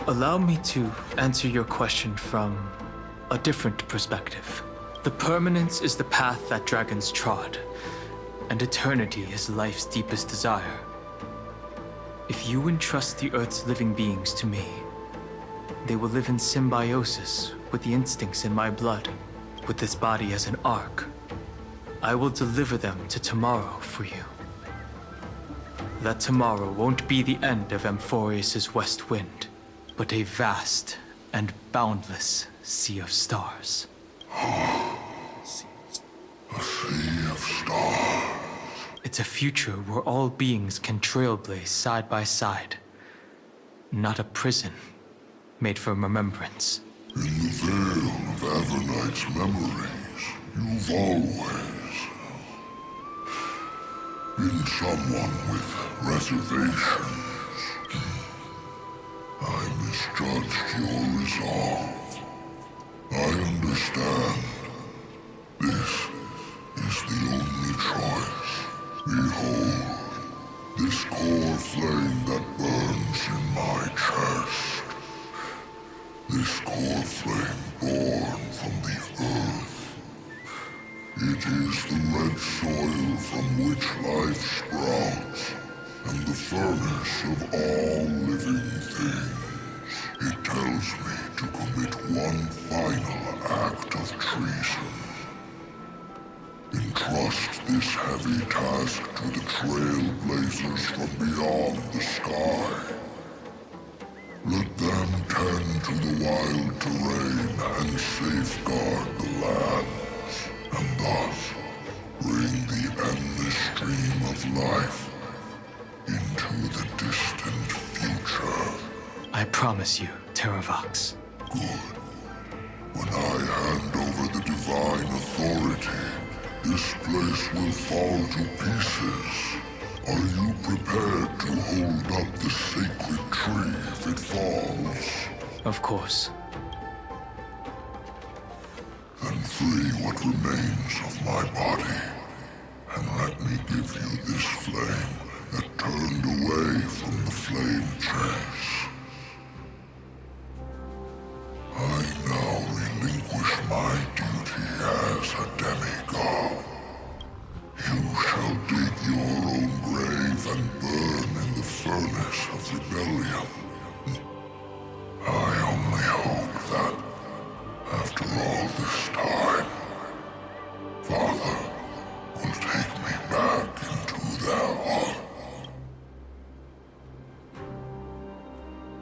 Allow me to answer your question from a different perspective. The Permanence is the path that dragons trod, and eternity is life's deepest desire. If you entrust the Earth's living beings to me, they will live in symbiosis with the instincts in my blood, with this body as an ark. I will deliver them to tomorrow for you. That tomorrow won't be the end of Amphorius's west wind, but a vast and boundless sea of stars. A sea of stars. It's a future where all beings can trailblaze side by side. Not a prison made for remembrance. In the veil of Avernight's memories, you've always been someone with reservations. I misjudged your resolve. I understand. This is the only choice. Behold, this core flame that burns in my chest. This core flame born from the earth. It is the red soil from which life sprouts, and the furnace of all living things. It tells me to commit one final act of treason. Entrust this heavy task to the trailblazers from beyond the sky. Let them tend to the wild terrain and safeguard the lands, and thus bring the endless stream of life into the distant future. I promise you, Terravox. Good. When I hand over the divine authority, this place will fall to pieces. Are you prepared to hold up the sacred tree if it falls? Of course. Then free what remains of my body, and let me give you this flame that turned away from the flame chase. I now relinquish my duty as a demigod. You shall dig your own grave and burn in the furnace of rebellion. I only hope that, after all this time, Father will take me back into their heart.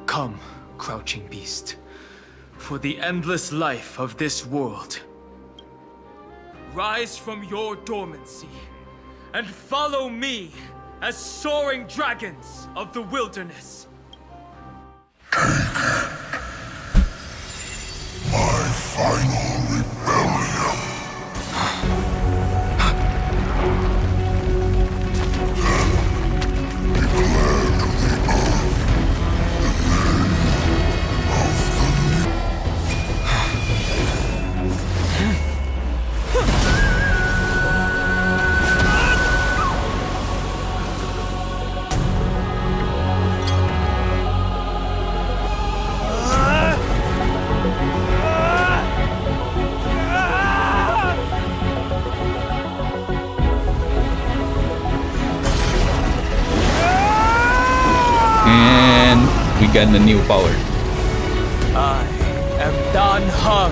Come, crouching beast, for the endless life of this world. rise from your dormancy and follow me as soaring dragons of the wilderness. My final rebellion. And we got the new power. I am Dan Heng,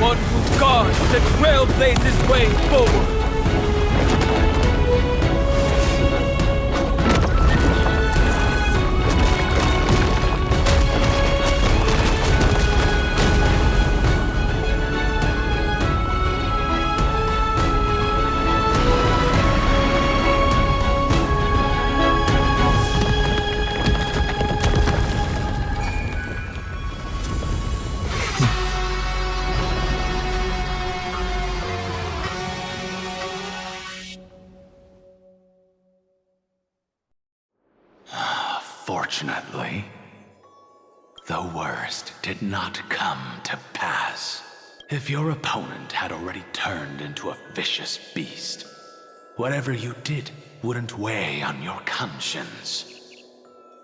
one who guards the trailblazes' way forward. Fortunately, the worst did not come to pass. If your opponent had already turned into a vicious beast, whatever you did wouldn't weigh on your conscience.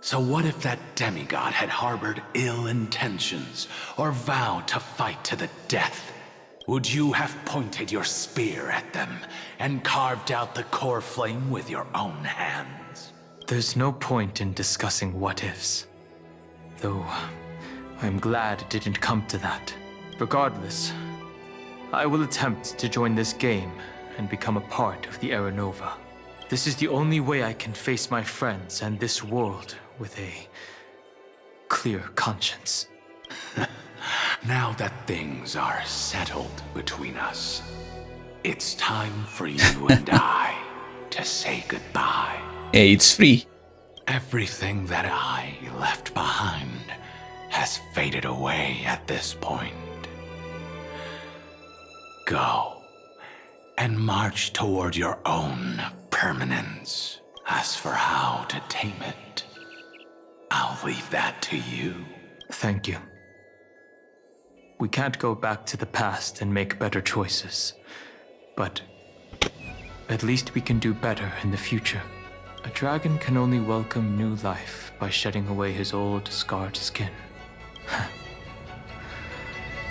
So what if that demigod had harbored ill intentions or vowed to fight to the death? Would you have pointed your spear at them and carved out the core flame with your own hands? There's no point in discussing what-ifs. Though, I'm glad it didn't come to that. Regardless, I will attempt to join this game and become a part of the Era Nova. This is the only way I can face my friends and this world with a clear conscience. Now that things are settled between us, it's time for you and I to say goodbye. Hey, it's free. Everything that I left behind has faded away at this point. Go and march toward your own permanence. As for how to tame it, I'll leave that to you. Thank you. We can't go back to the past and make better choices, but at least we can do better in the future. A dragon can only welcome new life by shedding away his old, scarred skin.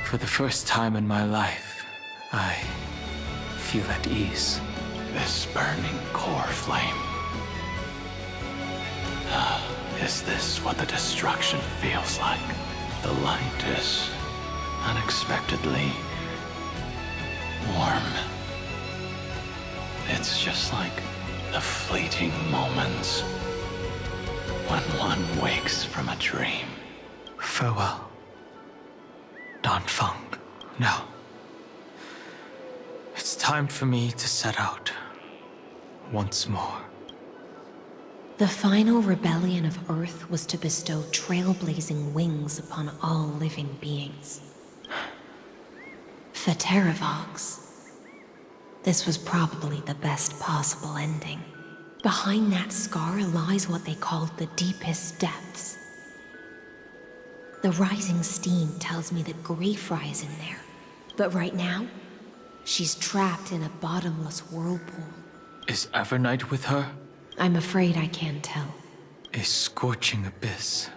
For the first time in my life, I feel at ease. This burning core flame. Is this what the destruction feels like? The light is unexpectedly warm. It's just like the fleeting moments when one wakes from a dream. Farewell, Danfeng. Now, it's time for me to set out once more. The final rebellion of Earth was to bestow trailblazing wings upon all living beings. For Terravox, this was probably the best possible ending. Behind that scar lies what they called the deepest depths. The rising steam tells me that Greyfry is in there. But right now, she's trapped in a bottomless whirlpool. Is Evernight with her? I'm afraid I can't tell. A scorching abyss.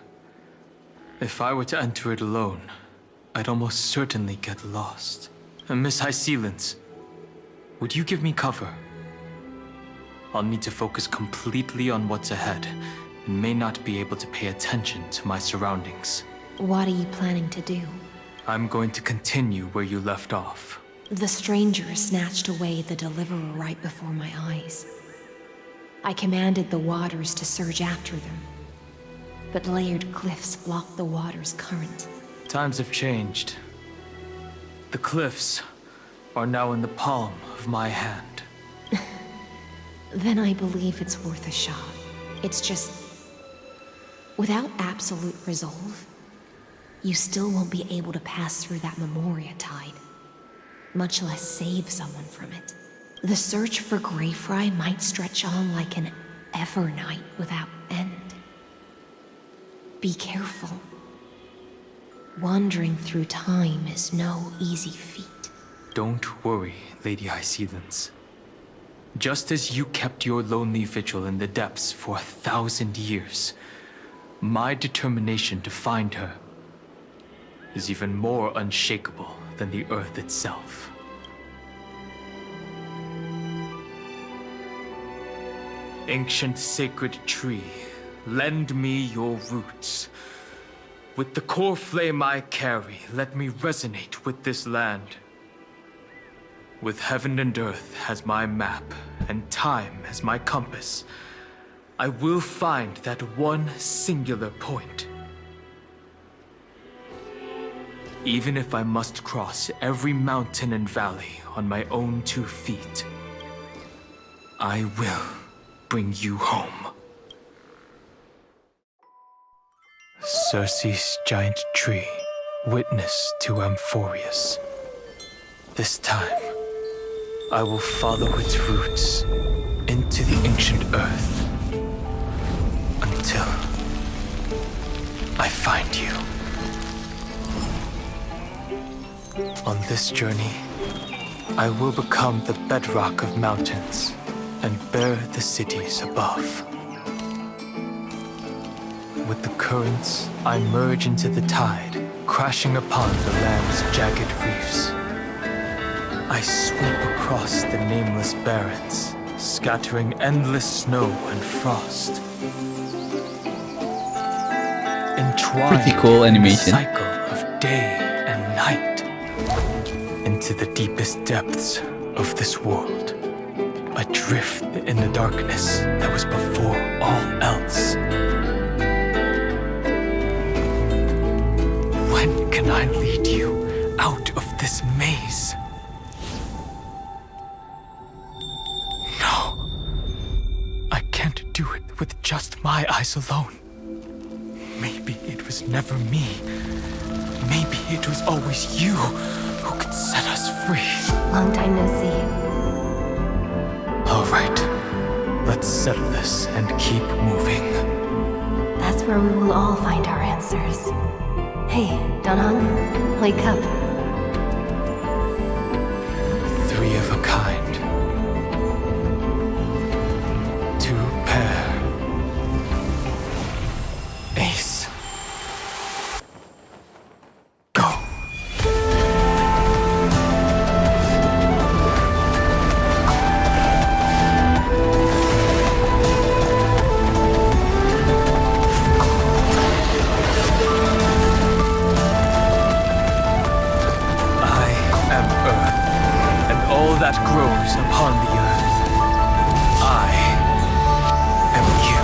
If I were to enter it alone, I'd almost certainly get lost. And Miss High Sealants, would you give me cover? I'll need to focus completely on what's ahead, and may not be able to pay attention to my surroundings. What are you planning to do? I'm going to continue where you left off. The stranger snatched away the deliverer right before my eyes. I commanded the waters to surge after them, but layered cliffs blocked the water's current. Times have changed. The cliffs are now in the palm of my hand. Then I believe it's worth a shot. It's just... without absolute resolve, you still won't be able to pass through that Memoria tide, much less save someone from it. The search for Greyfry might stretch on like an evernight without end. Be careful. Wandering through time is no easy feat. Don't worry, Lady Hyacinths. Just as you kept your lonely vigil in the depths for 1,000 years, my determination to find her is even more unshakable than the earth itself. Ancient sacred tree, lend me your roots. With the core flame I carry, let me resonate with this land. With heaven and earth as my map, and time as my compass, I will find that one singular point. Even if I must cross every mountain and valley on my own 2 feet, I will bring you home. Circe's giant tree, witness to Amphorius. This time, I will follow its roots into the ancient earth until I find you. On this journey, I will become the bedrock of mountains and bear the cities above. With the currents, I merge into the tide, crashing upon the land's jagged reefs. I sweep across the nameless barrens, scattering endless snow and frost. Entwined Pretty cool in the animation. cycle of day and night. Into the deepest depths of this world. Adrift in the darkness that was before all else. When can I lead you out of this maze? No. I can't do it with just my eyes alone. Maybe it was never me. Maybe it was always you who could set us free. Long time no see. All right. Let's settle this and keep moving. That's where we will all find our answers. Hey, Danhong, wake up. 3 of a kind. 2 pair. Ace. Go. That grows upon the earth. I am you.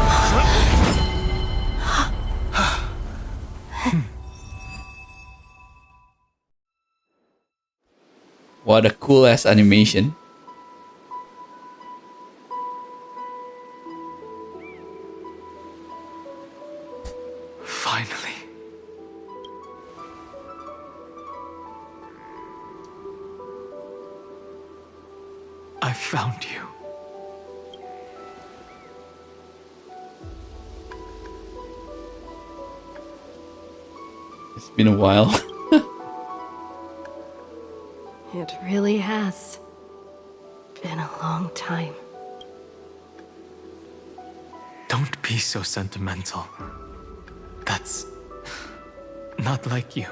What a cool ass animation. Finally. I found you. It's been a while. It really has been a long time. Don't be so sentimental. That's not like you.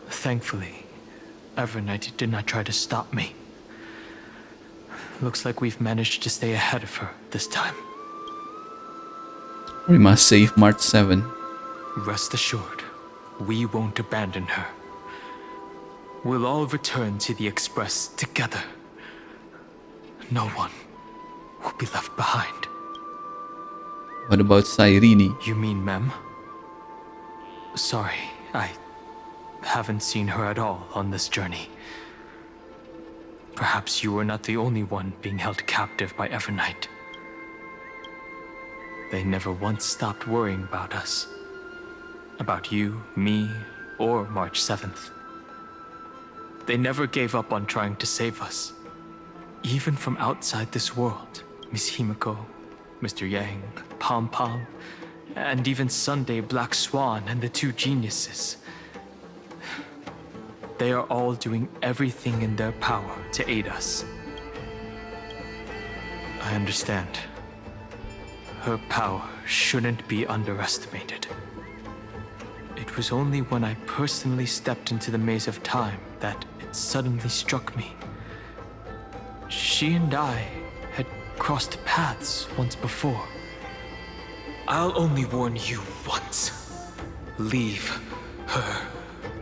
Thankfully, Evernight did not try to stop me. Looks like we've managed to stay ahead of her this time. We must save March 7. Rest assured, we won't abandon her. We'll all return to the Express together. No one will be left behind. What about Cyrene? You mean Mem? Sorry, I haven't seen her at all on this journey. Perhaps you were not the only one being held captive by Evernight. They never once stopped worrying about us. About you, me, or March 7th. They never gave up on trying to save us. Even from outside this world. Miss Himiko, Mr. Yang, Pom Pom, and even Sunday Black Swan and the two geniuses. They are all doing everything in their power to aid us. I understand. Her power shouldn't be underestimated. It was only when I personally stepped into the maze of time that it suddenly struck me. She and I had crossed paths once before. I'll only warn you once. Leave her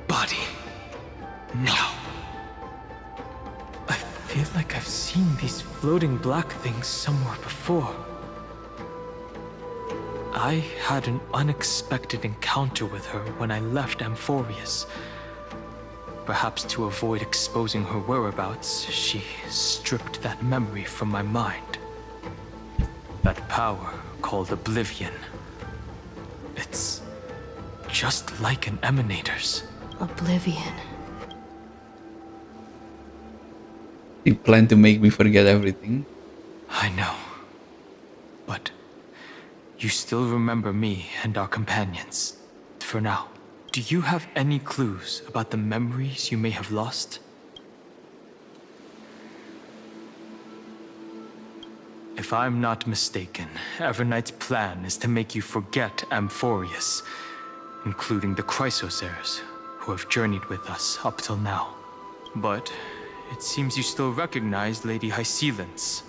body. Now. I feel like I've seen these floating black things somewhere before. I had an unexpected encounter with her when I left Amphorius. Perhaps to avoid exposing her whereabouts, she stripped that memory from my mind. That power called Oblivion. It's just like an Emanator's. Oblivion. You plan to make me forget everything? I know. But you still remember me and our companions, for now. Do you have any clues about the memories you may have lost? If I'm not mistaken, Evernight's plan is to make you forget Amphorius, including the Chrysosaurs, who have journeyed with us up till now. But it seems you still recognize Lady Hycelens.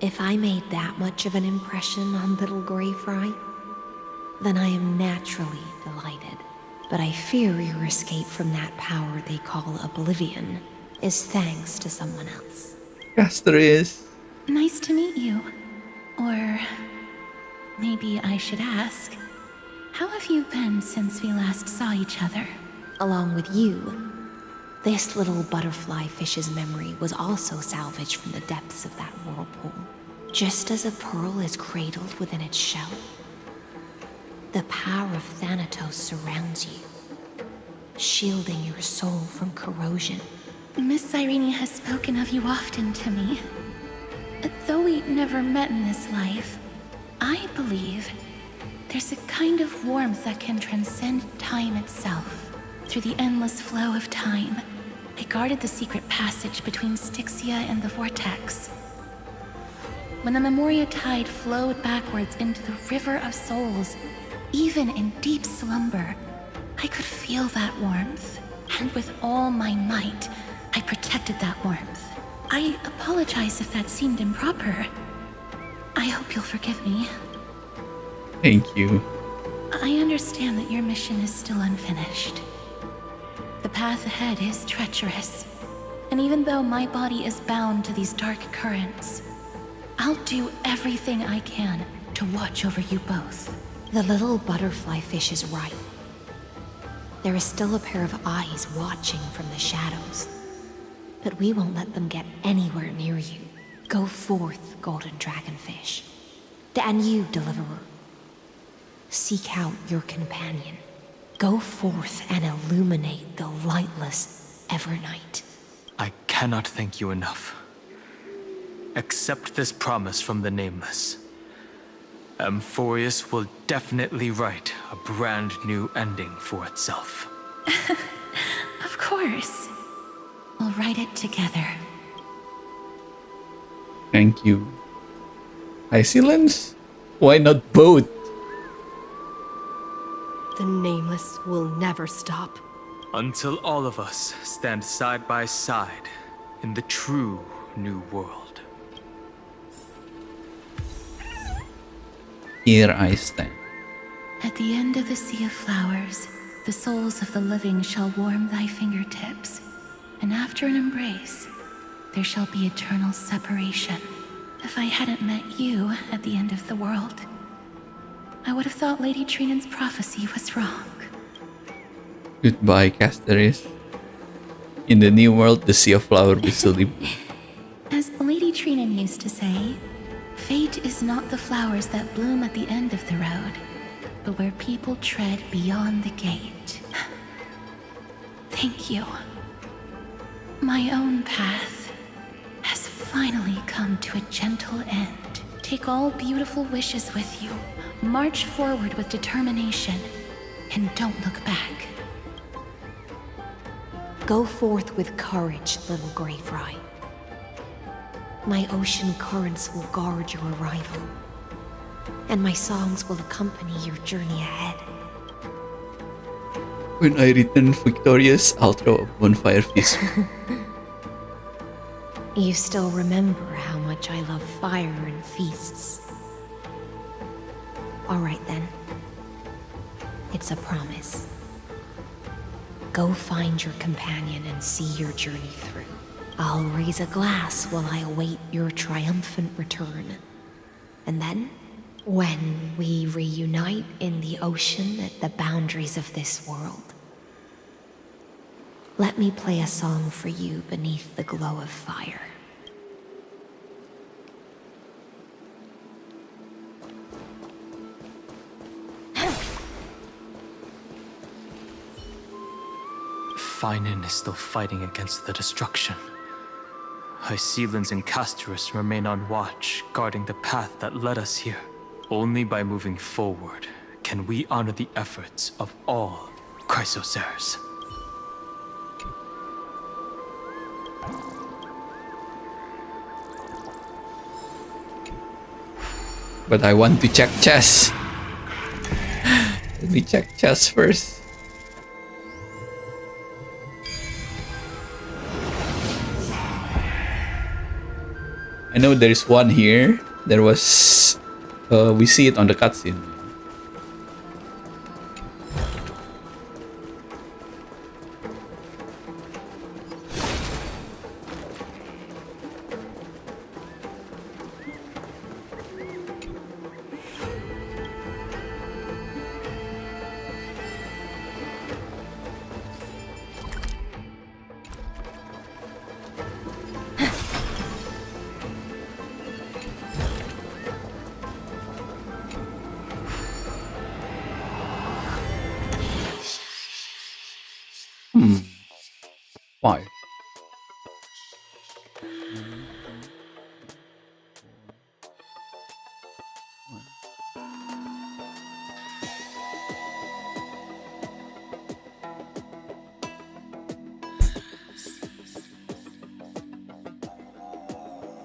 If I made that much of an impression on little Greyfry, then I am naturally delighted. But I fear your escape from that power they call Oblivion is thanks to someone else. Castorius. Nice to meet you. Or maybe I should ask, how have you been since we last saw each other? Along with you, this little butterfly fish's memory was also salvaged from the depths of that whirlpool. Just as a pearl is cradled within its shell, the power of Thanatos surrounds you, shielding your soul from corrosion. Miss Irene has spoken of you often to me. Though we never met in this life, I believe there's a kind of warmth that can transcend time itself. Through the endless flow of time, I guarded the secret passage between Styxia and the Vortex. When the Memoria tide flowed backwards into the River of Souls, even in deep slumber, I could feel that warmth, and with all my might, I protected that warmth. I apologize if that seemed improper. I hope you'll forgive me. Thank you. I understand that your mission is still unfinished. The path ahead is treacherous, and even though my body is bound to these dark currents, I'll do everything I can to watch over you both. The little butterfly fish is right. There is still a pair of eyes watching from the shadows. But we won't let them get anywhere near you. Go forth, golden dragonfish. And you, deliverer. Seek out your companion. Go forth and illuminate the lightless Evernight. I cannot thank you enough. Accept this promise from the Nameless. Amphorius will definitely write a brand new ending for itself. Of course. We'll write it together. Thank you. Hycelens? Why not both? The Nameless will never stop. Until all of us stand side by side in the true new world. Here I stand. At the end of the sea of flowers, the souls of the living shall warm thy fingertips, and after an embrace, there shall be eternal separation. If I hadn't met you at the end of the world, I would have thought Lady Trinan's prophecy was wrong. Goodbye, Castaris. In the new world, the sea of flower will still be. As Lady Trinan used to say, fate is not the flowers that bloom at the end of the road, but where people tread beyond the gate. Thank you. My own path has finally come to a gentle end. Take all beautiful wishes with you. March forward with determination, and don't look back. Go forth with courage, little Graveri. My ocean currents will guard your arrival, and my songs will accompany your journey ahead. When I return victorious, I'll throw a bonfire feast. You still remember how much I love fire and feasts. All right then. It's a promise. Go find your companion and see your journey through. I'll raise a glass while I await your triumphant return. And then, when we reunite in the ocean at the boundaries of this world, let me play a song for you beneath the glow of fire. Finan is still fighting against the destruction. Hycelins and Castorus remain on watch, guarding the path that led us here. Only by moving forward can we honor the efforts of all Chrysosers. But I want to check chess. Let me check chess first. I know there's one here. There was... we see it on the cutscene. Why?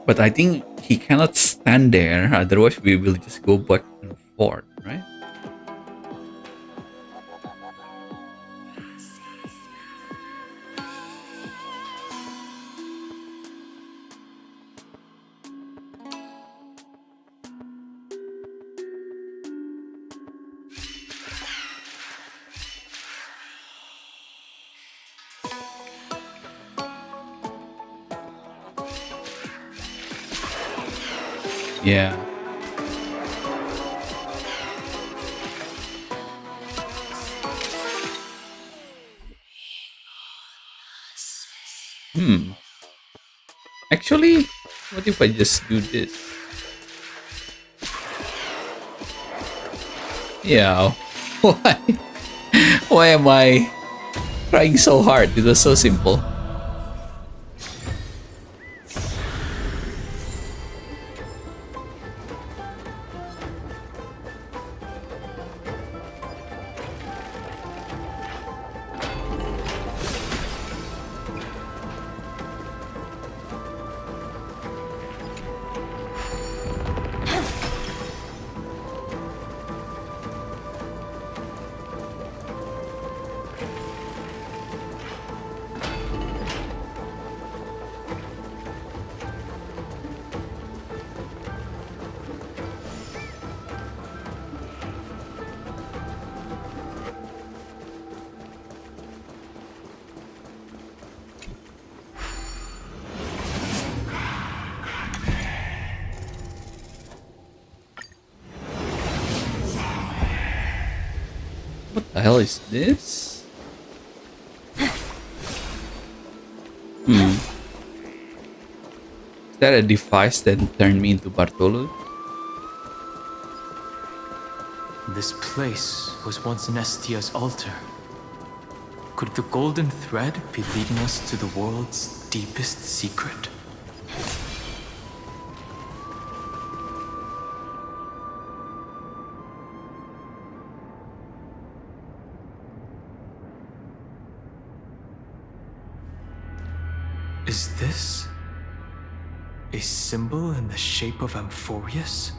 But I think he cannot stand there, otherwise we will just go back and forth, right? Yeah. Actually, what if I just do this? Yeah. Why? Why am I trying so hard? It was so simple. What the hell is this? Is that a device that turned me into Bartolo? This place was once Nestia's altar. Could the golden thread be leading us to the world's deepest secret? Is this a symbol in the shape of Amphorius?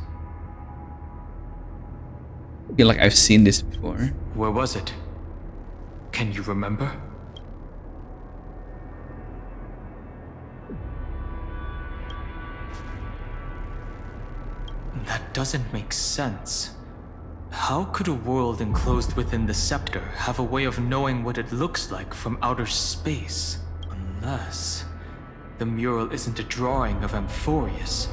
I feel like I've seen this before. Where was it? Can you remember? That doesn't make sense. How could a world enclosed within the scepter have a way of knowing what it looks like from outer space? Unless the mural isn't a drawing of Amphorius,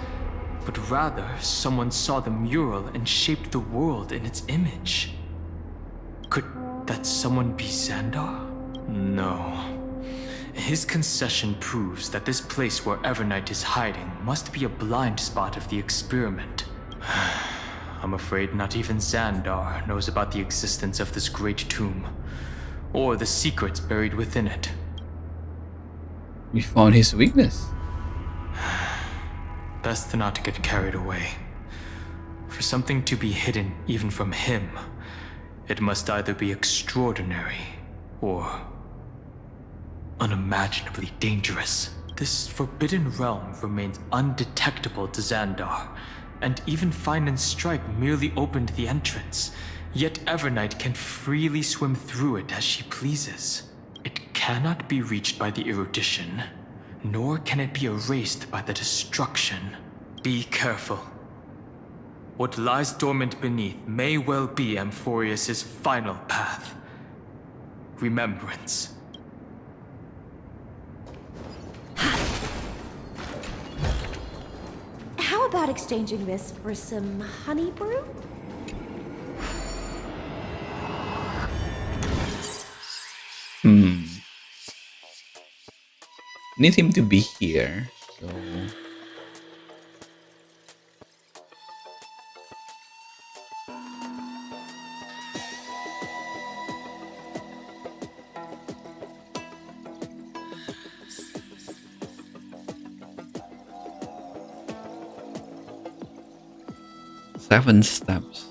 but rather someone saw the mural and shaped the world in its image. Could that someone be Xandar? No. His concession proves that this place where Evernight is hiding must be a blind spot of the experiment. I'm afraid not even Xandar knows about the existence of this great tomb, or the secrets buried within it. We found his weakness. Best not to get carried away. For something to be hidden even from him, it must either be extraordinary or unimaginably dangerous. This forbidden realm remains undetectable to Xandar, and even Find and Strike merely opened the entrance, yet Evernight can freely swim through it as she pleases. It cannot be reached by the erudition, nor can it be erased by the destruction. Be careful. What lies dormant beneath may well be Amphorius' final path. Remembrance. How about exchanging this for some honey brew? Need him to be here, so... Seven steps.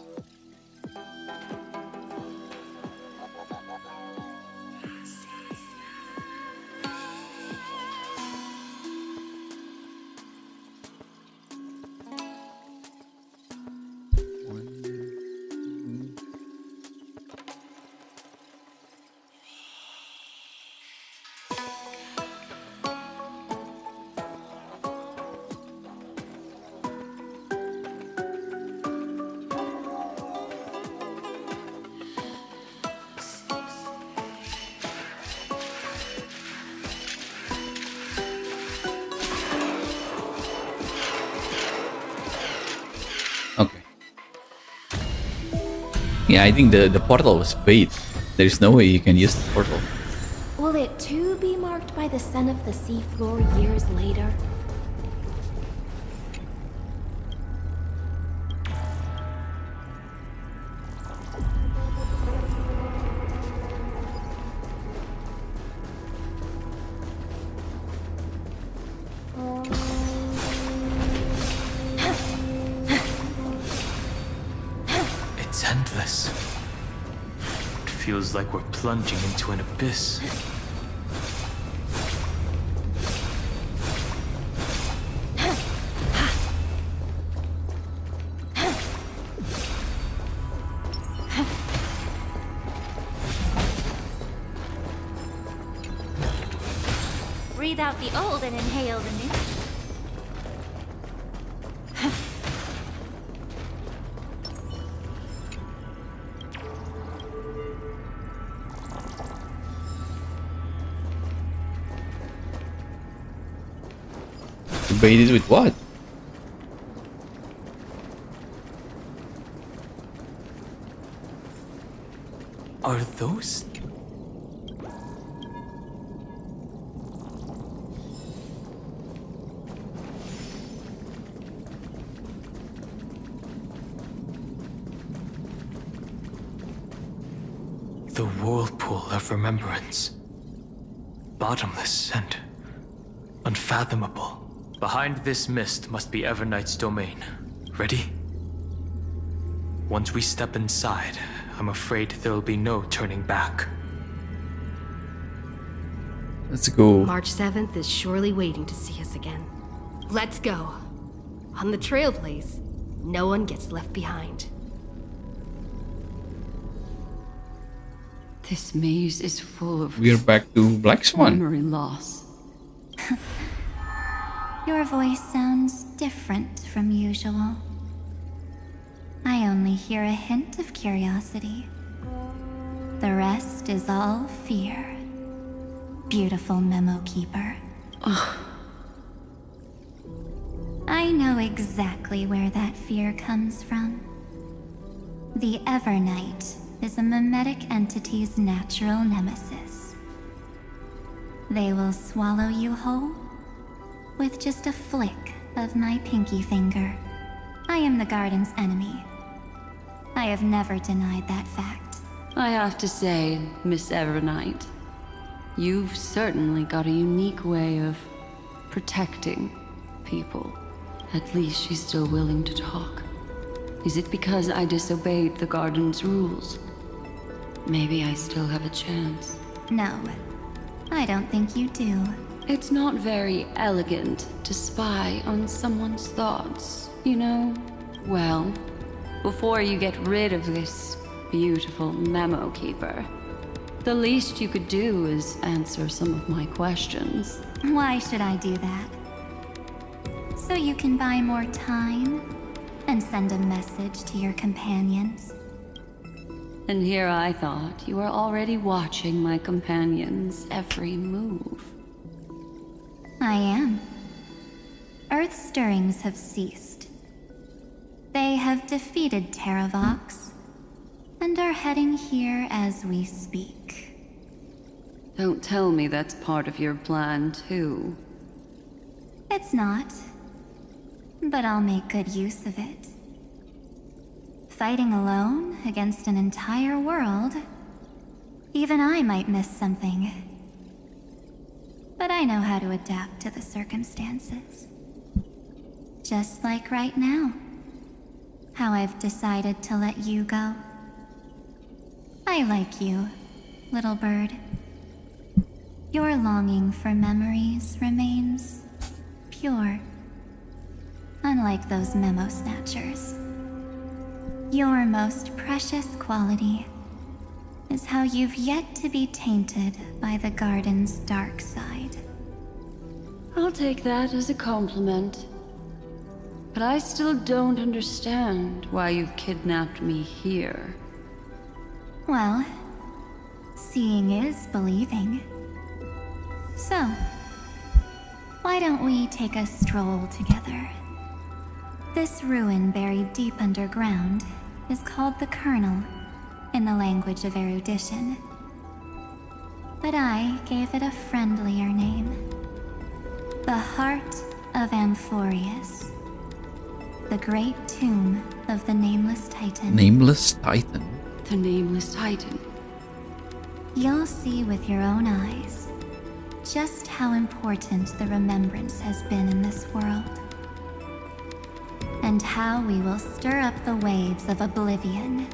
Yeah, I think the portal was bait. There's no way you can use the portal. Will it too be marked by the scent of the seafloor years later? It's endless. It feels like we're plunging into an abyss. Breathe out the old and inhale the new. Baited with what? Are those... the whirlpool of remembrance. Bottomless and unfathomable. Behind this mist must be Everknight's domain. Ready? Once we step inside, I'm afraid there'll be no turning back. Let's go. March 7th is surely waiting to see us again. Let's go. On the Trailblaze, no one gets left behind. This maze is full of We're back to Black Swan. memory loss. Your voice sounds different from usual. I only hear a hint of curiosity. The rest is all fear. Beautiful memo keeper. Ugh. I know exactly where that fear comes from. The Everknight is a mimetic entity's natural nemesis. They will swallow you whole with just a flick of my pinky finger. I am the garden's enemy. I have never denied that fact. I have to say, Miss Everknight, you've certainly got a unique way of protecting people. At least she's still willing to talk. Is it because I disobeyed the garden's rules? Maybe I still have a chance. No, I don't think you do. It's not very elegant to spy on someone's thoughts, you know? Well, before you get rid of this beautiful memo keeper, the least you could do is answer some of my questions. Why should I do that? So you can buy more time and send a message to your companions. And here I thought you were already watching my companions' every move. I am. Earth's stirrings have ceased. They have defeated Terravox and are heading here as we speak. Don't tell me that's part of your plan, too. It's not, but I'll make good use of it. Fighting alone against an entire world, even I might miss something. But I know how to adapt to the circumstances. Just like right now. How I've decided to let you go. I like you, little bird. Your longing for memories remains pure. Unlike those memo snatchers. Your most precious quality is how you've yet to be tainted by the garden's dark side. I'll take that as a compliment. But I still don't understand why you've kidnapped me here. Well, seeing is believing. So, why don't we take a stroll together? This ruin buried deep underground is called the Kernel in the language of erudition. But I gave it a friendlier name. The Heart of Amphorius. The great tomb of the Nameless Titan. Nameless Titan. The Nameless Titan. You'll see with your own eyes just how important the remembrance has been in this world. And how we will stir up the waves of oblivion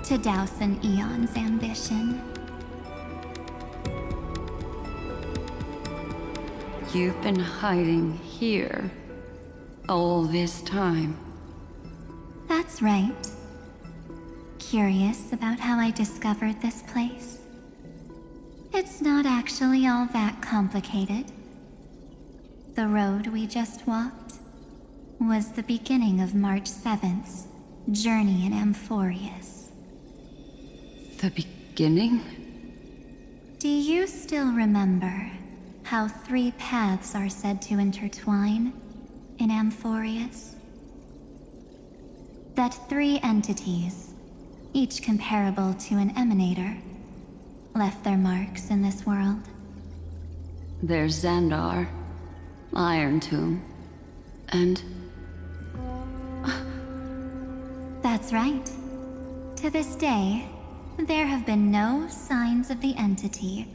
to douse an eon's ambition. You've been hiding here all this time. That's right. Curious about how I discovered this place? It's not actually all that complicated. The road we just walked was the beginning of March 7th's journey in Amphorius. The beginning? Do you still remember how 3 paths are said to intertwine in Amphorius? That 3 entities, each comparable to an emanator, left their marks in this world. There's Xandar, Iron Tomb, and... That's right. To this day, there have been no signs of the entity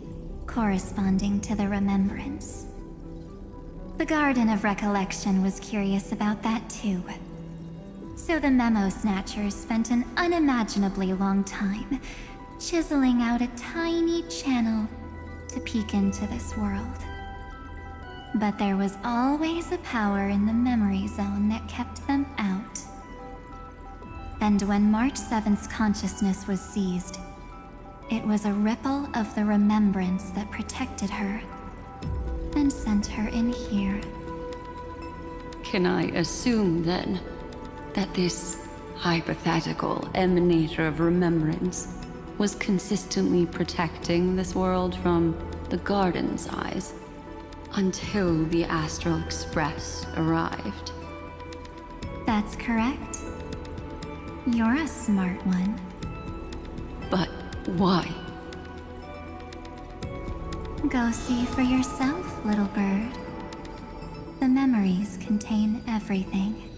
corresponding to the remembrance. The Garden of Recollection was curious about that too. So the Memo Snatchers spent an unimaginably long time chiseling out a tiny channel to peek into this world. But there was always a power in the memory zone that kept them out. And when March 7th's consciousness was seized, it was a ripple of the remembrance that protected her and sent her in here. Can I assume, then, that this hypothetical emanator of remembrance was consistently protecting this world from the Garden's eyes until the Astral Express arrived? That's correct. You're a smart one. But why? Go see for yourself, little bird. The memories contain everything.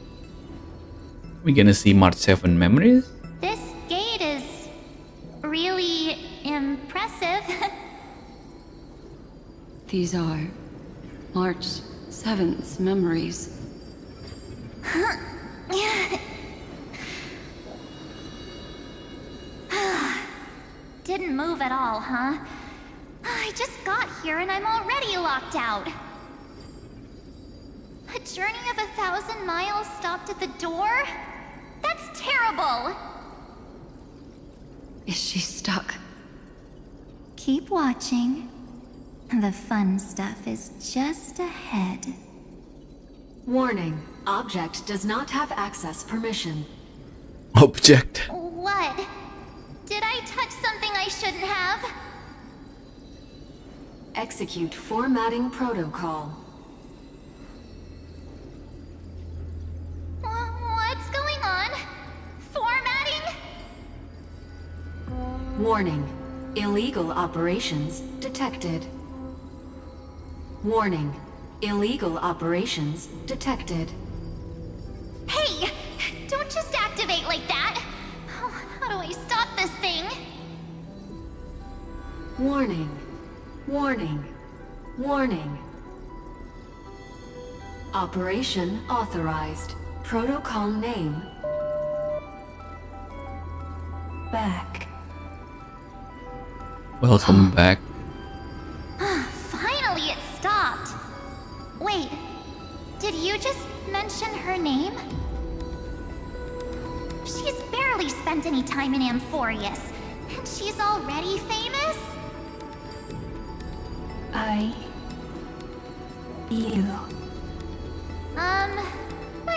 We're gonna see March 7 memories? This gate is really impressive. These are March 7th's memories. Didn't move at all, huh? I just got here and I'm already locked out. A journey of 1,000 miles stopped at the door? That's terrible! Is she stuck? Keep watching. The fun stuff is just ahead. Warning. Object does not have access permission. Object. What? Did I touch something I shouldn't have? Execute formatting protocol. What's going on? Formatting? Warning. Illegal operations detected. Warning. Illegal operations detected. Hey! Don't just activate like that! How do I stop this thing? Warning. Warning. Warning. Operation authorized. Protocol name. Back. Welcome back. Finally it stopped! Wait, did you just mention her name? She's barely spent any time in Amphorius, and she's already famous? I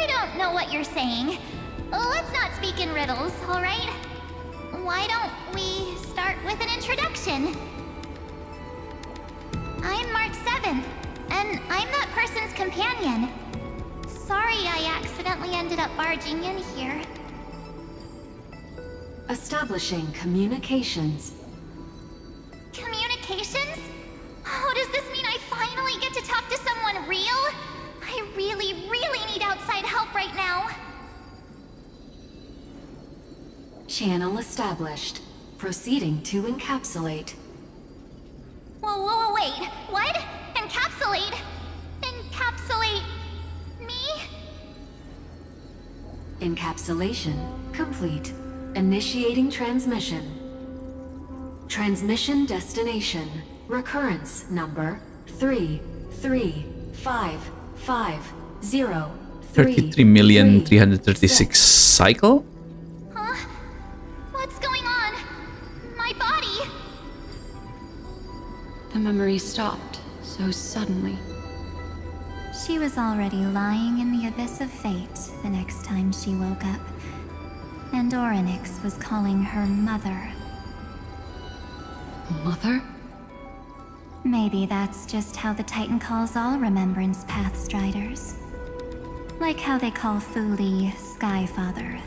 don't know what you're saying. Let's not speak in riddles, alright? Why don't we start with an introduction? I'm March 7th, and I'm that person's companion. Sorry I accidentally ended up barging in here. Establishing communications. Communications? Oh, does this mean I finally get to talk to someone real? I really need outside help right now. Channel established. Proceeding to encapsulate. Whoa, wait. What? Encapsulate? Encapsulate me? Encapsulation complete. Initiating transmission. Transmission destination. Recurrence number 33550. 33,336 cycle? Huh? What's going on? My body? The memory stopped so suddenly. She was already lying in the abyss of fate the next time she woke up. And Orynyx was calling her mother. Mother? Maybe that's just how the Titan calls all Remembrance Pathstriders. Like how they call Thule Skyfather.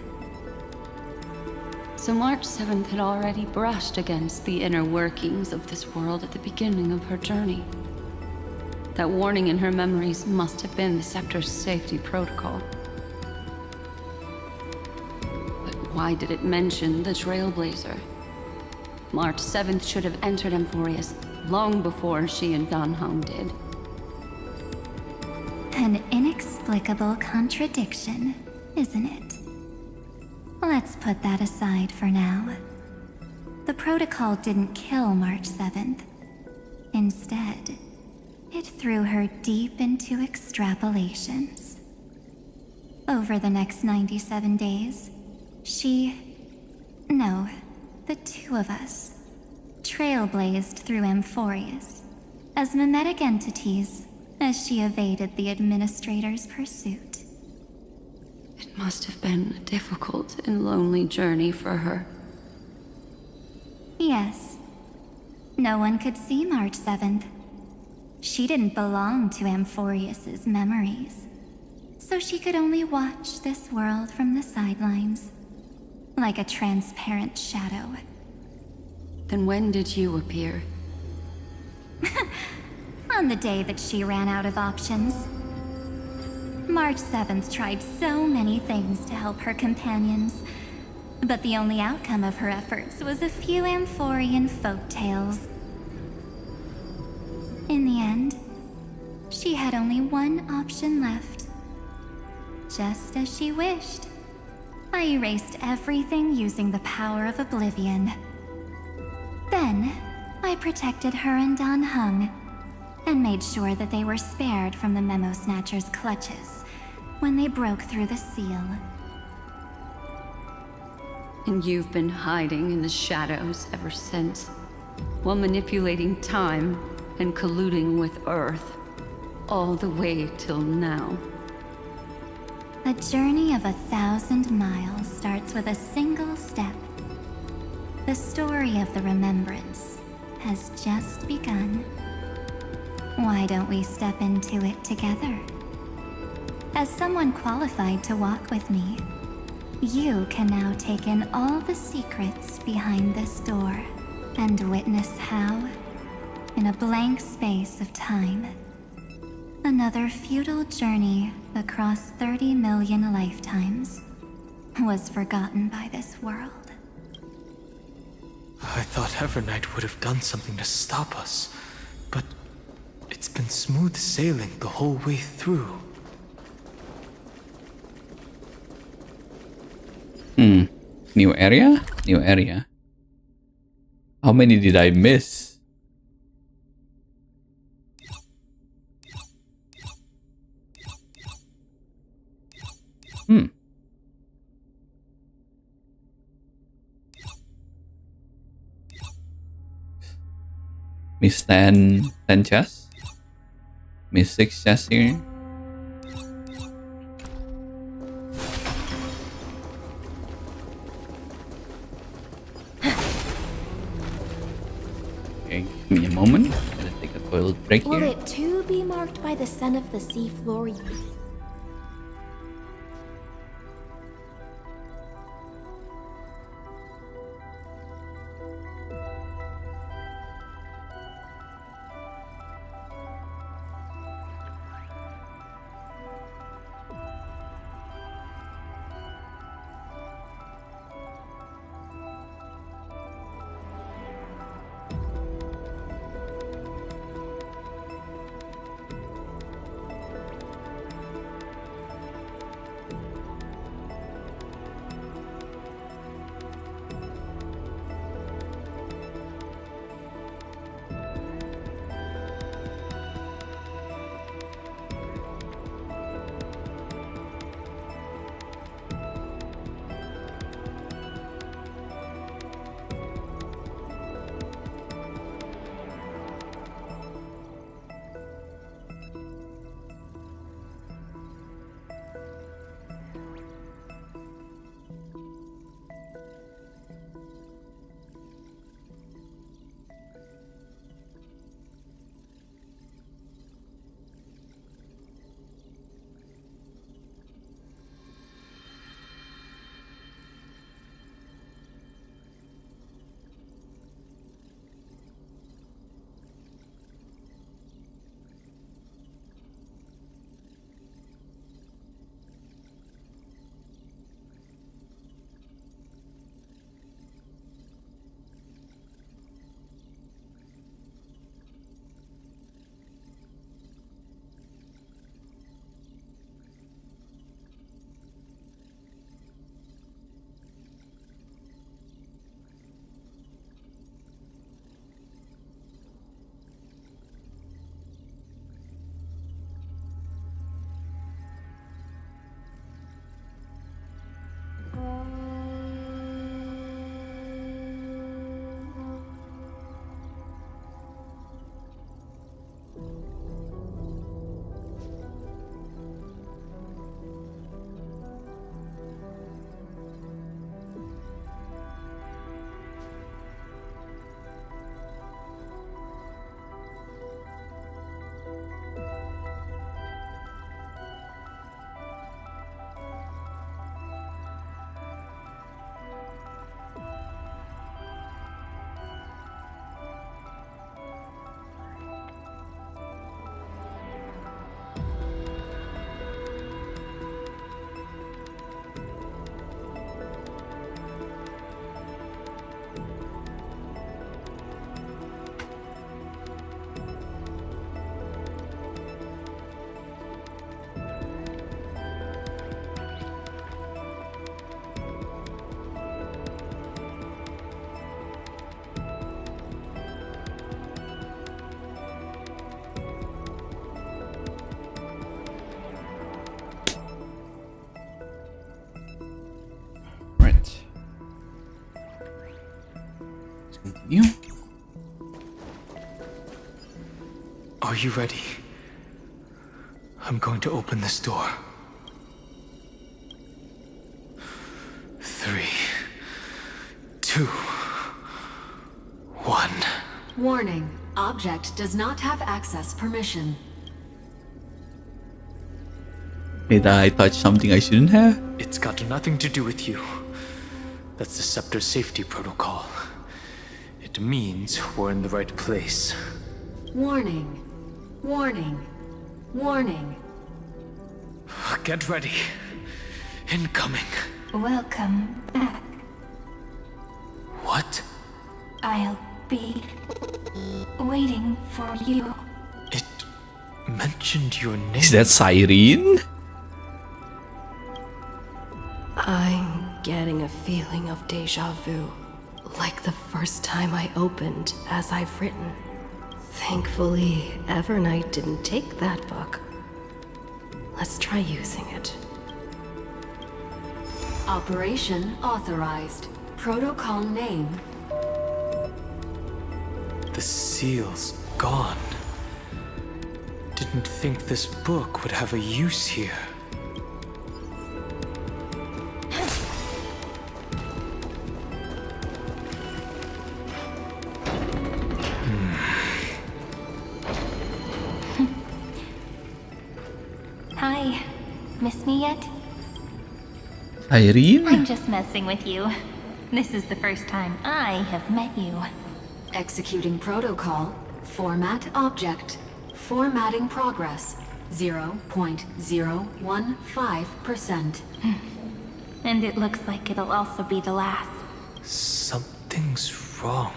So March 7th had already brushed against the inner workings of this world at the beginning of her journey. That warning in her memories must have been the Scepter's safety protocol. But why did it mention the Trailblazer? March 7th should have entered Amphorius long before she and Dan Heng did. An inexplicable contradiction, isn't it? Let's put that aside for now. The protocol didn't kill March 7th. Instead, it threw her deep into extrapolations. Over the next 97 days, the two of us, trailblazed through Amphorius as mimetic entities as she evaded the Administrator's pursuit. It must have been a difficult and lonely journey for her. Yes. No one could see March 7th. She didn't belong to Amphorius's memories, so she could only watch this world from the sidelines, like a transparent shadow. Then when did you appear? On the day that she ran out of options. March 7th tried so many things to help her companions, but the only outcome of her efforts was a few Amphorian folktales. In the end, she had only one option left. Just as she wished, I erased everything using the power of oblivion. Then, I protected her and Dan Heng, and made sure that they were spared from the Memo Snatcher's clutches when they broke through the seal. And you've been hiding in the shadows ever since, while manipulating time and colluding with Earth, all the way till now. A journey of 1,000 miles starts with a single step. The story of the remembrance has just begun. Why don't we step into it together? As someone qualified to walk with me, you can now take in all the secrets behind this door and witness how, in a blank space of time, another futile journey across 30 million lifetimes was forgotten by this world. I thought Evernight would have done something to stop us, but it's been smooth sailing the whole way through. New area? New area. How many did I miss? Miss 10 chests? Miss 6 chests here? Okay, give me a moment. I'm gonna take a toilet break Will here. it too be marked by the scent of the seafloor? continue. Are you ready? I'm going to open this door. 3, 2, 1. Warning. Object does not have access permission. Did I touch something I shouldn't have? It's got nothing to do with you. That's the Scepter safety protocol. It means we're in the right place. Warning. Warning. Warning. Get ready. Incoming. Welcome back. What? I'll be waiting for you. It mentioned your name. Is that Cyrene? I'm getting a feeling of deja vu, like the first time I opened As I've Written. Thankfully, Evernight didn't take that book. Let's try using it. Operation authorized. Protocol name. The seal's gone. Didn't think this book would have a use here. Hi. Miss me yet? Cyrene? I'm just messing with you. This is the first time I have met you. Executing protocol. Format object. Formatting progress. 0.015%. And it looks like it'll also be the last. Something's wrong.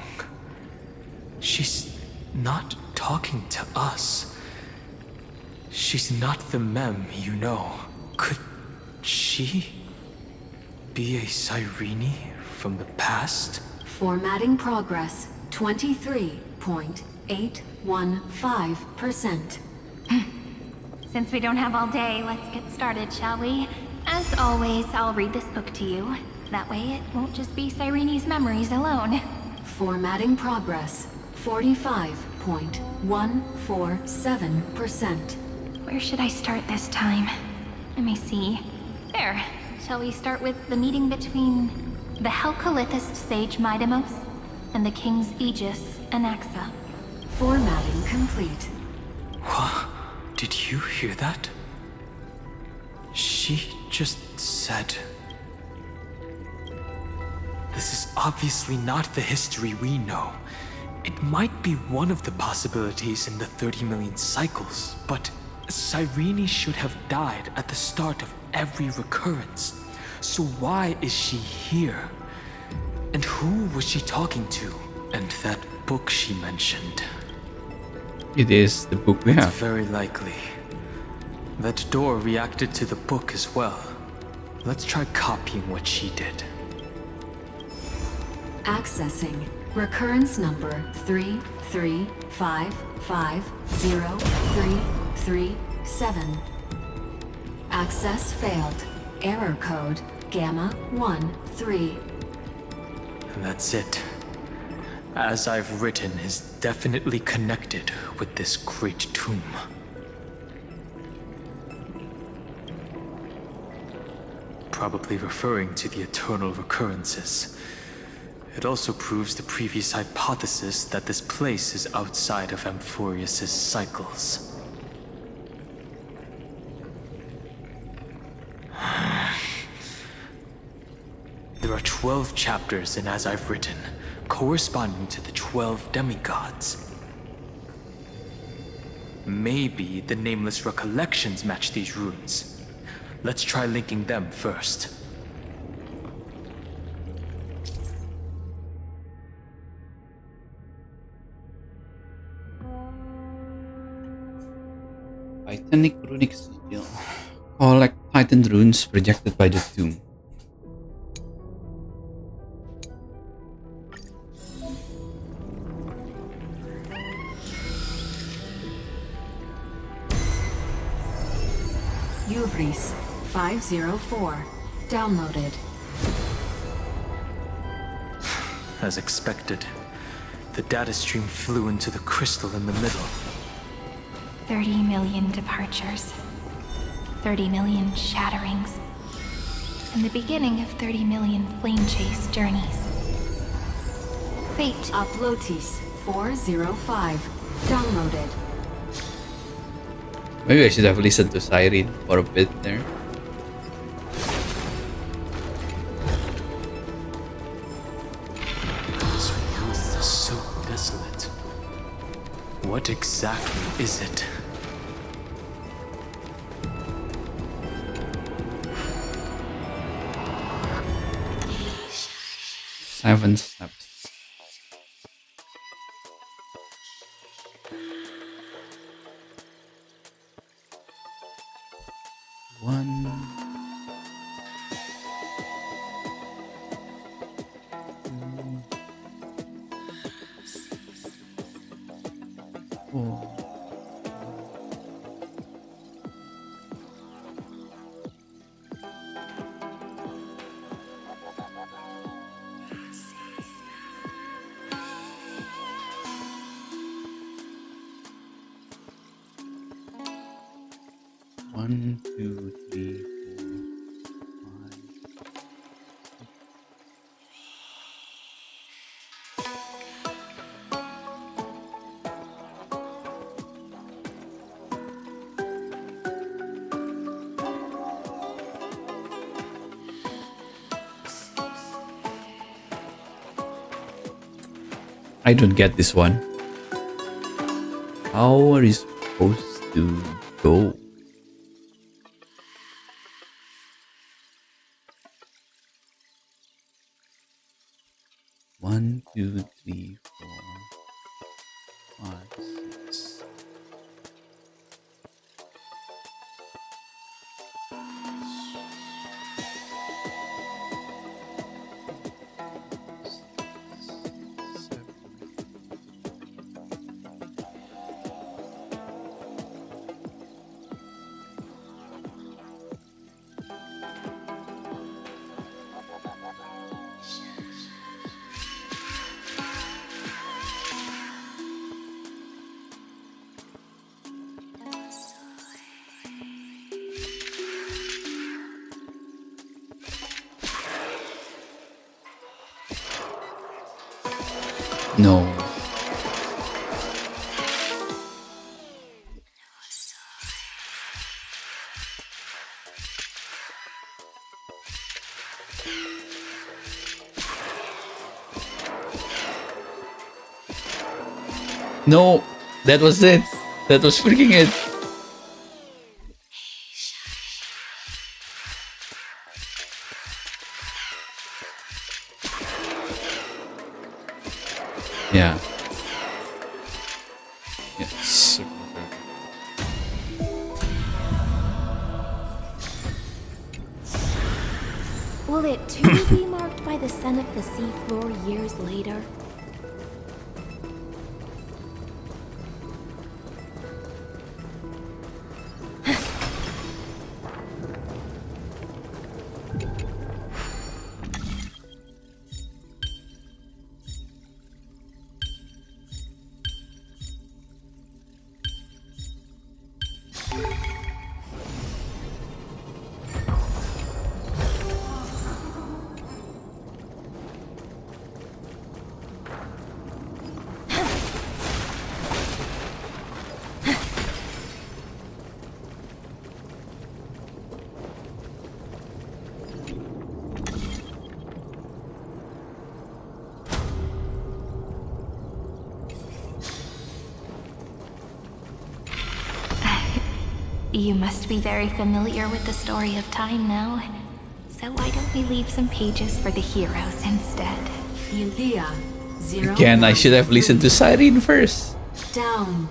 She's not talking to us. She's not the mem, you know. Could she be a Cyrene from the past? Formatting progress. 23.815%. Since we don't have all day, let's get started, shall we? As always, I'll read this book to you. That way it won't just be Cyrene's memories alone. Formatting progress. 45.147%. Where should I start this time? Let me see. There. Shall we start with the meeting between the Helcolithist sage Midamos and the King's Aegis, Anaxa? Formatting complete. What? Did you hear that? She just said... This is obviously not the history we know. It might be one of the possibilities in the 30 million cycles, but Cyrene should have died at the start of every recurrence. So why is she here? And who was she talking to? And that book she mentioned. It is the book we have. It's very likely. That door reacted to the book as well. Let's try copying what she did. Accessing. Recurrence number 335503337. Access failed. Error code Gamma 13. And that's it. As I've Written is definitely connected with this great tomb. Probably referring to the eternal recurrences. It also proves the previous hypothesis that this place is outside of Amphorius' cycles. There are 12 chapters in As I've Written, corresponding to the 12 demigods. Maybe the nameless recollections match these runes. Let's try linking them first. Titanic runic sigil. Collect Titan runes projected by the tomb. Uvris 504. Downloaded. As expected, The data stream flew into the crystal in the middle. 30 million departures. 30 million shatterings. And the beginning of 30 million flame chase journeys. Fate. Uplotis 405. Downloaded. Maybe I should have listened to Siren for a bit there. This world is so desolate. What exactly is it? 7 steps. One. Two. 4. One, two, three, 4, 5. I don't get this one. How are you supposed to go? One, two, three, 4, 5, 6. No. No, that was it. That was freaking it. Yeah. Yes. Will it too be marked by the scent of the seafloor years later? You must be very familiar with the story of time now. So why don't we leave some pages for the heroes instead? Yulia, 0. Again, I should have listened to Siren first. Down.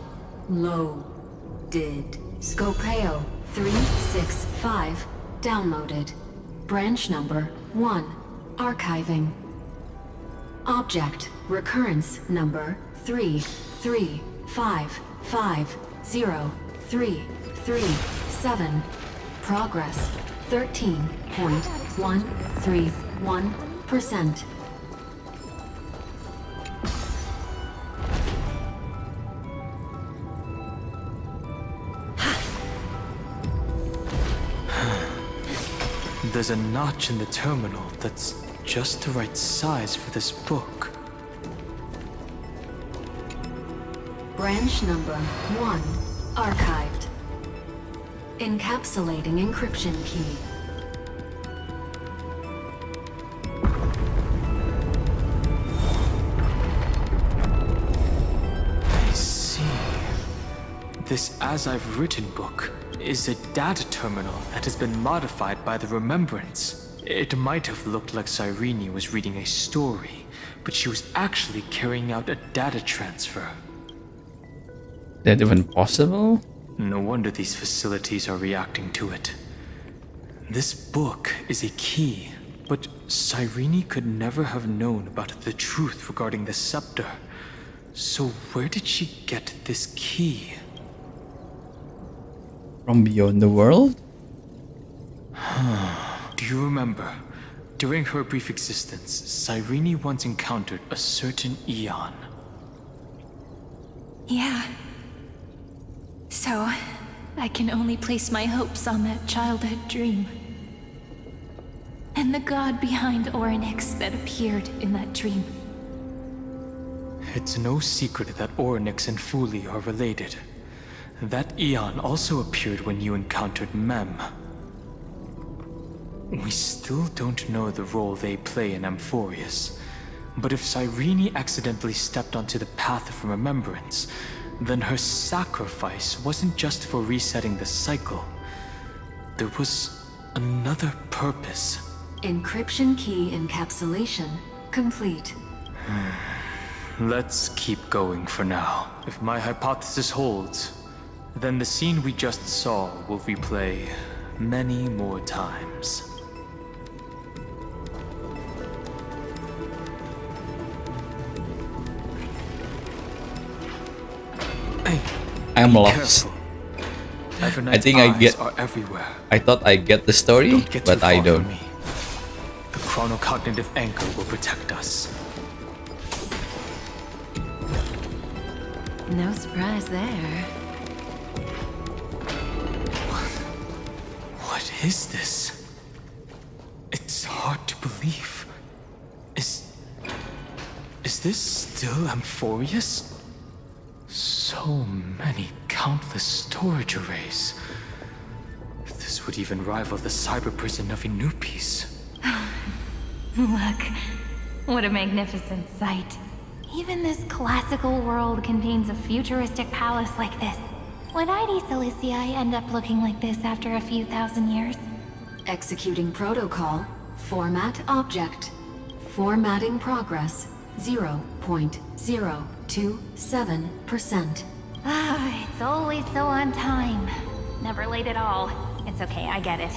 Low. Did. Scopeo 365. Downloaded. Branch number 1. Archiving. Object. Recurrence number 3355037. Progress 13.131%. There's a notch in the terminal that's just the right size for this book. Branch number 1, archived. Encapsulating encryption key. I see. This As I've Written book is a data terminal that has been modified by the Remembrance. It might have looked like Cyrene was reading a story, but she was actually carrying out a data transfer. That even possible? No wonder these facilities are reacting to it. This book is a key, but Cyrene could never have known about the truth regarding the scepter. So where did she get this key? From beyond the world? Do you remember? During her brief existence, Cyrene once encountered a certain Eon. Yeah. So, I can only place my hopes on that childhood dream. And the god behind Orynyx that appeared in that dream. It's no secret that Orynyx and Fuli are related. That Eon also appeared when you encountered Mem. We still don't know the role they play in Amphorius, but if Cyrene accidentally stepped onto the path of remembrance, then her sacrifice wasn't just for resetting the cycle. There was another purpose. Encryption key encapsulation complete. Let's keep going for now. If my hypothesis holds, then the scene we just saw will replay many more times. I'm lost. I think I get. I thought I get the story, but I don't. The chronocognitive anchor will protect us. No surprise there. What is this? It's hard to believe. Is this still Amphorius? So many countless storage arrays. This would even rival the cyber prison of Inupis. Look, what a magnificent sight. Even this classical world contains a futuristic palace like this. Would ID Silicii end up looking like this after a few thousand years? Executing protocol. Format object. Formatting progress. 0.027%. Ah, it's always so on time. Never late at all. It's okay, I get it.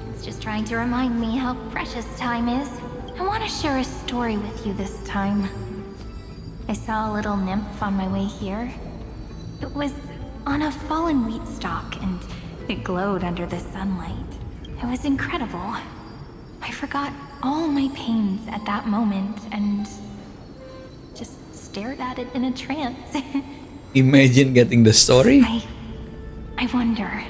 It's just trying to remind me how precious time is. I want to share a story with you this time. I saw a little nymph on my way here. It was on a fallen wheat stalk, and it glowed under the sunlight. It was incredible. I forgot all my pains at that moment, and just stared at it in a trance. Imagine getting the story. I wonder,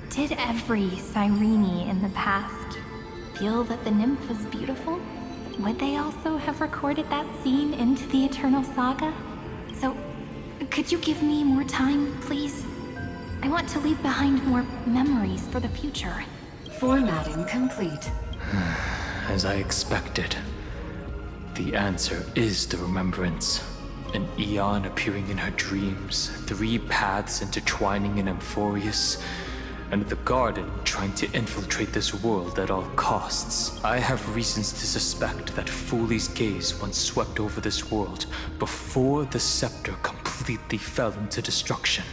did every Cyrene in the past feel that the nymph was beautiful? Would they also have recorded that scene into the Eternal Saga? So, could you give me more time, please? I want to leave behind more memories for the future. Formatting complete. As I expected. The answer is the remembrance. An Eon appearing in her dreams, 3 paths intertwining in Amphorius, and the Garden trying to infiltrate this world at all costs. I have reasons to suspect that Fuli's gaze once swept over this world before the scepter completely fell into destruction.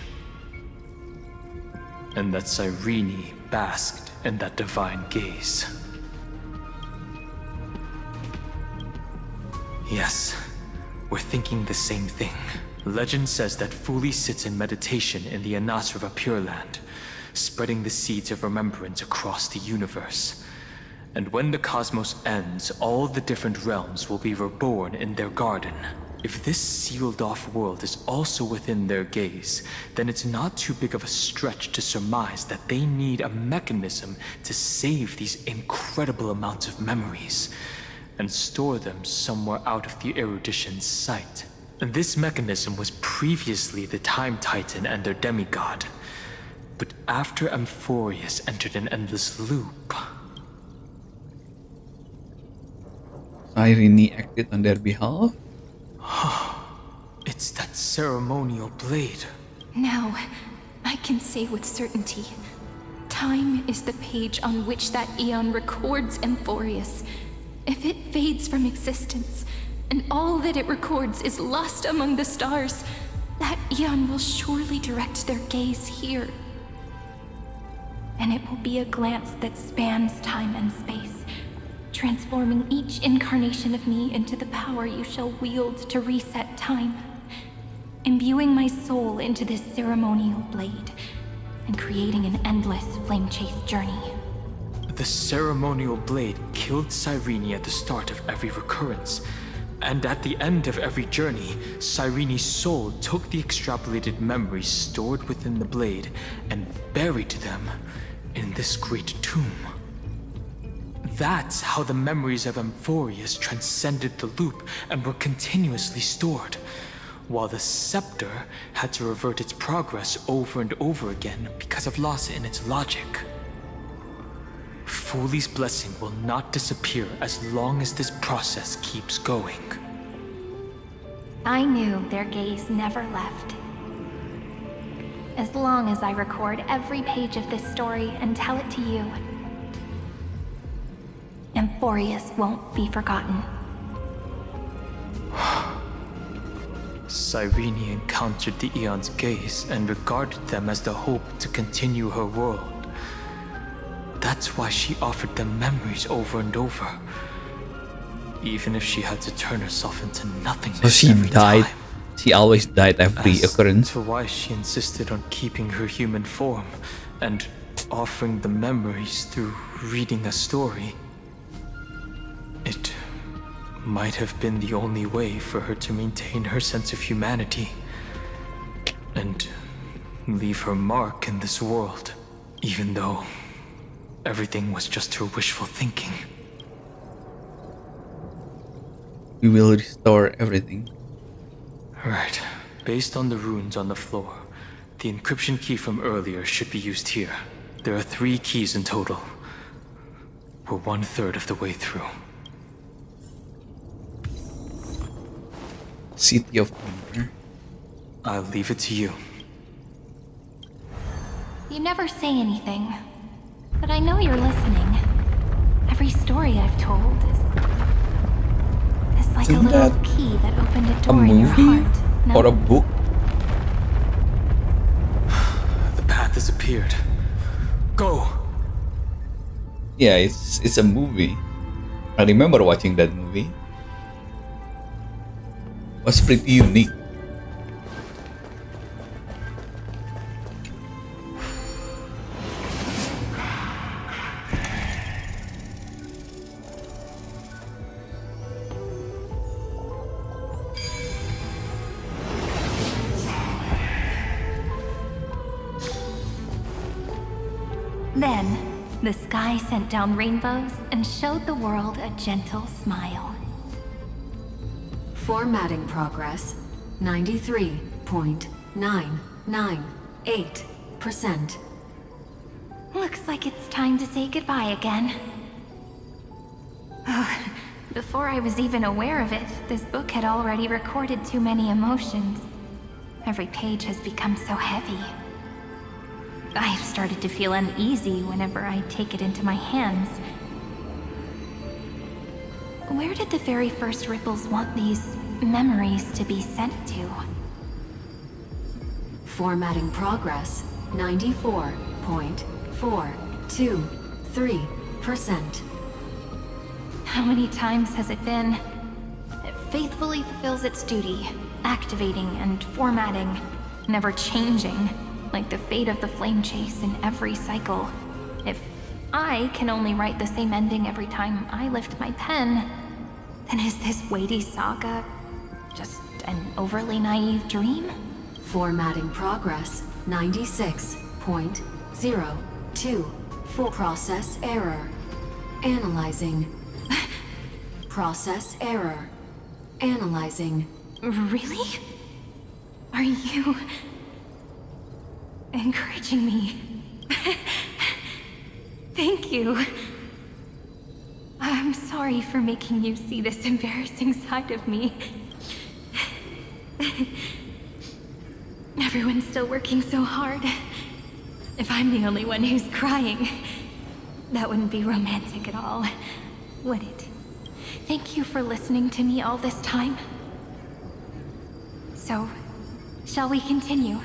And that Cyrene basked in that divine gaze. Yes, we're thinking the same thing. Legend says that Fuli sits in meditation in the Anasrava Pure Land, spreading the seeds of remembrance across the universe. And when the cosmos ends, all the different realms will be reborn in their garden. If this sealed-off world is also within their gaze, then it's not too big of a stretch to surmise that they need a mechanism to save these incredible amounts of memories and store them somewhere out of the erudition's sight. And this mechanism was previously the Time Titan and their demigod. But after Amphorius entered an endless loop... Irene acted on their behalf? It's that ceremonial blade. Now, I can say with certainty, time is the page on which that eon records Amphorius. If it fades from existence, and all that it records is lost among the stars, that eon will surely direct their gaze here. And it will be a glance that spans time and space, transforming each incarnation of me into the power you shall wield to reset time, imbuing my soul into this ceremonial blade, and creating an endless flame-chase journey. The ceremonial blade killed Cyrene at the start of every recurrence, and at the end of every journey, Cyrene's soul took the extrapolated memories stored within the blade and buried them in this great tomb. That's how the memories of Amphorius transcended the loop and were continuously stored, while the scepter had to revert its progress over and over again because of loss in its logic. Fuli's blessing will not disappear as long as this process keeps going. I knew their gaze never left. As long as I record every page of this story and tell it to you, Amphorius won't be forgotten. Cyrene encountered the Eon's gaze and regarded them as the hope to continue her world. That's why she offered them memories over and over, even if she had to turn herself into nothingness. So she died. Time. She always died every occurrence. To why she insisted on keeping her human form and offering the memories through reading a story. It might have been the only way for her to maintain her sense of humanity and leave her mark in this world, even though everything was just her wishful thinking. We will restore everything. Right. Based on the runes on the floor, the encryption key from earlier should be used here. There are 3 keys in total. We're 1/3 of the way through. City of Wonder. I'll leave it to you. You never say anything, but I know you're listening. Every story I've told is like a little key that opened a door in your heart. No? Or a book? The path has appeared. Go! Yeah, it's a movie. I remember watching that movie. It was pretty unique. Then, the sky sent down rainbows and showed the world a gentle smile. Formatting progress, 93.998%. Looks like it's time to say goodbye again. Before I was even aware of it, this book had already recorded too many emotions. Every page has become so heavy. I've started to feel uneasy whenever I take it into my hands. Where did the very first ripples want these memories to be sent to? Formatting progress, 94.423%. How many times has it been? It faithfully fulfills its duty, activating and formatting, never changing, like the fate of the flame chase in every cycle. If I can only write the same ending every time I lift my pen, then is this weighty saga just an overly naive dream? Formatting progress 96.02. Full process error. Analyzing. Process error. Analyzing. Really? Are you encouraging me? Thank you. I'm sorry for making you see this embarrassing side of me. Everyone's still working so hard. If I'm the only one who's crying, that wouldn't be romantic at all, would it? Thank you for listening to me all this time. So, shall we continue?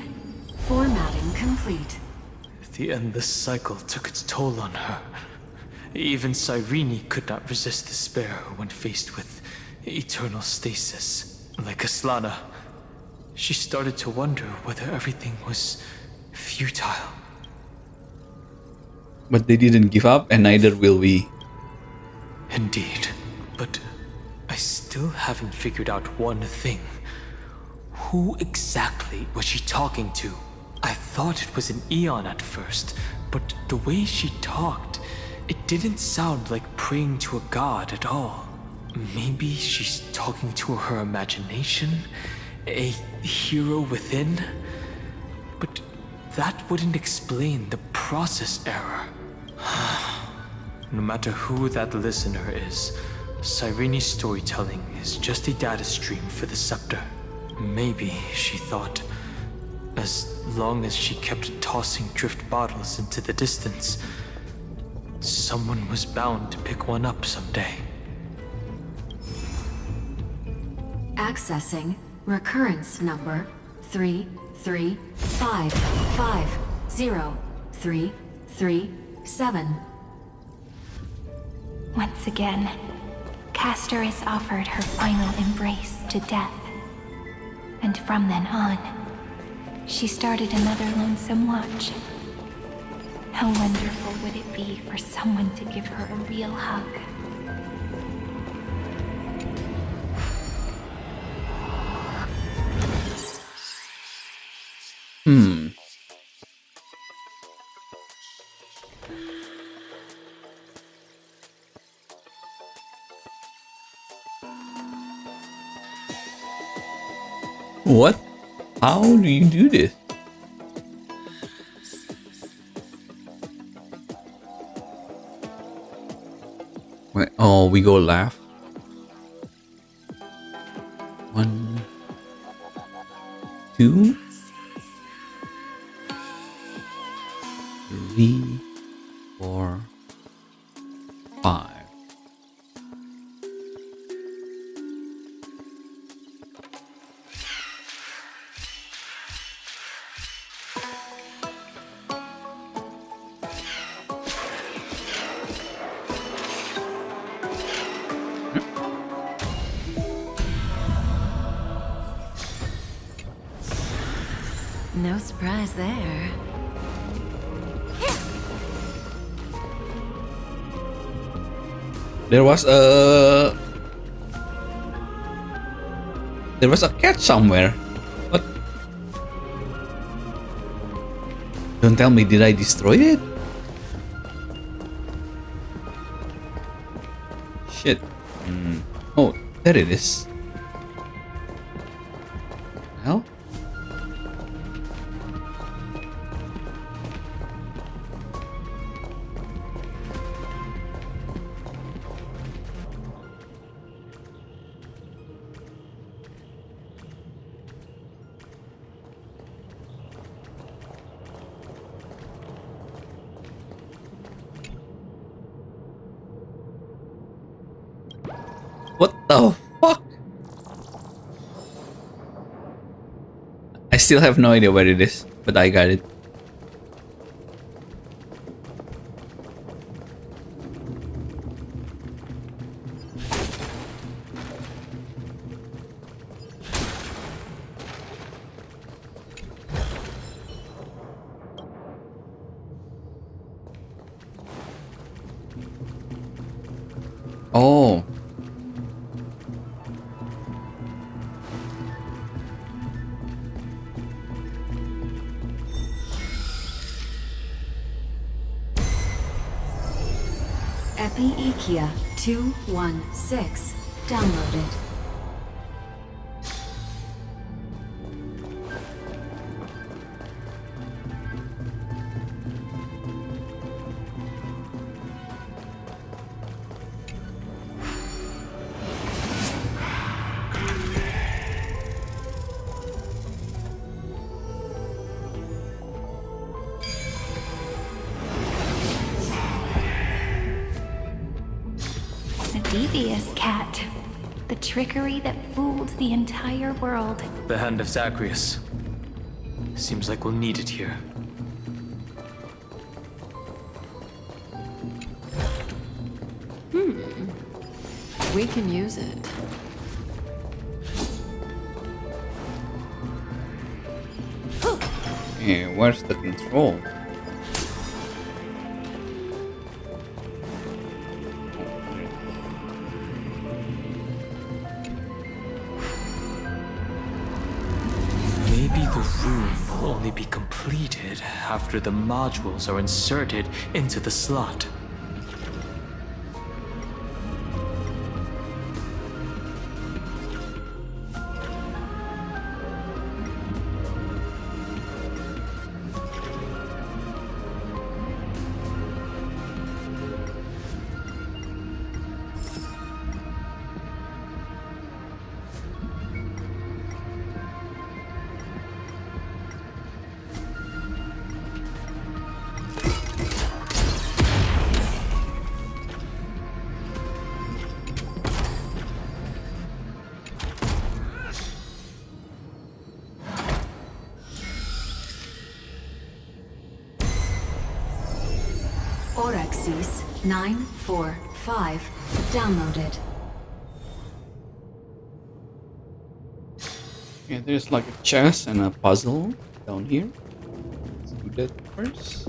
Formatting complete. The endless cycle took its toll on her. Even Cyrene could not resist despair when faced with eternal stasis. Like Aslana, she started to wonder whether everything was futile. But they didn't give up, and neither will we. Indeed, but I still haven't figured out one thing. Who exactly was she talking to? I thought it was an Eon at first, but the way she talked, it didn't sound like praying to a god at all. Maybe she's talking to her imagination? A hero within? But that wouldn't explain the process error. No matter who that listener is, Cyrene's storytelling is just a data stream for the scepter. Maybe, she thought, as long as she kept tossing drift bottles into the distance, someone was bound to pick one up someday. Accessing recurrence number 335503337. Once again, Castor is offered her final embrace to death. And from then on, she started another lonesome watch. How wonderful would it be for someone to give her a real hug? What? How do you do this? Wait, oh, we go left. 1, 2, 3, 4, 5. No surprise there. There was a cat somewhere. What? Don't tell me, did I destroy it? Shit. Oh, there it is. Hell? What the fuck? I still have no idea where it is, but I got it. Oh. Epi-Ikia 216 downloaded. Devious cat. The trickery that fooled the entire world. The hand of Zagreus. Seems like we'll need it here. We can use it. Yeah, where's the control? Maybe the room will only be completed after the modules are inserted into the slot. Orexis 945 downloaded. Yeah, there's like a chess and a puzzle down here. Let's do that first.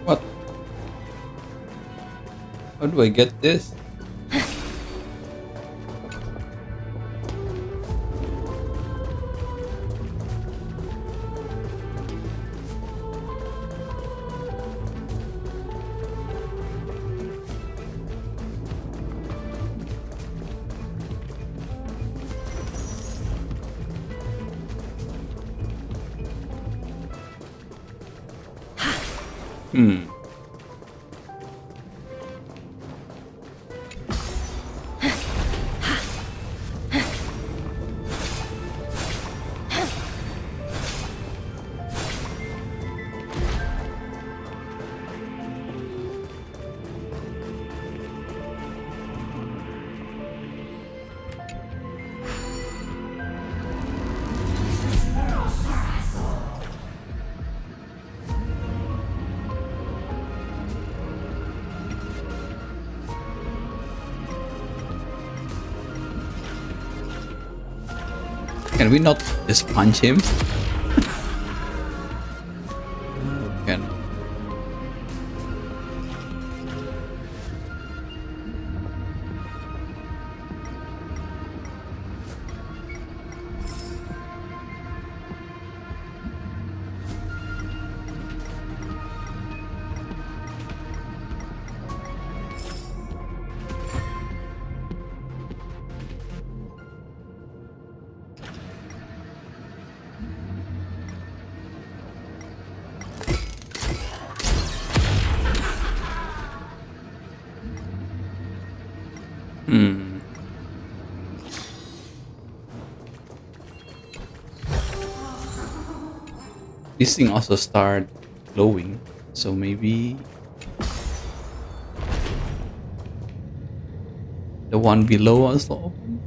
What? How do I get this? Can we not just punch him? Can. This thing also start glowing, so maybe the one below also open.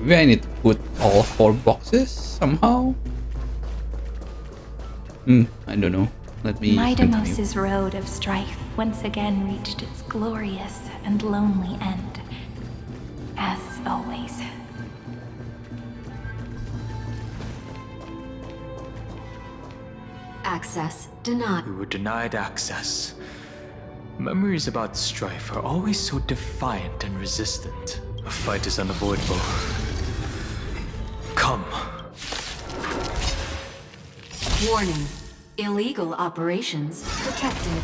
Maybe I need to put all 4 boxes somehow. I don't know. Let me continue. Midamos's road of strife once again reached its glorious and lonely end. As always. Access denied. We were denied access. Memories about strife are always so defiant and resistant. A fight is unavoidable. Come. Warning. Illegal operations detected.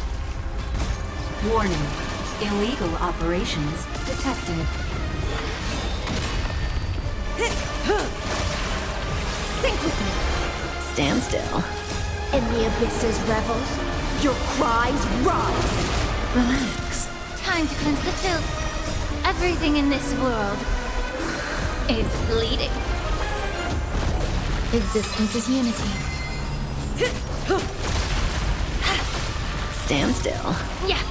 Warning. Illegal operations detected. Sink with me! Stand still. In the abyss's revels, your cries rise! Relax. Time to cleanse the filth. Everything in this world is bleeding. Existence is unity. Stand still. Yeah.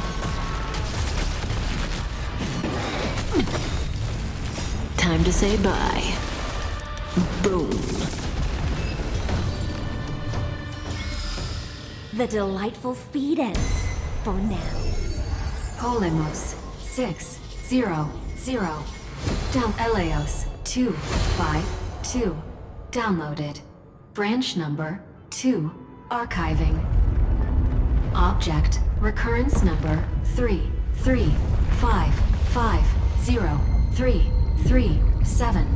Time to say bye. Boom. The delightful feed ends for now. Polemos 600. Down Eleos 252. Downloaded. Branch number 2. Archiving. Object recurrence number 3355037.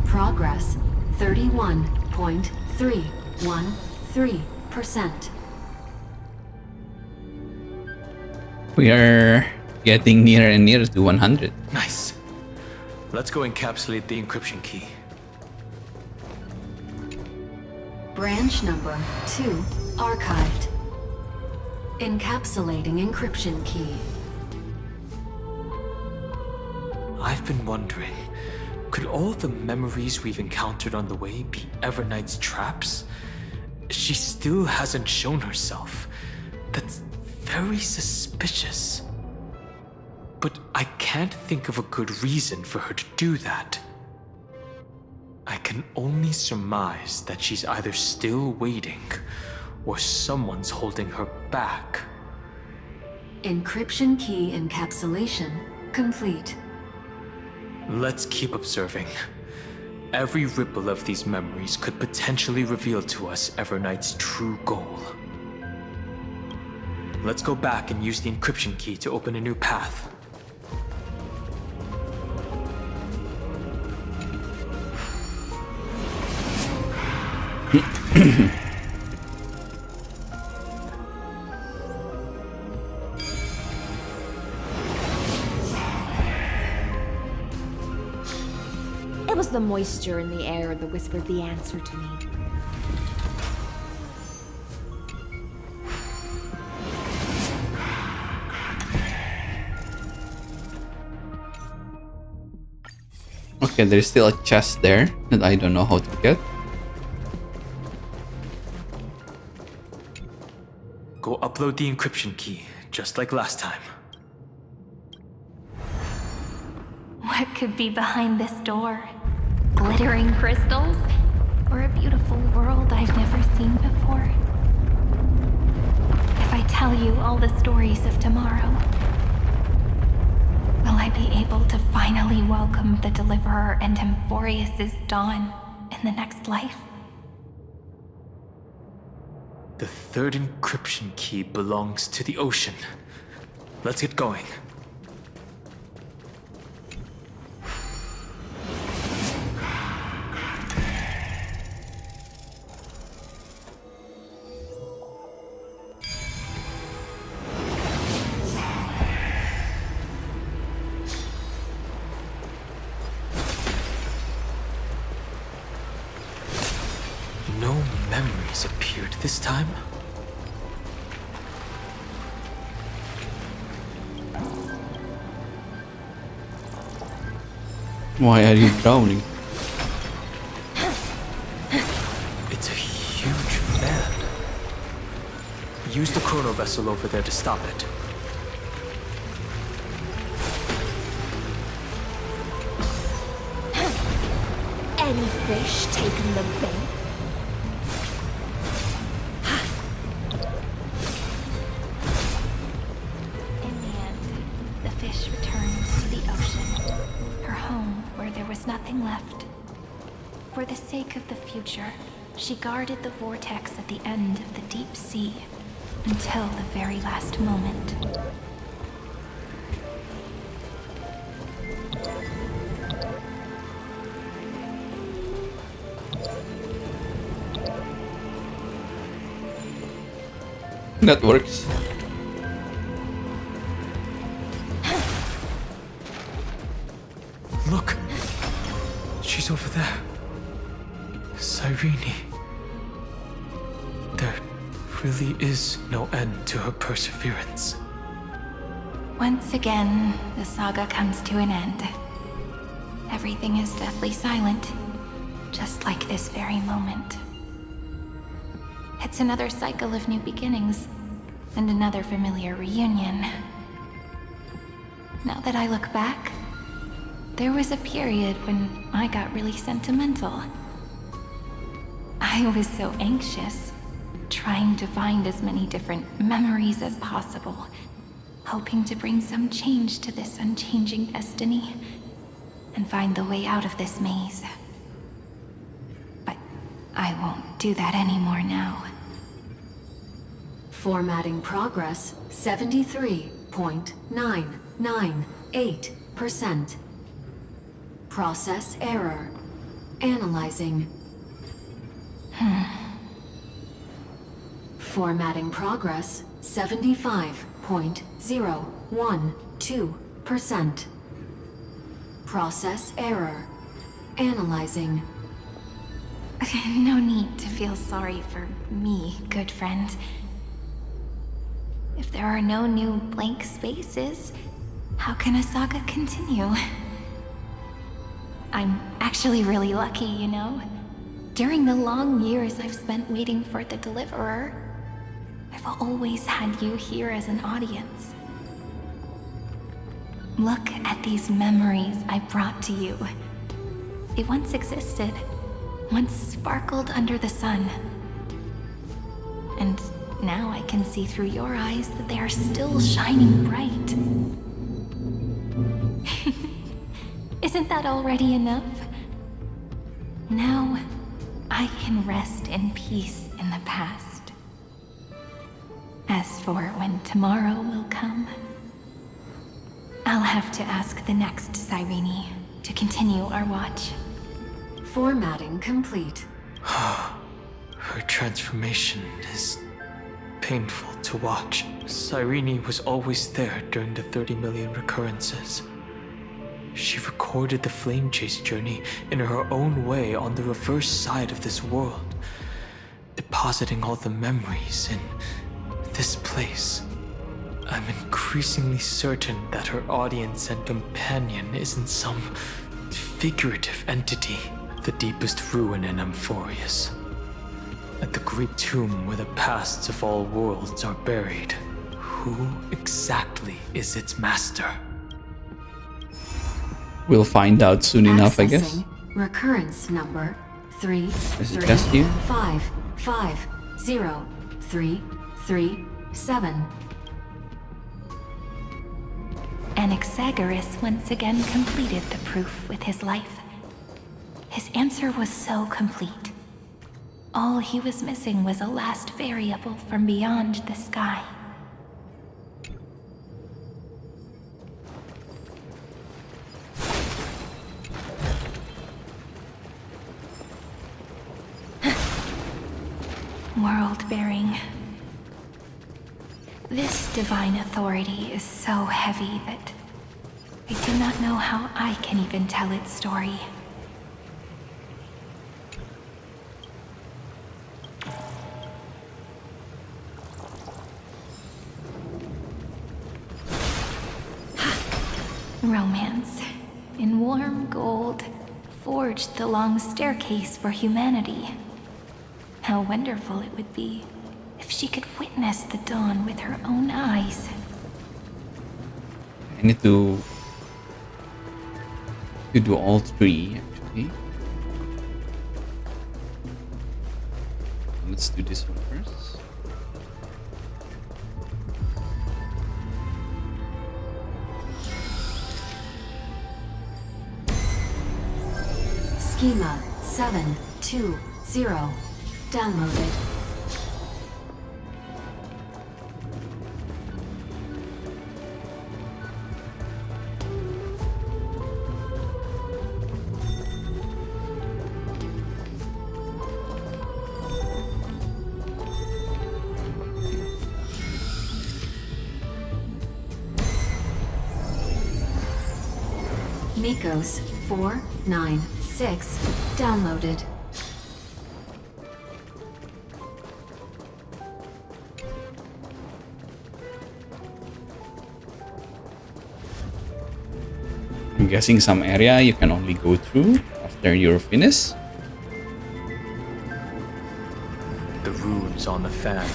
Progress 31.313%. We are getting nearer and nearer to 100. Nice. Let's go encapsulate the encryption key. Branch number 2 archived. Encapsulating encryption key. I've been wondering, could all the memories we've encountered on the way be Everknight's traps? She still hasn't shown herself. That's very suspicious. But I can't think of a good reason for her to do that. I can only surmise that she's either still waiting or someone's holding her back. Encryption key encapsulation complete. Let's keep observing. Every ripple of these memories could potentially reveal to us Everknight's true goal. Let's go back and use the encryption key to open a new path. It was the moisture in the air that whispered the answer to me. Okay, there's still a chest there that I don't know how to get. Go upload the encryption key, just like last time. What could be behind this door? Glittering crystals? Or a beautiful world I've never seen before? If I tell you all the stories of tomorrow, will I be able to finally welcome the Deliverer and Emphorius' dawn in the next life? The third encryption key belongs to the ocean. Let's get going. No memories appeared this time. Why are you drowning? It's a huge fan. Use the chrono vessel over there to stop it. any fish taken the bait? In the end, the fish returned to the ocean, her home where there was nothing left. For the sake of the future, she guarded the vortex at the end of the deep sea until the very last moment. That works. Look! She's over there. Cyrene. There really is no end to her perseverance. Once again, the saga comes to an end. Everything is deathly silent, just like this very moment. It's another cycle of new beginnings, and another familiar reunion. Now that I look back, there was a period when I got really sentimental. I was so anxious, trying to find as many different memories as possible, hoping to bring some change to this unchanging destiny, and find the way out of this maze. But I won't do that anymore now. Formatting progress 73.998%. Process error. Analyzing. Formatting progress 75.012%. Process error. Analyzing. No need to feel sorry for me, good friend. If there are no new blank spaces, how can a saga continue? I'm actually really lucky, you know? During the long years I've spent waiting for the Deliverer, I've always had you here as an audience. Look at these memories I brought to you. They once existed, once sparkled under the sun. And now I can see through your eyes that they are still shining bright. Isn't that already enough? Now, I can rest in peace in the past. As for when tomorrow will come, I'll have to ask the next Cyrene to continue our watch. Formatting complete. Her transformation is painful to watch. Cyrene was always there during the 30 million recurrences. She recorded the flame chase journey in her own way on the reverse side of this world, depositing all the memories in this place. I'm increasingly certain that her audience and companion isn't some figurative entity. The deepest ruin in Amphorius. At the great tomb where the pasts of all worlds are buried. Who exactly is its master? We'll find out soon enough, I guess. Recurrence number 3 Is it just here? 5 5 0 3 3 7. Anaxagoras once again completed the proof with his life. His answer was so complete. All he was missing was a last variable from beyond the sky. World-bearing. This divine authority is so heavy that I do not know how I can even tell its story. Romance, in warm gold, forged the long staircase for humanity. How wonderful it would be if she could witness the dawn with her own eyes. I need to do all three, actually. let's do this one first. Schema 720 downloaded. Nikos 496 downloaded. I'm guessing some area you can only go through after you're finished. The runes on the fan.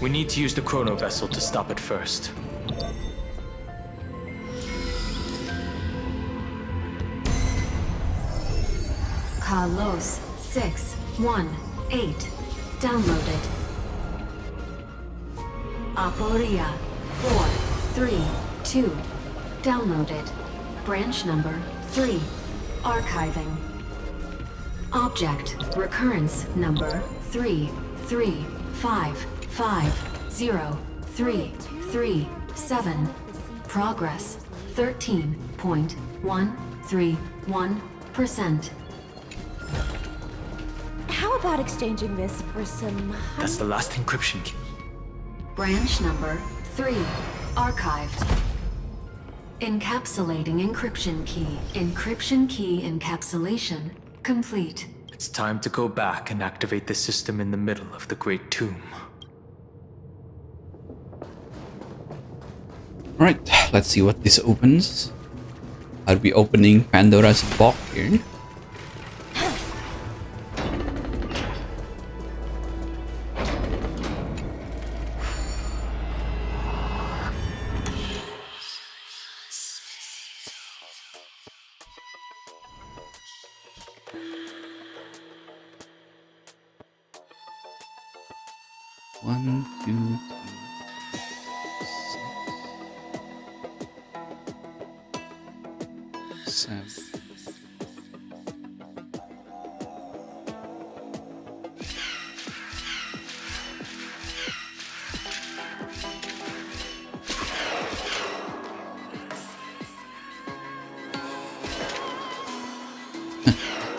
We need to use the chrono vessel to stop it first. Carlos 618 downloaded. Aporia 432 downloaded. Branch number 3 archiving. Object recurrence number 335503337. Progress 13.131%. How about exchanging this for some That's the last encryption key. Branch number 3 archived. Encapsulating encryption key. Encryption key encapsulation complete. It's time to go back and activate the system in the middle of the Great Tomb. Alright, let's see what this opens. Are we opening Pandora's box here? One, two, three, 7.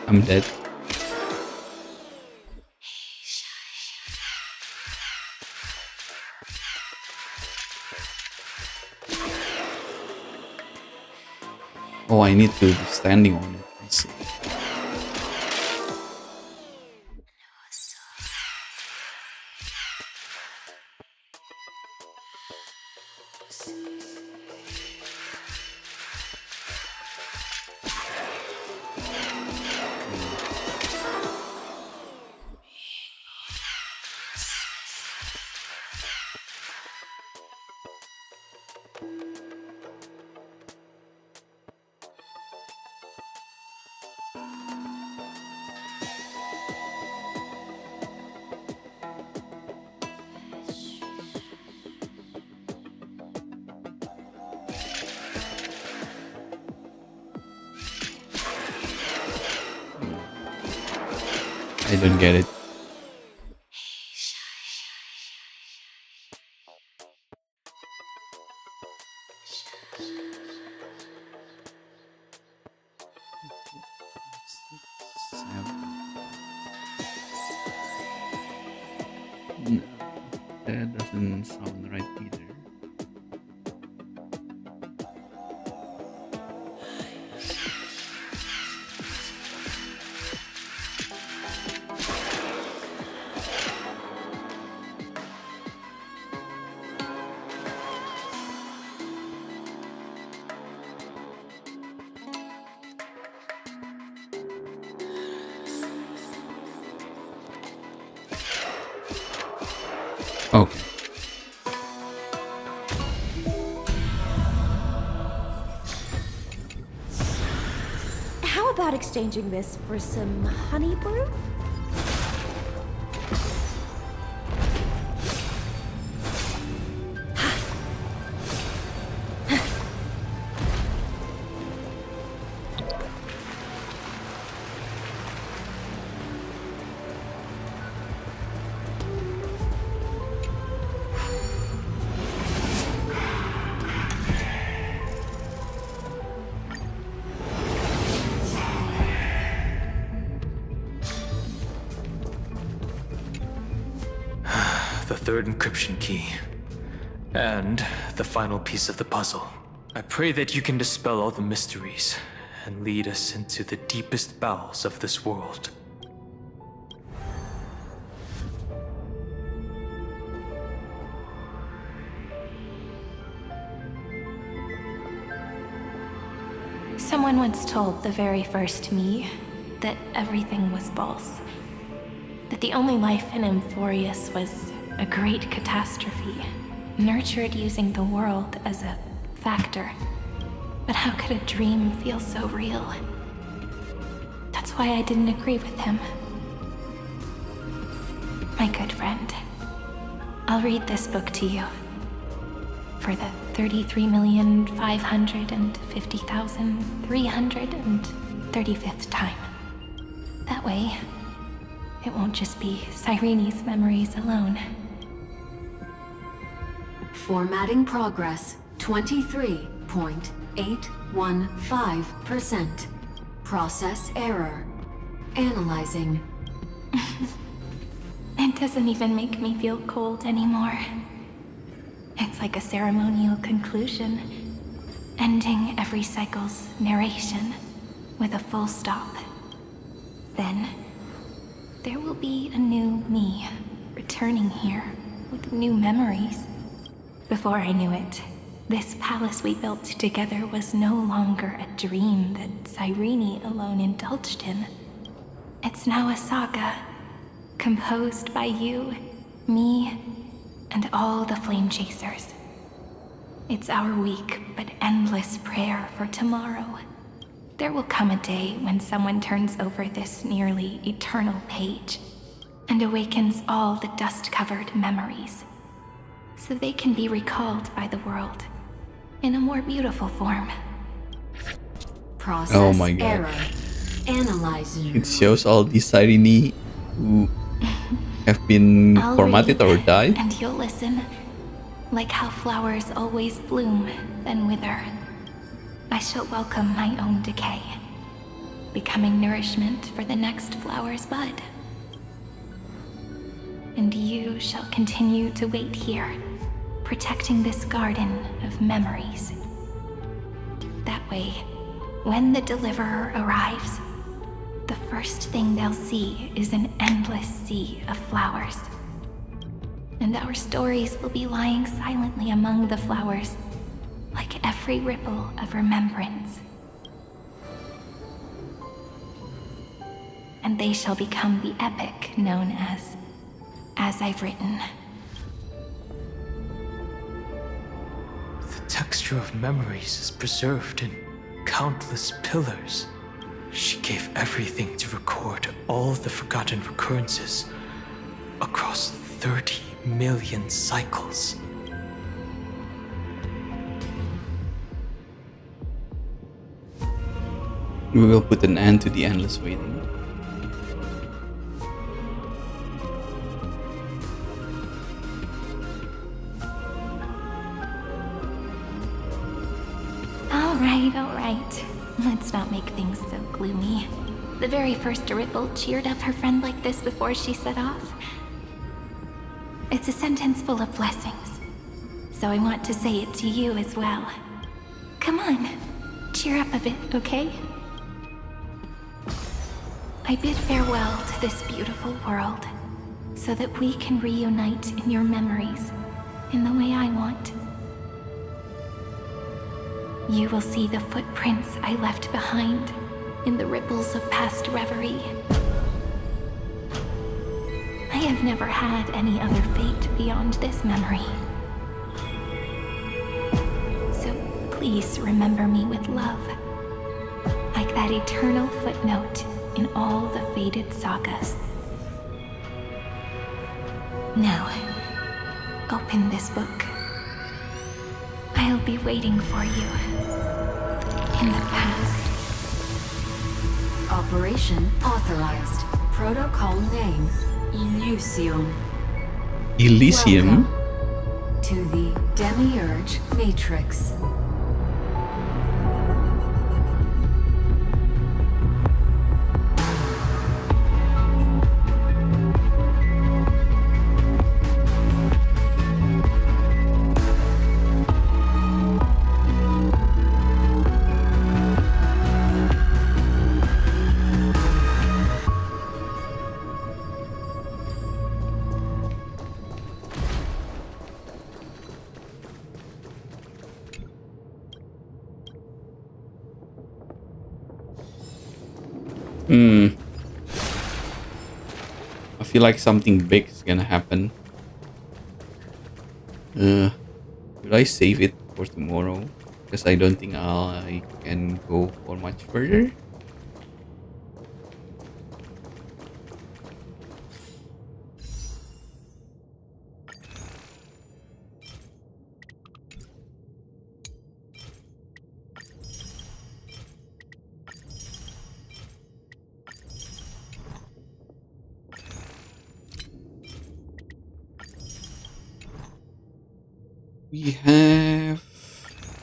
I'm dead. Oh, I need to be standing on it. I see. I don't get it. No, that doesn't sound right either. Okay. How about exchanging this for some honey brew? third encryption key. And the final piece of the puzzle. I pray that you can dispel all the mysteries and lead us into the deepest bowels of this world. Someone once told the very first me that everything was false. That the only life in Emphorius was a great catastrophe, nurtured using the world as a factor. But how could a dream feel so real? That's why I didn't agree with him. My good friend, I'll read this book to you. For the 33,550,335th time. That way, it won't just be Cyrene's memories alone. Formatting progress 23.815%. Process error. Analyzing. It doesn't even make me feel cold anymore. It's like a ceremonial conclusion, ending every cycle's narration with a full stop. Then, there will be a new me returning here with new memories. Before I knew it, this palace we built together was no longer a dream that Cyrene alone indulged in. It's now a saga, composed by you, me, and all the flame chasers. It's our weak but endless prayer for tomorrow. There will come a day when someone turns over this nearly eternal page and awakens all the dust-covered memories, so they can be recalled by the world in a more beautiful form. Process Oh my god. error. Analyzing. It shows all these Cyrene who have been I'll formatted read, or died. and you'll listen, like how flowers always bloom, then wither. I shall welcome my own decay, becoming nourishment for the next flower's bud. And you shall continue to wait here, protecting this garden of memories. That way, when the deliverer arrives, the first thing they'll see is an endless sea of flowers. And our stories will be lying silently among the flowers, like every ripple of remembrance. And they shall become the epic known as I've Written. The texture of memories is preserved in countless pillars. She gave everything to record all the forgotten recurrences across 30 million cycles. We will put an end to the endless waiting. All right. Let's not make things so gloomy. The very first ripple cheered up her friend like this before she set off. It's a sentence full of blessings, so I want to say it to you as well. Come on, cheer up a bit, okay? I bid farewell to this beautiful world, so that we can reunite in your memories, in the way I want. You will see the footprints I left behind in the ripples of past reverie. I have never had any other fate beyond this memory. So please remember me with love, like that eternal footnote in all the faded sagas. Now, open this book. I'll be waiting for you in the past. Operation authorized. Protocol name, Elysium. Elysium? Welcome to the Demiurge Matrix. Hmm. I feel like something big is gonna happen. Should I save it for tomorrow? Because I don't think I can go for much further. We have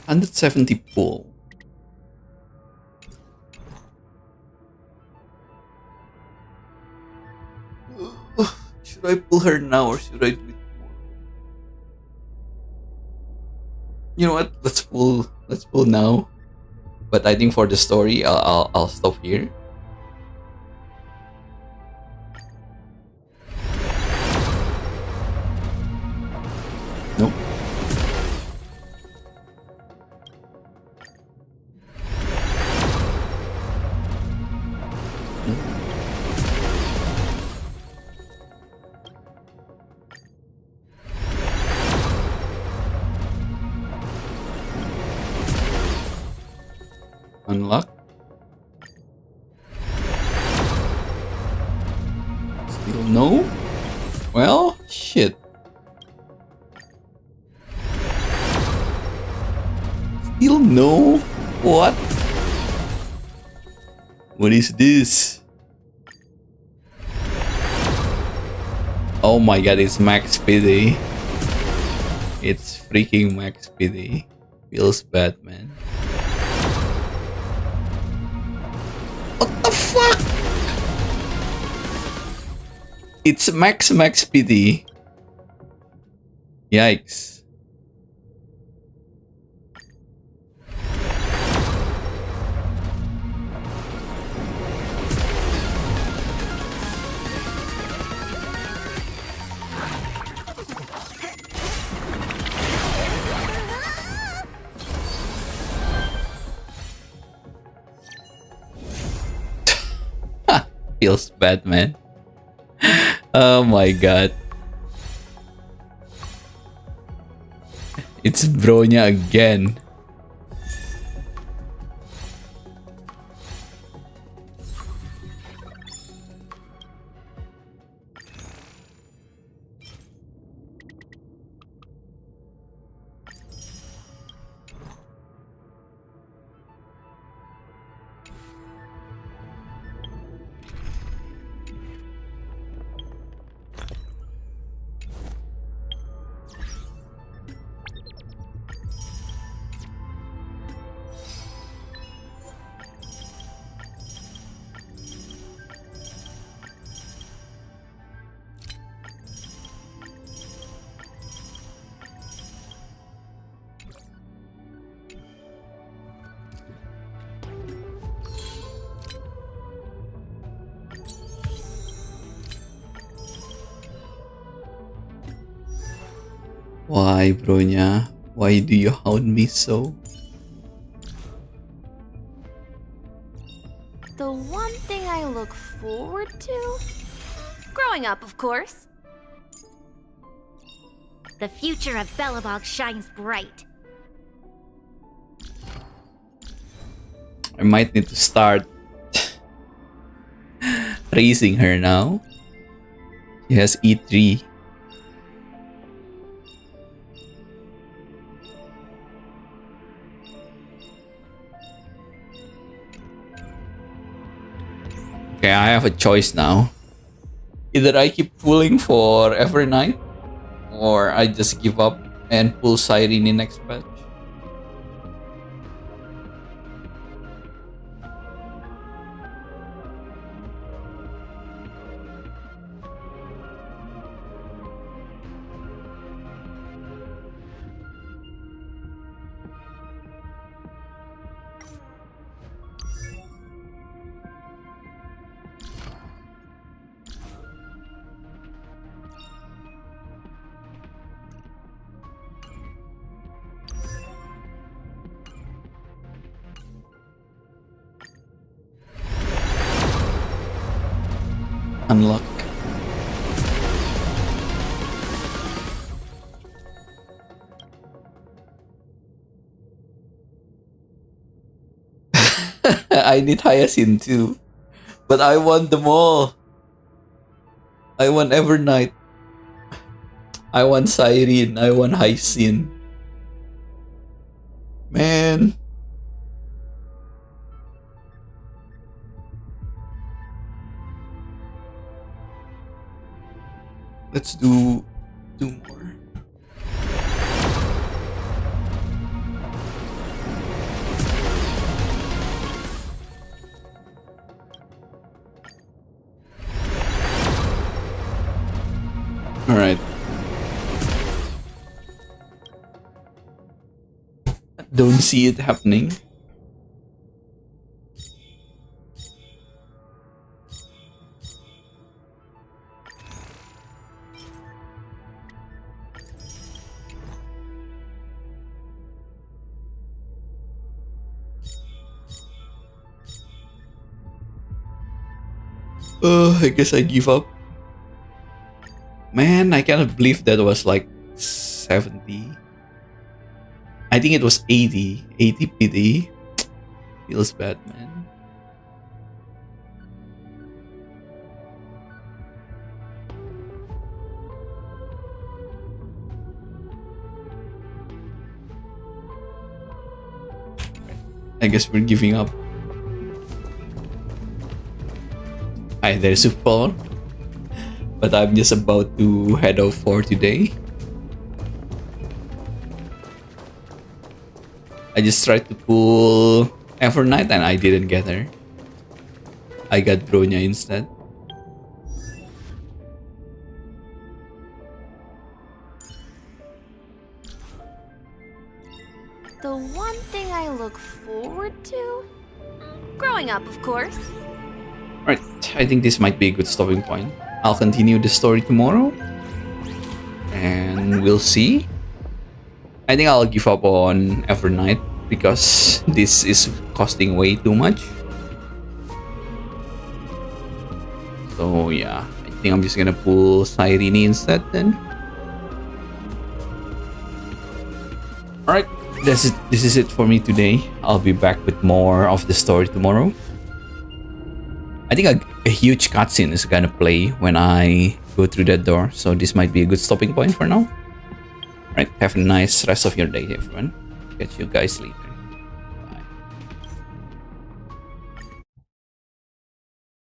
170 pull. Should I pull her now or should I do it tomorrow? You know what? Let's pull. Let's pull now. But I think for the story, I'll stop here. Nope. Unlock. Still no? Well, shit. Still no? What? What is this? Oh my god, it's max PD. It's freaking max PD. Feels bad, man. What the fuck? It's max PD. Yikes. Feels bad, man. Oh my god. It's Bronya again. Why, Bronya? Why do you hound me so? The one thing I look forward to? Growing up, of course. The future of Belobog shines bright. I might need to start raising her now. She has E3. Okay, I have a choice now. Either I keep pulling for every night, or I just give up and pull Siren in next patch. Unlock. I need Hyacinth too. But I want them all. I want Evernight. I want Siren. I want Hyacinth. Man. Let's do 2 more. Alright. Don't see it happening. I guess I give up. Man, I cannot believe that was like 70. I think it was 80. 80 PD. Feels bad, man. I guess we're giving up. Hi, there's a fall. But I'm just about to head off for today. I just tried to pull Evernight and I didn't get her. I got Bronya instead. The one thing I look forward to? Growing up, of course. Alright, I think this might be a good stopping point. I'll continue the story tomorrow. And we'll see. I think I'll give up on Evernight because this is costing way too much. So yeah, I think I'm just gonna pull Siren instead then. Alright, this is it for me today. I'll be back with more of the story tomorrow. I think a huge cutscene is gonna play when I go through that door, so this might be a good stopping point for now. Alright, have a nice rest of your day, everyone. Catch you guys later.